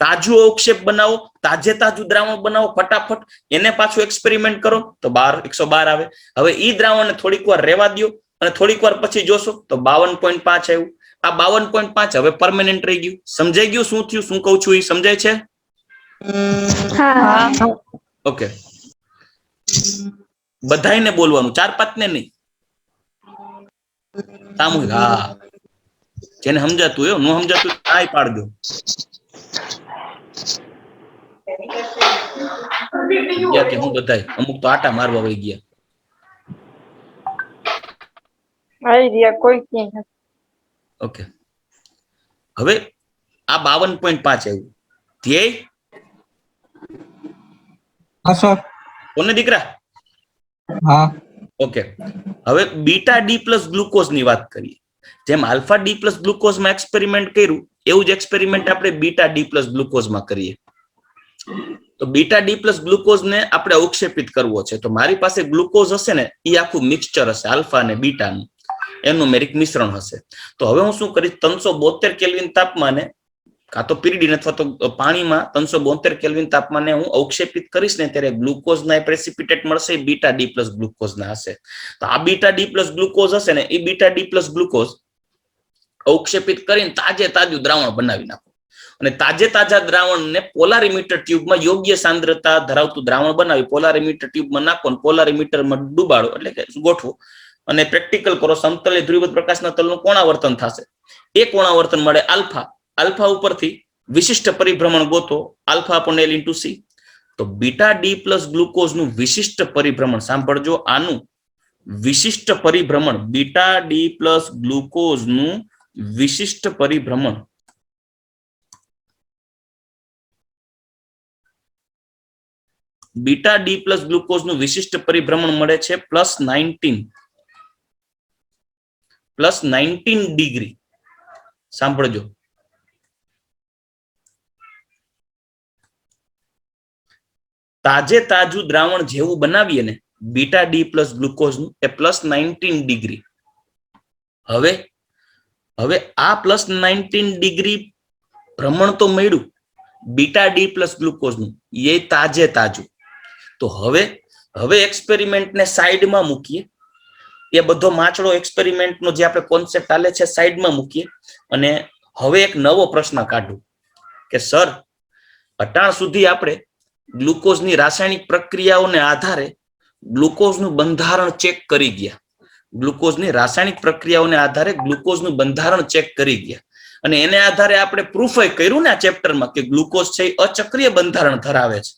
Speaker 1: તાજું અવક્ષેપ બનાવો, તાજું દ્રાવણ બનાવો ફટાફટ, એને પાછું એક્સપેરિમેન્ટ કરો તો 112 આવે. હવે ઈ દ્રાવણને થોડીક વાર રહેવા દો અને થોડીક વાર પછી જોશો તો 52.5 આવ્યું. આ 52.5 હવે પરમેનન્ટ રહી ગયું. સમજાઈ ગયું શું થયું, શું કહું છું એ સમજાય છે?
Speaker 2: હા.
Speaker 1: ઓકે, બધાને બોલવાનું, 4-5 ને નહીં, સામૂહિક. હા, જેને સમજાતું હોય, ન સમજાતું આય પાડજો. ગયા કે હું બધાય અમુક તો આટા મારવા વહી ગયા.
Speaker 3: કોઈ ક્યાંય નથી.
Speaker 1: ઓકે, હવે આ 52.5 આવ્યું. ધ્યેય કોને દીકરા?
Speaker 4: હા.
Speaker 1: ઓકે, હવે બીટા ડી પ્લસ ગ્લુકોઝ ની વાત કરીએ. જેમ આલ્ફા ડી પ્લસ ગ્લુકોઝમાં એક્સપેરિમેન્ટ કર્યું એવું જ એક્સપેરિમેન્ટ આપણે બીટા ડી પ્લસ ગ્લુકોઝમાં કરીએ. તો બીટા ડી પ્લસ ગ્લુકોઝ ને આપણે અવક્ષેપિત કરવો છે. તો મારી પાસે ગ્લુકોઝ હશે ને એ આખું મિક્સચર હશે, આલ્ફા અને બીટાનું એનું મેરિક મિશ્રણ હશે. તો હવે હું શું કરીશ, 372 કેલ્વિન તાપમાને કાં તો પીરીડીન અથવા તો પાણીમાં 372 કેલ્વિન તાપમાને હું અવક્ષેપિત કરીશ ને ત્યારે ગ્લુકોઝના પ્રેસિપિટેટ મળશે, બીટા ડી પ્લસ ગ્લુકોઝના હશે. તો આ બીટા ડી પ્લસ ગ્લુકોઝ હશે ને એ બીટા ડી પ્લસ ગ્લુકોઝ અવક્ષેપિત કરીને તાજું દ્રાવણ બનાવી નાખો અને તાજા દ્રાવણને પોલારીમીટર ટ્યુબમાં યોગ્ય સાંદ્રતા ધરાવતું દ્રાવણ બનાવી પોલારીમીટર ટ્યુબમાં નાખો અને પોલારીમીટરમાં ડુબાડો એટલે કે ગોઠવો અને પ્રેક્ટિકલ કરો. સમતલે ધ્રુવીભૂત પ્રકાશના તલનું કોણાવર્તન થશે. એ કોણાવર્તન મળે આલ્ફા. આલ્ફા ઉપરથી વિશિષ્ટ પરિભ્રમણ ગોતો, alpha upon L into C. તો બીટા ડી પ્લસ ગ્લુકોઝ નું વિશિષ્ટ પરિભ્રમણ સાંભળજો. આનું વિશિષ્ટ પરિભ્રમણ બીટા ડી પ્લસ ગ્લુકોઝ નું વિશિષ્ટ પરિભ્રમણ બીટા ડી પ્લસ ગ્લુકોઝ નું વિશિષ્ટ પરિભ્રમણ મળે છે +19 ડિગ્રી. સાંભળજો, તાજું દ્રાવણ જેવું બનાવીએ ને બીટા ડી પ્લસ ગ્લુકોઝ નું એ +19 ડિગ્રી. હવે આ +19 ડિગ્રી ભ્રમણ તો મળ્યું બીટા ડી પ્લસ ગ્લુકોઝ નું, એ તાજું. તો હવે એક્સપેરિમેન્ટને સાઈડમાં મૂકીએ. એ બધો માછડો એક્સપેરિમેન્ટનો જે આપણે કોન્સેપ્ટ ચાલે છે સાઈડમાં મૂકીએ અને હવે એક નવો પ્રશ્ન કાઢું કે સર, અટાણ સુધી આપણે ગ્લુકોઝની રાસાયણિક પ્રક્રિયાઓને આધારે ગ્લુકોઝનું બંધારણ ચેક કરી ગયા, ગ્લુકોઝની રાસાયણિક પ્રક્રિયાઓને આધારે ગ્લુકોઝનું બંધારણ ચેક કરી ગયા અને એને આધારે આપણે પ્રૂફ કર્યું ને આ ચેપ્ટરમાં કે ગ્લુકોઝ છે એ અચક્રીય બંધારણ ધરાવે છે.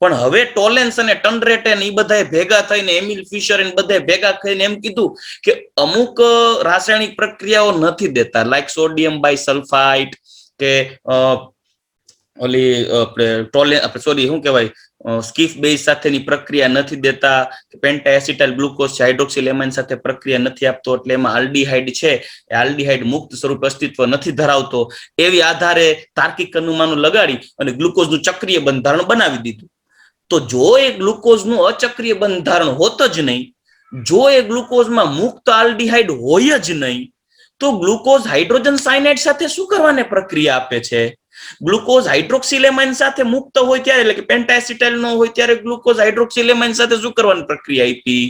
Speaker 1: પણ હવે ટોલેન્સ અને ટનરેટન એ બધા ભેગા થઈને એમિલ ફિશર એ બધા ભેગા થઈને એમ કીધું કે અમુક રાસાયણિક પ્રક્રિયાઓ નથી દેતા, લાઈક સોડિયમ બાયસલ્ફાઇટ કે ઓલી આપણે સોરી શું કહેવાય સ્કીફ બેઝ સાથેની પ્રક્રિયા નથી દેતા, પેન્ટા એસિટાઇલ ગ્લુકોઝ છે હાઇડ્રોક્સિલ એમાઇન સાથે પ્રક્રિયા નથી આપતો એટલે એમાં આલ્ડીહાઇડ છે એ આલ્ડીહાઇડ મુક્ત સ્વરૂપે અસ્તિત્વ નથી ધરાવતો, એવી આધારે તાર્કિક અનુમાનો લગાડી અને ગ્લુકોઝનું ચક્રીય બંધારણ બનાવી દીધું. તો જો એ ગ્લુકોઝનું અચક્રીય બંધારણ હોત જ નહીં, જો એ ગ્લુકોઝમાં મુક્ત આલ્ડીહાઇડ હોય જ નહીં, તો ગ્લુકોઝ હાઇડ્રોજન સાયનાઇડ સાથે શું કરવાની પ્રક્રિયા આપે છે? ગ્લુકોઝ હાઇડ્રોક્સિલેમાઇન સાથે મુક્ત હોય ત્યારે એટલે કે પેન્ટાએસિટાઇલ નો હોય ત્યારે ગ્લુકોઝ હાઇડ્રોક્સિલેમાઇન સાથે શું કરવાની પ્રક્રિયા આપી?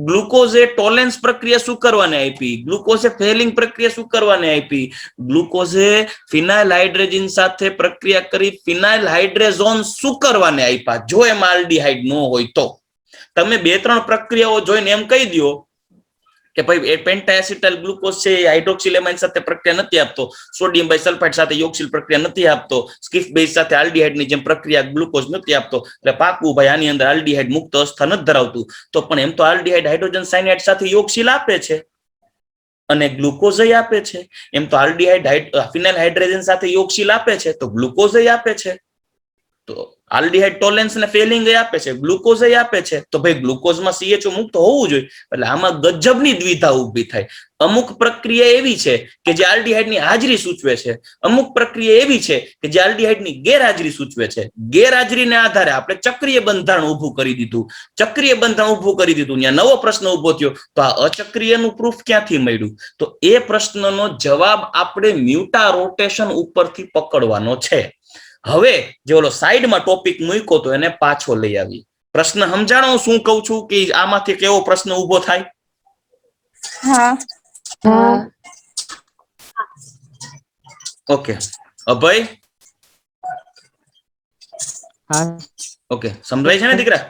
Speaker 1: ગ્લુકોઝે ટોલેન્સ પ્રક્રિયા શું કરવાની આપી? ગ્લુકોઝે ફેલિંગ પ્રક્રિયા શું કરવાની આપી? ગ્લુકોઝે ફિનાઇલ હાઇડ્રેજિન સાથે પ્રક્રિયા કરી ફિનાઇલ હાઇડ્રેઝોન શું કરવાની આપ્યા? જો એમાં આલ્ડીહાઇડ ન હોય તો તમે 2-3 પ્રક્રિયાઓ જોઈને એમ કહી દો કે ભાઈ પેન્ટાએસિટાઇલ ગ્લુકોઝ છે એ હાઇડ્રોક્સિલ એમાઇન સાથે પ્રક્રિયા નથી આપતો, સોડિયમ બાયસલ્ફાઇડ સાથે યોક્સિલ પ્રક્રિયા નથી આપતો, સ્કીફ બેઝ સાથે આલ્ડીહાઇડની જેમ પ્રક્રિયા ગ્લુકોઝ નથી આપતો, એટલે પાકું ભાઈ આની અંદર આલ્ડીહાઇડ મુક્ત અવસ્થા નથી ધરાવતું. તો પણ એમ તો આલ્ડીહાઇડ હાઇડ્રોજન સાયનાઇડ સાથે યોક્સિલ આપે છે અને ગ્લુકોઝ આપે છે, એમ તો આલ્ડીહાઇડ ફિનાઇલ હાઇડ્રેજન સાથે યોક્સિલ આપે છે તો ગ્લુકોઝ આપે છે, તો આલ્ડીહાઇડ ટોલેન્સ ને ફેલિંગ આપે છે, ગ્લુકોઝ આપે છે, તો ભાઈ ગ્લુકોઝમાં CHO મુક્ત હોવું જોઈએ. એટલે આમાં ગજબની દ્વિધા ઊભી થાય. અમુક પ્રક્રિયા એવી છે કે જે આલ્ડીહાઇડની હાજરી સૂચવે છે, અમુક પ્રક્રિયા એવી છે કે જે આલ્ડીહાઇડની ગેરહાજરી સૂચવે છે. ગેરહાજરીને આધારે આપણે ચક્રીય બંધારણ ઊભું કરી દીધું, ચક્રીય બંધારણ ઊભું કરી દીધું, ત્યાં નવો પ્રશ્ન ઊભો થયો તો આ અચક્રીયનું પ્રૂફ ક્યાંથી મળ્યું? તો એ પ્રશ્નનો જવાબ આપણે મ્યુટા રોટેશન ઉપરથી પકડવાનો છે. હવે જે ઓલો સાઈડમાં ટોપિક મૂક્યો તો એને પાછો લઈ આવી. પ્રશ્ન સમજાણો શું કહું છું કે આમાંથી કેવો પ્રશ્ન ઉભો થાય?
Speaker 2: હા.
Speaker 1: ઓકે અભય,
Speaker 5: હા
Speaker 1: ઓકે સમજાય છે ને દીકરા?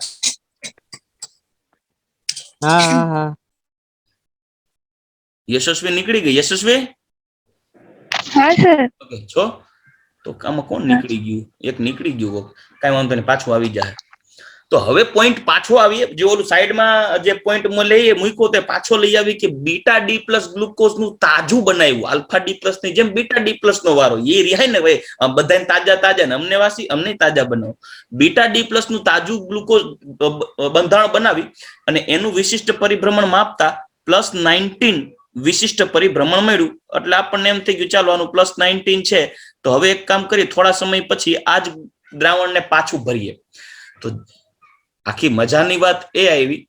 Speaker 5: હા હા હા
Speaker 1: યશસ્વી નીકળી ગઈ. યશસ્વી
Speaker 2: હા સર.
Speaker 1: ઓકે છો તો આમાં કોણ નીકળી ગયું? એક નીકળી ગયું, કઈ વાંધો નહીં, પાછું આવી જાય. તો હવે પોઈન્ટ પાછો આવીએ, જે ઓલું સાઈડમાં જે પોઈન્ટ લઈએ મૂક્યો તે પાછો લઈ આવી કે બીટા ડી પ્લસ ગ્લુકોઝ નું તાજું બનાવ્યું, આલ્ફા ડી પ્લસ ની જેમ બીટા ડી પ્લસ નો વારો એ રિહાય ને ભાઈ, બધાને તાજા તાજા ને અમને વાસી અમને તાજા બનાવો. બીટા ડી પ્લસ નું તાજું ગ્લુકોઝ બંધારણ બનાવી અને એનું વિશિષ્ટ પરિભ્રમણ માપતા +19 વિશિષ્ટ પરિભ્રમણ મળ્યું. એટલે આપણને એમ થઈ ગયું ચાલો આનું +19 છે, તો હવે એક કામ કરીએ, થોડા સમય પછી આ જ દ્રાવણને પાછું ભરીએ. તો આખી મજાની વાત એ આવી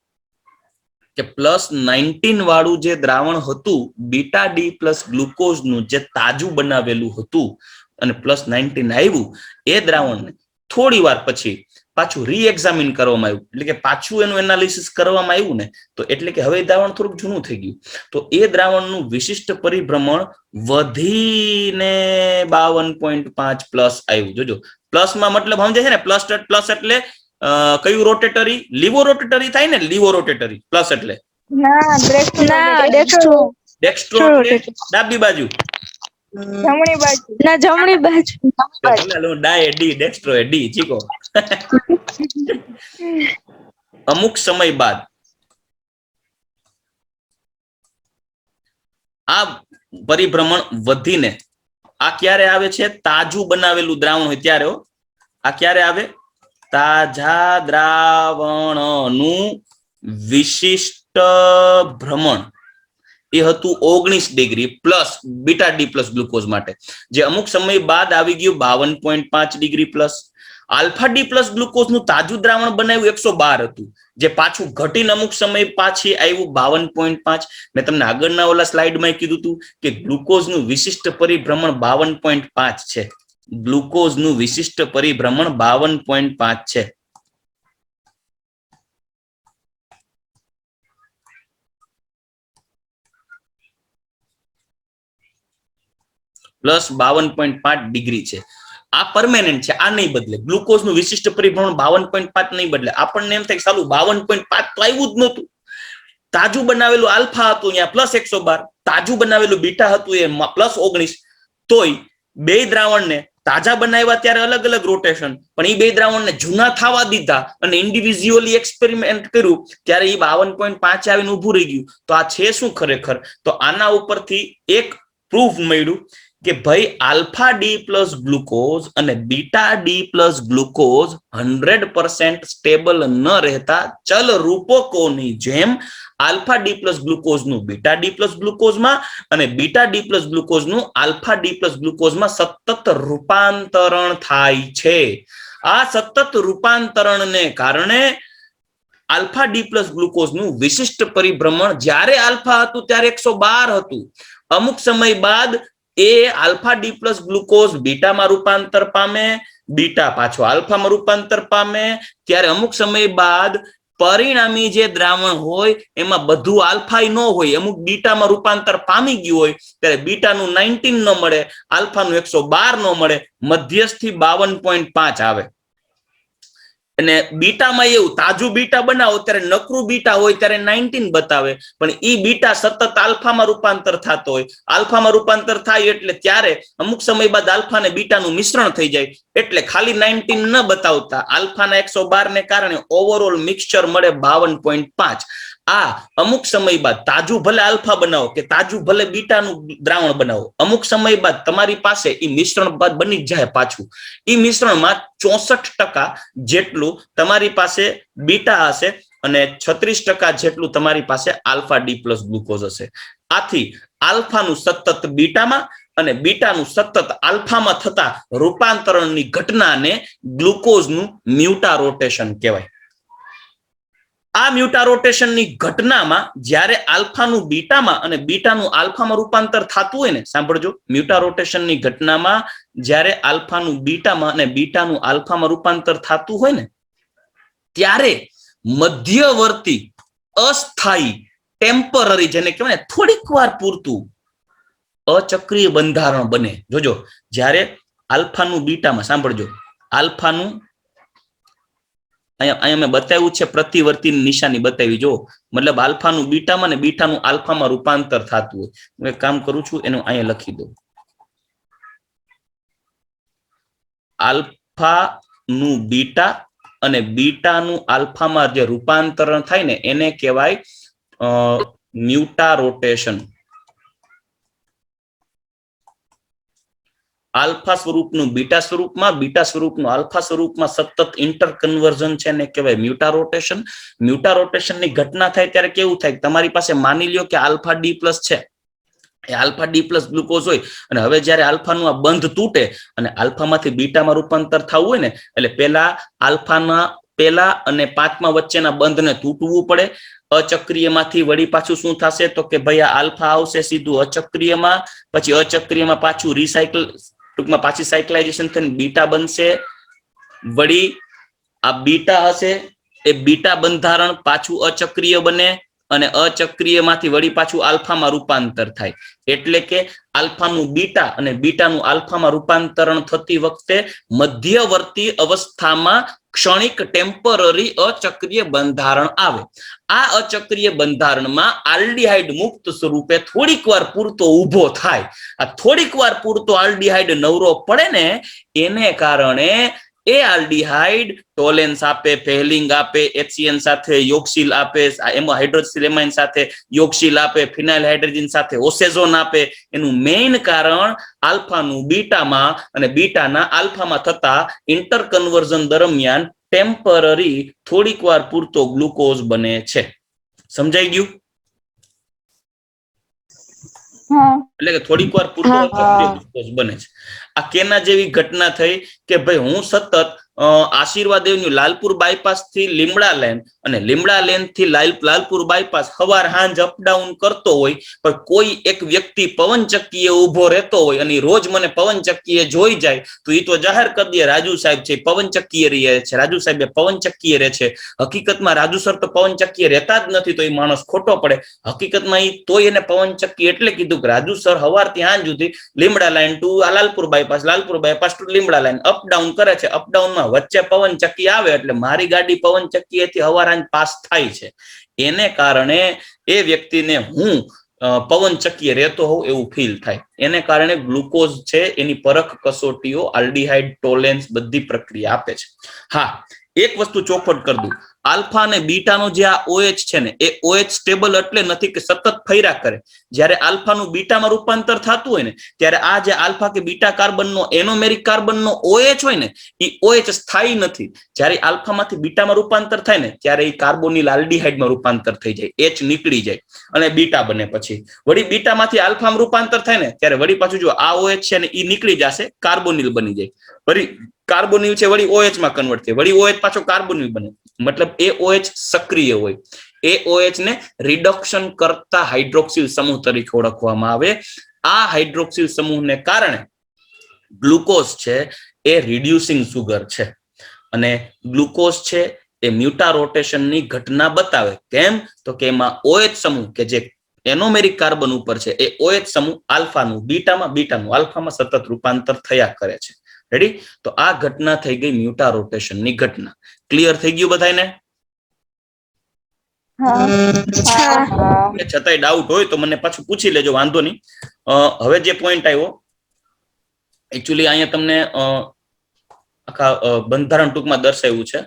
Speaker 1: કે +19 વાળું જે દ્રાવણ હતું બીટા ડી પ્લસ ગ્લુકોઝનું જે તાજું બનાવેલું હતું અને +19 આવ્યું, એ દ્રાવણને થોડી વાર પછી પાછું રીએક્ઝામિન કરવામાં આવ્યું, એટલે કે પાછું એનું એનાલિસિસ કરવામાં આવ્યું ને, તો એટલે કે હવે દ્રાવણ થોડુંક જૂનું થઈ ગયું. તો એ દ્રાવણનું વિશિષ્ટ પરિભ્રમણ વધીને 52.5 પ્લસ આવ્યું. જોજો પ્લસમાં મતલબ સમજે છે ને, પ્લસ એટલે કયું રોટેટરી? લીવો રોટેટરી થાય ને, લીવો રોટેટરી પ્લસ એટલે
Speaker 2: ના ડેક્સ્ટ્રો.
Speaker 1: ડેક્સ્ટ્રો એટલે ડાબી બાજુ,
Speaker 2: જમણી બાજુ. ના જમણી બાજુ.
Speaker 1: ડાય ડી, ડેક્સ્ટ્રો એ ડી. ચીકો અમુક સમય બાદ આ પરિભ્રમણ વધીને આ ક્યારે આવે છે? તાજું બનાવેલું દ્રાવણ હોય ત્યારે. આ ક્યારે આવે? તાજા દ્રાવણનું વિશિષ્ટ ભ્રમણ એ હતું 19 degree plus beta D plus glucose માટે, જે અમુક સમય બાદ આવી ગયું 52.5 degree plus. Alpha D plus glucose નું તાજું દ્રાવણ બનાવ્યું 112 હતું, જે પાછું ઘટીને અમુક સમય પાછી આવ્યું 52.5. મેં તમને આગળના ઓલા સ્લાઇડમાં કીધું હતું કે ગ્લુકોઝનું વિશિષ્ટ પરિભ્રમણ 52.5 છે. ગ્લુકોઝનું વિશિષ્ટ પરિભ્રમણ 52.5 છે. +52.5 ડિગ્રી છે. આ પરમેનન્ટ છે, આ નહીં બદલે. ગ્લુકોઝનું વિશિષ્ટ પરિભ્રમણ 52.5 નહીં બદલે. આપણને એમ થાય કે સાલું 52.5 તો આવ્યું જ નહોતું. તાજું બનાવેલું આલ્ફા હતું અહીંયા +112, તાજું બનાવેલું બીટા હતું એ +19. તોય બે દ્રાવણને તાજા બનાવ્યા ત્યારે અલગ અલગ રોટેશન, પણ એ બે દ્રાવણને જૂના થવા દીધા અને ઇન્ડિવિજ્યુઅલી એક્સપેરિમેન્ટ કર્યું ત્યારે એ 52.5 આવીને ઉભું રહી ગયું. તો આ છે શું ખરેખર? તો આના ઉપરથી એક પ્રૂફ મળ્યું કે ભાઈ આલ્ફા ડી પ્લસ ગ્લુકોઝ અને beta D plus glucose 100% stable ન રહેતા ચલ રૂપકોની જેમ આલ્ફા ડી પ્લસ ગ્લુકોઝનું બીટા ડી પ્લસ ગ્લુકોઝમાં અને બીટા ડી પ્લસ ગ્લુકોઝનું આલ્ફા ડી પ્લસ ગ્લુકોઝમાં સતત રૂપાંતરણ થાય છે. આ સતત રૂપાંતરણને કારણે આલ્ફા ડી પ્લસ ગ્લુકોઝનું વિશિષ્ટ પરિભ્રમણ જ્યારે આલ્ફા હતું ત્યારે 112 હતું. અમુક સમય બાદ એ આલ્ફા ડી પ્લસ ગ્લુકોઝ બીટામાં રૂપાંતર પામે, બીટા પાછો આલ્ફામાં રૂપાંતર પામે, ત્યારે અમુક સમય બાદ પરિણામી જે દ્રાવણ હોય એમાં બધું આલ્ફા ન હોય, અમુક બીટામાં રૂપાંતર પામી ગયું હોય ત્યારે બીટાનું 19 ન મળે, આલ્ફાનું 112 ન મળે, મધ્યસ્થી 52.5 આવે. અને બીટામાં એવું તાજું બીટા બનાવો ત્યારે નકરું બીટા હોય ત્યારે 19 બતાવે, પણ ઈ બીટા સતત આલ્ફામાં રૂપાંતર થતો હોય. આલ્ફામાં રૂપાંતર થાય એટલે ત્યારે અમુક સમય બાદ આલ્ફા અને બીટાનું મિશ્રણ થઈ જાય એટલે ખાલી 19 ન બતાવતા આલ્ફાના 112 ને કારણે ઓવરઓલ મિક્સચર મળે 52.5. આ અમુક સમય બાદ તાજું ભલે આલ્ફા બનાવો કે તાજું ભલે બીટાનું દ્રાવણ બનાવો, અમુક સમય બાદ તમારી પાસે ઈ મિશ્રણ બાદ બની જાય પાછું. ઈ મિશ્રણમાં 64% જેટલું તમારી પાસે બીટા હશે અને 36% જેટલું તમારી પાસે આલ્ફા ડી પ્લસ ગ્લુકોઝ હશે. આથી આલ્ફાનું સતત બીટામાં અને બીટાનું સતત આલ્ફામાં થતા રૂપાંતરણની ઘટનાને ગ્લુકોઝનું મ્યુટા રોટેશન કહેવાય. આ મ્યુટા રોટેશનની ઘટનામાં જ્યારે આલ્ફાનું બીટામાં અને બીટાનું આલ્ફામાં રૂપાંતર થતું હોય ને, સાંભળજો, મ્યુટા રોટેશનની ઘટનામાં જ્યારે આલ્ફાનું બીટામાં અને બીટાનું આલ્ફામાં રૂપાંતર થતું હોય ને ત્યારે મધ્યવર્તી અસ્થાયી ટેમ્પરરી, જેને કહેવાય ને થોડીક વાર પૂરતું અચક્રીય બંધારણ બને. જોજો, જ્યારે આલ્ફાનું બીટામાં, સાંભળજો, આલ્ફાનું અહીંયા મેં બતાવ્યું છે પ્રતિવર્તી નિશાની બતાવી, જો મતલબ આલ્ફાનું બીટામાં ને બીટાનું આલ્ફામાં રૂપાંતર થતું હોય. હું એક કામ કરું છું, એનું અહીંયા લખી દઉં. આલ્ફાનું બીટા અને બીટાનું આલ્ફામાં જે રૂપાંતરણ થાય ને એને કહેવાય મ્યુટા રોટેશન. આલ્ફા સ્વરૂપનું બીટા સ્વરૂપમાં, બીટા સ્વરૂપનું આલ્ફા સ્વરૂપમાં સતત ઇન્ટર કન્વર્ઝન છે ને કહેવાય મ્યુટા રોટેશન. મ્યુટા રોટેશનની ઘટના થાય ત્યારે કેવું થાય? તમારી પાસે માની લ્યો કે આલ્ફા ડી પ્લસ છે, એ આલ્ફા ડી પ્લસ ગ્લુકોઝ હોય અને હવે જ્યારે આલ્ફાનું આ બંધ તૂટે અને આલ્ફામાંથી બીટામાં રૂપાંતર થવું હોય ને એટલે પેલા આલ્ફાના પહેલા અને 5મા વચ્ચેના બંધને તૂટવું પડે. અચક્રીયમાંથી વળી પાછું શું થશે? તો કે ભાઈ આ આલ્ફા આવશે સીધું અચક્રીયમાં, પછી અચક્રીયમાં પાછું રિસાયકલ, ટૂંકમાં પાછી સાયકલાઇઝેશન થઈને બીટા બનશે. વળી આ બીટા હશે, એ બીટા બંધારણ પાછું અચક્રીય બને અને અચક્રીયમાંથી વળી પાછું આલ્ફામાં રૂપાંતર થાય. એટલે કે આલ્ફાનું બીટા અને બીટાનું આલ્ફામાં રૂપાંતરણ થતી વખતે મધ્યવર્તી અવસ્થામાં ક્ષણિક ટેમ્પરરી અચક્રીય બંધારણ આવે. આ અચક્રીય બંધારણમાં આલ્ડીહાઇડ મુક્ત સ્વરૂપે થોડીક વાર પૂરતો ઉભો થાય. આ થોડીક વાર પૂરતો આલ્ડીહાઇડ નવરો પડે ને એને કારણે એ આલ્ડીહાઇડ ટોલેન્સ આપે, ફેહલિંગ આપે, HCN સાથે યોક્સિલ આપે, એમાં હાઇડ્રોક્સિલ એમાઇન સાથે યોક્સિલ આપે, ફિનાઇલ હાઇડ્રોજન સાથે ઓસેઝોન આપે. એનું મેઇન કારણ આલ્ફાનું બીટામાં અને બીટાના આલ્ફામાં થતા ઇન્ટર કન્વર્ઝન દરમિયાન ટેમ્પરરી થોડીક વાર પૂરતો ગ્લુકોઝ બને છે. સમજાઈ ગયું? એટલે કે થોડીક વાર પૂરતો ગ્લુકોઝ બને છે. આ કેના જેવી ઘટના થઈ કે ભાઈ હું સતત આશીર્વાદ એવન્યુ લાલપુર બાયપાસ થી લીમડા લેન અને લીમડા લેન થી લાલપુર બાયપાસ સવાર સાંજ અપડાઉન કરતો હોય, પણ કોઈ એક વ્યક્તિ પવનચક્કીએ ઉભો રહેતો હોય અને રોજ મને પવનચક્કીએ જોઈ જાય તો એ તો જાહેર કરી દે રાજુ સાહેબ છે પવનચક્કીએ રહે છે, રાજુ સાહેબ પવનચક્કીએ રહે છે. હકીકતમાં રાજુ સર તો પવનચક્કીએ રહેતા જ નથી, તો એ માણસ ખોટો પડે. હકીકતમાં એ તોય એને પવનચક્કી એટલે કીધું કે રાજુ સર સવારથી સાંજ સુધી Limda line to Lalpur bypass to Limda line up down કરે છે. અપડાઉનમાં વચ્ચે પવનચક્કી આવે એટલે મારી ગાડી પવનચક્કીએથી સવાર સાંજ પાસ થાય છે. એને કારણે એ વ્યક્તિને હું પવનચક્કીએ રહેતો હોઉં એવું ફીલ થાય. એને કારણે ગ્લુકોઝ છે એની પરખ કસોટીઓ આલ્ડીહાઇડ ટોલેન્સ બધી પ્રક્રિયા આપે છે. હા, એક વસ્તુ ચોખવટ કરી દઉં, આલ્ફા અને બીટાનો જે આ OH છે ને એ OH સ્ટેબલ એટલે નથી કે સતત ફર્યા કરે. જ્યારે આલ્ફાનું બીટામાં રૂપાંતર થતું હોય ને ત્યારે આ જે આલ્ફા કે બીટા કાર્બનનો એનોમેરિક કાર્બનનો OH હોય ને એ OH સ્થાયી નથી. જ્યારે આલ્ફામાંથી બીટામાં રૂપાંતર થાય ને ત્યારે એ કાર્બોનિલ આલ્ડીહાઇડમાં રૂપાંતર થઈ જાય, H નીકળી જાય અને બીટા બને. પછી વળી બીટામાંથી આલ્ફામાં રૂપાંતર થાય ને ત્યારે વળી પાછું જો આ OH છે ને એ નીકળી જશે, કાર્બોનિલ બની જાય. વળી કાર્બોનિલ છે વળી OH માં કન્વર્ટ થાય, વળી OH પાછો કાર્બોનિલ બને. મતલબ એ OH સક્રિય હોય. એ OH ને રિડક્શન કરતા હાઇડ્રોક્સિલ સમૂહ તરીકે ઓળખવામાં આવે. આ હાઇડ્રોક્સિલ સમૂહને કારણે ગ્લુકોઝ છે એ રિડ્યુસિંગ સુગર છે અને ગ્લુકોઝ છે એ મ્યુટા રોટેશનની ઘટના બતાવે. કેમ તો કે એમાં OH સમૂહ કે જે એનોમેરિક કાર્બન ઉપર છે એ OH સમૂહ આલ્ફાનું બીટાનું આલ્ફામાં સતત રૂપાંતર થયા કરે છે. રેડી? તો આ ઘટના થઈ ગઈ મ્યુટા રોટેશનની ઘટના. ક્લિયર થઈ ગયું બધાને? છતાંય ડાઉટ હોય તો મને પાછું પૂછી લેજો, વાંધો નહીં. હવે જે પોઈન્ટ આવ્યો એકચ્યુઅલી અહીંયા તમને આખા બંધારણ ટૂંકમાં દર્શાવ્યું છે.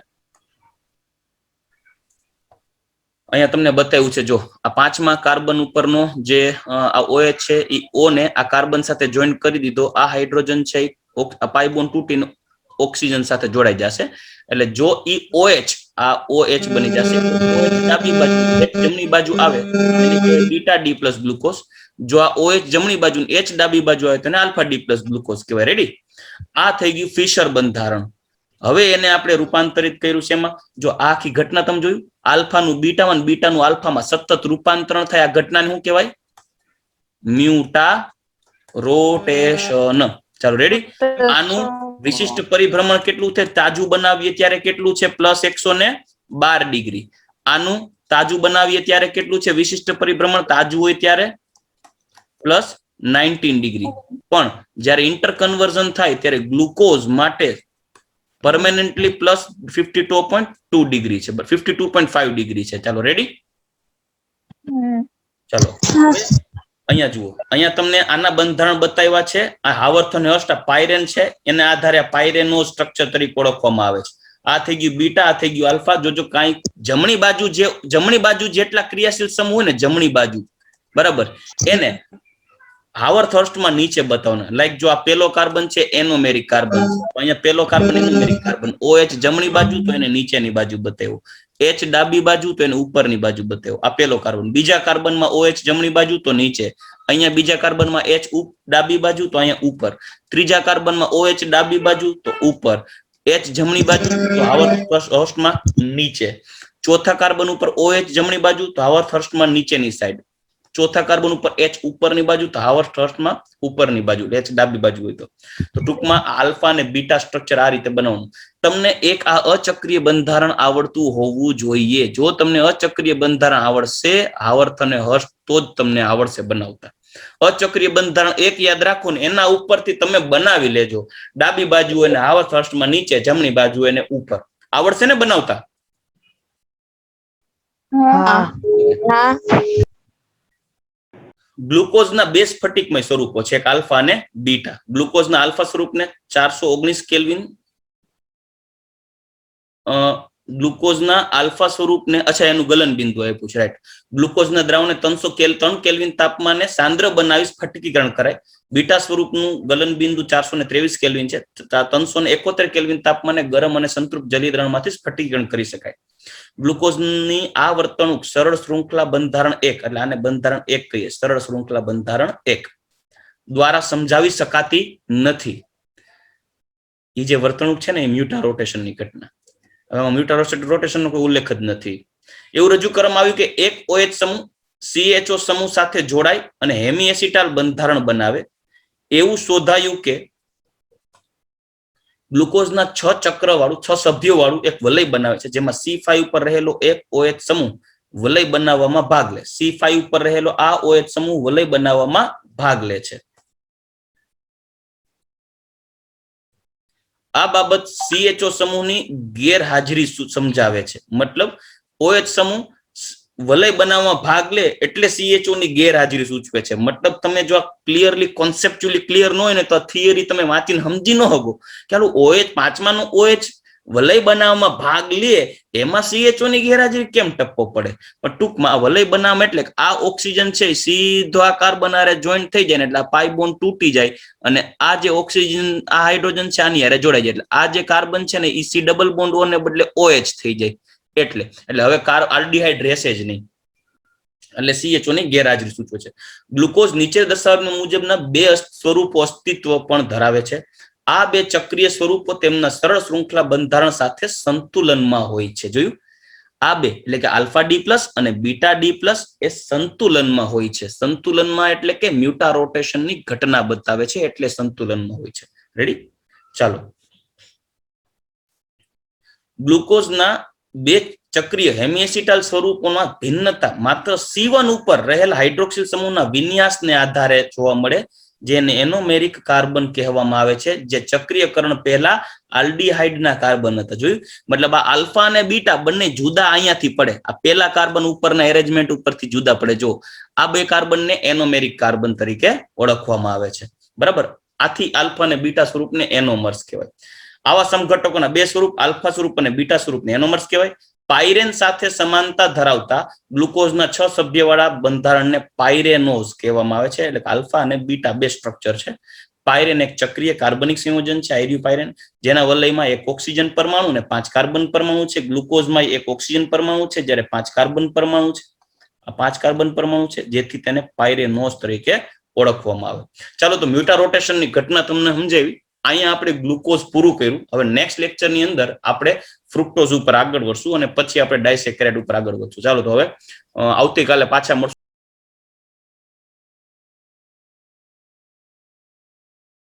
Speaker 1: અહીંયા તમને બતાવ્યું છે, જો આ 5મા કાર્બન ઉપરનો જે આ OH છે એ O ને આ કાર્બન સાથે જોઈન્ટ કરી દીધો. આ હાઇડ્રોજન છે પાઈ બોન્ડ તૂટીને ઓક્સિજન સાથે જોડાઈ જશે. એટલે જો ઈ OH આ OH બની જશે. ડાબી બાજુ જમણી બાજુ આવે એટલે કે બીટા ડી પ્લસ ગ્લુકોઝ. જો આ OH જમણી બાજુ H ડાબી બાજુ આવે તો આલ્ફા ડી પ્લસ ગ્લુકોઝ કહેવાય. રેડી? આ થઈ ગયું ફિશર બંધારણ. હવે એને આપણે રૂપાંતરિત કર્યું છે એમાં. જો આ આખી ઘટના તમે જોયું, આલ્ફાનું બીટામાં બીટાનું આલ્ફામાં સતત રૂપાંતરણ થાય, આ ઘટનાને શું કહેવાય? મ્યુટા રોટેશન. ચાલો રેડી? આનું વિશિષ્ટ પરિભ્રમણ કેટલું છે? તાજું બનાવીએ ત્યારે કેટલું છે? +112 ડિગ્રી. આનું તાજું બનાવીએ ત્યારે કેટલું છે વિશિષ્ટ પરિભ્રમણ? તાજું હોય ત્યારે +19 ડિગ્રી. પણ જ્યારે ઇન્ટર કન્વર્ઝન થાય ત્યારે ગ્લુકોઝ માટે પરમેનન્ટલી +52.2 ડિગ્રી છે, 52.5 ડિગ્રી છે. ચાલો રેડી? ચાલો અહીંયા જુઓ, અહીંયા તમને આના બંધારણ બતાવ્યા છે. આ હાવર્થ અને હર્સ્ટ પાયરેન છે, એને આધારે પાયરેનો સ્ટ્રક્ચર તરીકે ઓળખવામાં આવે છે. આ થઈ ગયું બીટા, આ થઈ ગયું આલ્ફા. જોજો કાંઈ જમણી બાજુ જેટલા ક્રિયાશીલ સમૂહ હોય ને જમણી બાજુ, બરાબર, એને હાવર્થ હર્સ્ટમાં નીચે બતાવવાના. લાઈક જો આ પેલો કાર્બન છે એનોમેરિક કાર્બન છે, તો અહીંયા પેલો કાર્બન એનોમેરિક કાર્બન. OH જમણી બાજુ તો એને નીચેની બાજુ બતાવ્યું, H ડાબી બાજુ તો એને ઉપરની બાજુ બતાવ્યું. આ પેલો કાર્બન. બીજા કાર્બનમાં OH જમણી બાજુ તો નીચે, અહીંયા બીજા કાર્બનમાં H ડાબી બાજુ તો અહીંયા ઉપર, ત્રીજા કાર્બનમાં OH ડાબી બાજુ તો ઉપર, H જમણી બાજુ તો હાવર્થ હર્સ્ટમાં નીચે, ચોથા કાર્બન ઉપર OH જમણી બાજુ તો હાવર્થ હર્સ્ટમાં નીચેની સાઈડ, ચોથા કાર્બન ઉપર H ઉપરની બાજુ તો હાવર્થ હર્સ્ટમાં ઉપરની બાજુ, H ડાબી બાજુ હોય તો. ટૂંકમાં આલ્ફા અને બીટા સ્ટ્રક્ચર આ રીતે બનાવવાનું. તમને એક આ અચક્રીય બંધારણ આવડતું હોવું જોઈએ. જો તમને અચક્રીય બંધારણ આવડશે, હાવર્થ અને હર્સ્ટ, તો જ તમને આવડશે બનાવતા. અચક્રીય બંધારણ એક યાદ રાખો ને એના ઉપરથી તમે બનાવી લેજો. ડાબી બાજુ એને હાવર્થ હર્સ્ટમાં નીચે, જમણી બાજુ એને ઉપર. આવડશે ને બનાવતા? ગ્લુકોઝના બે સ્ફટિકમય સ્વરૂપો છે, એક આલ્ફા અને બીટા. ગ્લુકોઝના આલ્ફા સ્વરૂપને 419 કેલ્વિન, ગ્લુકોઝના આલ્ફા સ્વરૂપને, અચ્છા એનું ગલન બિંદુ આપ્યું છે, રાઈટ. ગ્લુકોઝના દ્રાવણને 303 કેલ્વિન તાપમાને સાંદ્ર બનાવી સ્ફટિકીકરણ કરાય. બીટા સ્વરૂપનું ગલન બિંદુ 423 કેલ્વિન છે, 371 કેલ્વિન તાપમાને ગરમ અને સંતૃપ્ત જલીય દ્રાવણમાંથી સ્ફટિકીકરણ કરી શકાય. ગ્લુકોઝની આ વર્તણૂક સરળ શૃંખલા બંધારણ 1, એટલે આને બંધારણ 1 કહીએ, સરળ શૃંખલા બંધારણ 1 દ્વારા સમજાવી શકાતી નથી. એ જે વર્તણૂક છે ને એ મ્યુટા રોટેશનની ઘટના. હવે મ્યુટા રોટેશનનો કોઈ ઉલ્લેખ જ નથી. એવું રજૂ કરવામાં આવ્યું કે એક OH સમૂહ CHO સમૂહ સાથે જોડાય અને હેમી એસિટાલ બંધારણ બનાવે. એવું શોધાયું કે ગ્લુકોઝના 6 ચક્ર વાળું 6 સભ્યો વાળું એક વલય બનાવે છે, જેમાં C5 ઉપર રહેલો એક OH સમૂહ વલય બનાવવામાં ભાગ લે. C5 ઉપર રહેલો આ OH સમૂહ વલય બનાવવામાં ભાગ લે છે. આ બાબત CHO સમૂહની ગેરહાજરી સમજાવે છે. મતલબ OH સમૂહ વલય બનાવવામાં ભાગ લે એટલે CHO ની ગેરહાજરી સૂચવે છે. મતલબ તમે જો ક્લિયરલી કોન્સેપ્ચ્યુઅલી ક્લિયર ન હોય ને તો થિયરી તમે વાંચીને સમજી ન શકો કે આલું OH પાંચમાનો OH વલય બનાવવામાં ભાગ લે એમાં CHO ની ગેરહાજરી કેમ ટપ્પો પડે. પણ ટૂંકમાં વલય બનાવવામાં એટલે આ ઓક્સિજન છે સીધો આ કાર્બન હારે જોઈન્ટ થઈ જાય ને એટલે આ પાઈ બોન્ડ તૂટી જાય અને આ જે ઓક્સિજન આ હાઇડ્રોજન છે આની હારે જોડાઈ જાય એટલે આ જે કાર્બન છે ને એ C ડબલ બોન્ડ O ને બદલે OH થઈ જાય. એટલે હવે આલ્ડીહાઇડ રહેશે જ નહીં એટલે CHO ની ગેરહાજરી સૂચવે છે. ગ્લુકોઝ નીચે દર્શાવ્યા મુજબના 2 સ્વરૂપો અસ્તિત્વ પણ ધરાવે છે. આ 2 ચક્રીય સ્વરૂપો તેમના સરળ શૃંખલા બંધારણ સાથે સંતુલનમાં હોય છે. જોયું, આ 2 એટલે કે આલ્ફા D+ અને બીટા D+ એ સંતુલનમાં હોય છે. સંતુલનમાં એટલે કે મ્યુટા રોટેશનની ઘટના બતાવે છે એટલે સંતુલનમાં હોય છે. રેડી? ચાલો, ગ્લુકોઝના 2 ચક્રીય હેમીએસિટાલ સ્વરૂપોમાં ભિન્નતા માત્ર C1 ઉપર રહેલા હાઇડ્રોક્સિલ સમૂહના વિન્યાસને આધારે જોવા મળે, જેને એનોમેરિક કાર્બન કહેવામાં આવે છે, જે ચક્રીયકરણ પહેલા આલ્ડીહાઇડના કાર્બન હતા. જોયું, મતલબ આ આલ્ફા અને બીટા બંને જુદા અહીંયાથી પડે. આ પહેલા કાર્બન ઉપરના એરેન્જમેન્ટ ઉપરથી જુદા પડે. જો આ 2 કાર્બનને એનોમેરિક કાર્બન તરીકે ઓળખવામાં આવે છે. બરાબર, આથી આલ્ફા અને બીટા સ્વરૂપને એનોમર્સ કહેવાય. આવા સમઘટકોના 2 સ્વરૂપ આલ્ફા સ્વરૂપ અને બીટા સ્વરૂપને એનોમર્સ કહેવાય. પાયરેન સાથે સમાનતા ધરાવતા ગ્લુકોઝના 6 સભ્યવાળા બંધારણને પાયરેનોઝ કહેવામાં આવે છે. એટલે આલ્ફા અને બીટા 2 સ્ટ્રક્ચર છે. પાયરેન એક ચક્રીય કાર્બનિક સંયોજન છે, આયર્યુપાયરેન, જેના વલયમાં 1 ઓક્સિજન પરમાણુ અને 5 કાર્બન પરમાણુ છે. ગ્લુકોઝમાં 1 ઓક્સિજન પરમાણુ છે જ્યારે 5 કાર્બન પરમાણુ છે. આ 5 કાર્બન પરમાણુ છે, જેથી તેને પાયરેનોઝ તરીકે ઓળખવામાં આવે. ચાલો, તો મ્યુટા રોટેશનની ઘટના તમને સમજાવી. અહીંયા આપણે ગ્લુકોઝ પૂરું કર્યું. હવે નેક્સ્ટ લેક્ચરની અંદર આપણે ફ્રુક્ટોઝ ઉપર આગળ વધશું અને પછી આપણે ડાયસેકેરાઇડ ઉપર આગળ વધશું. ચાલો, તો હવે આવતીકાલે પાછા મળશું.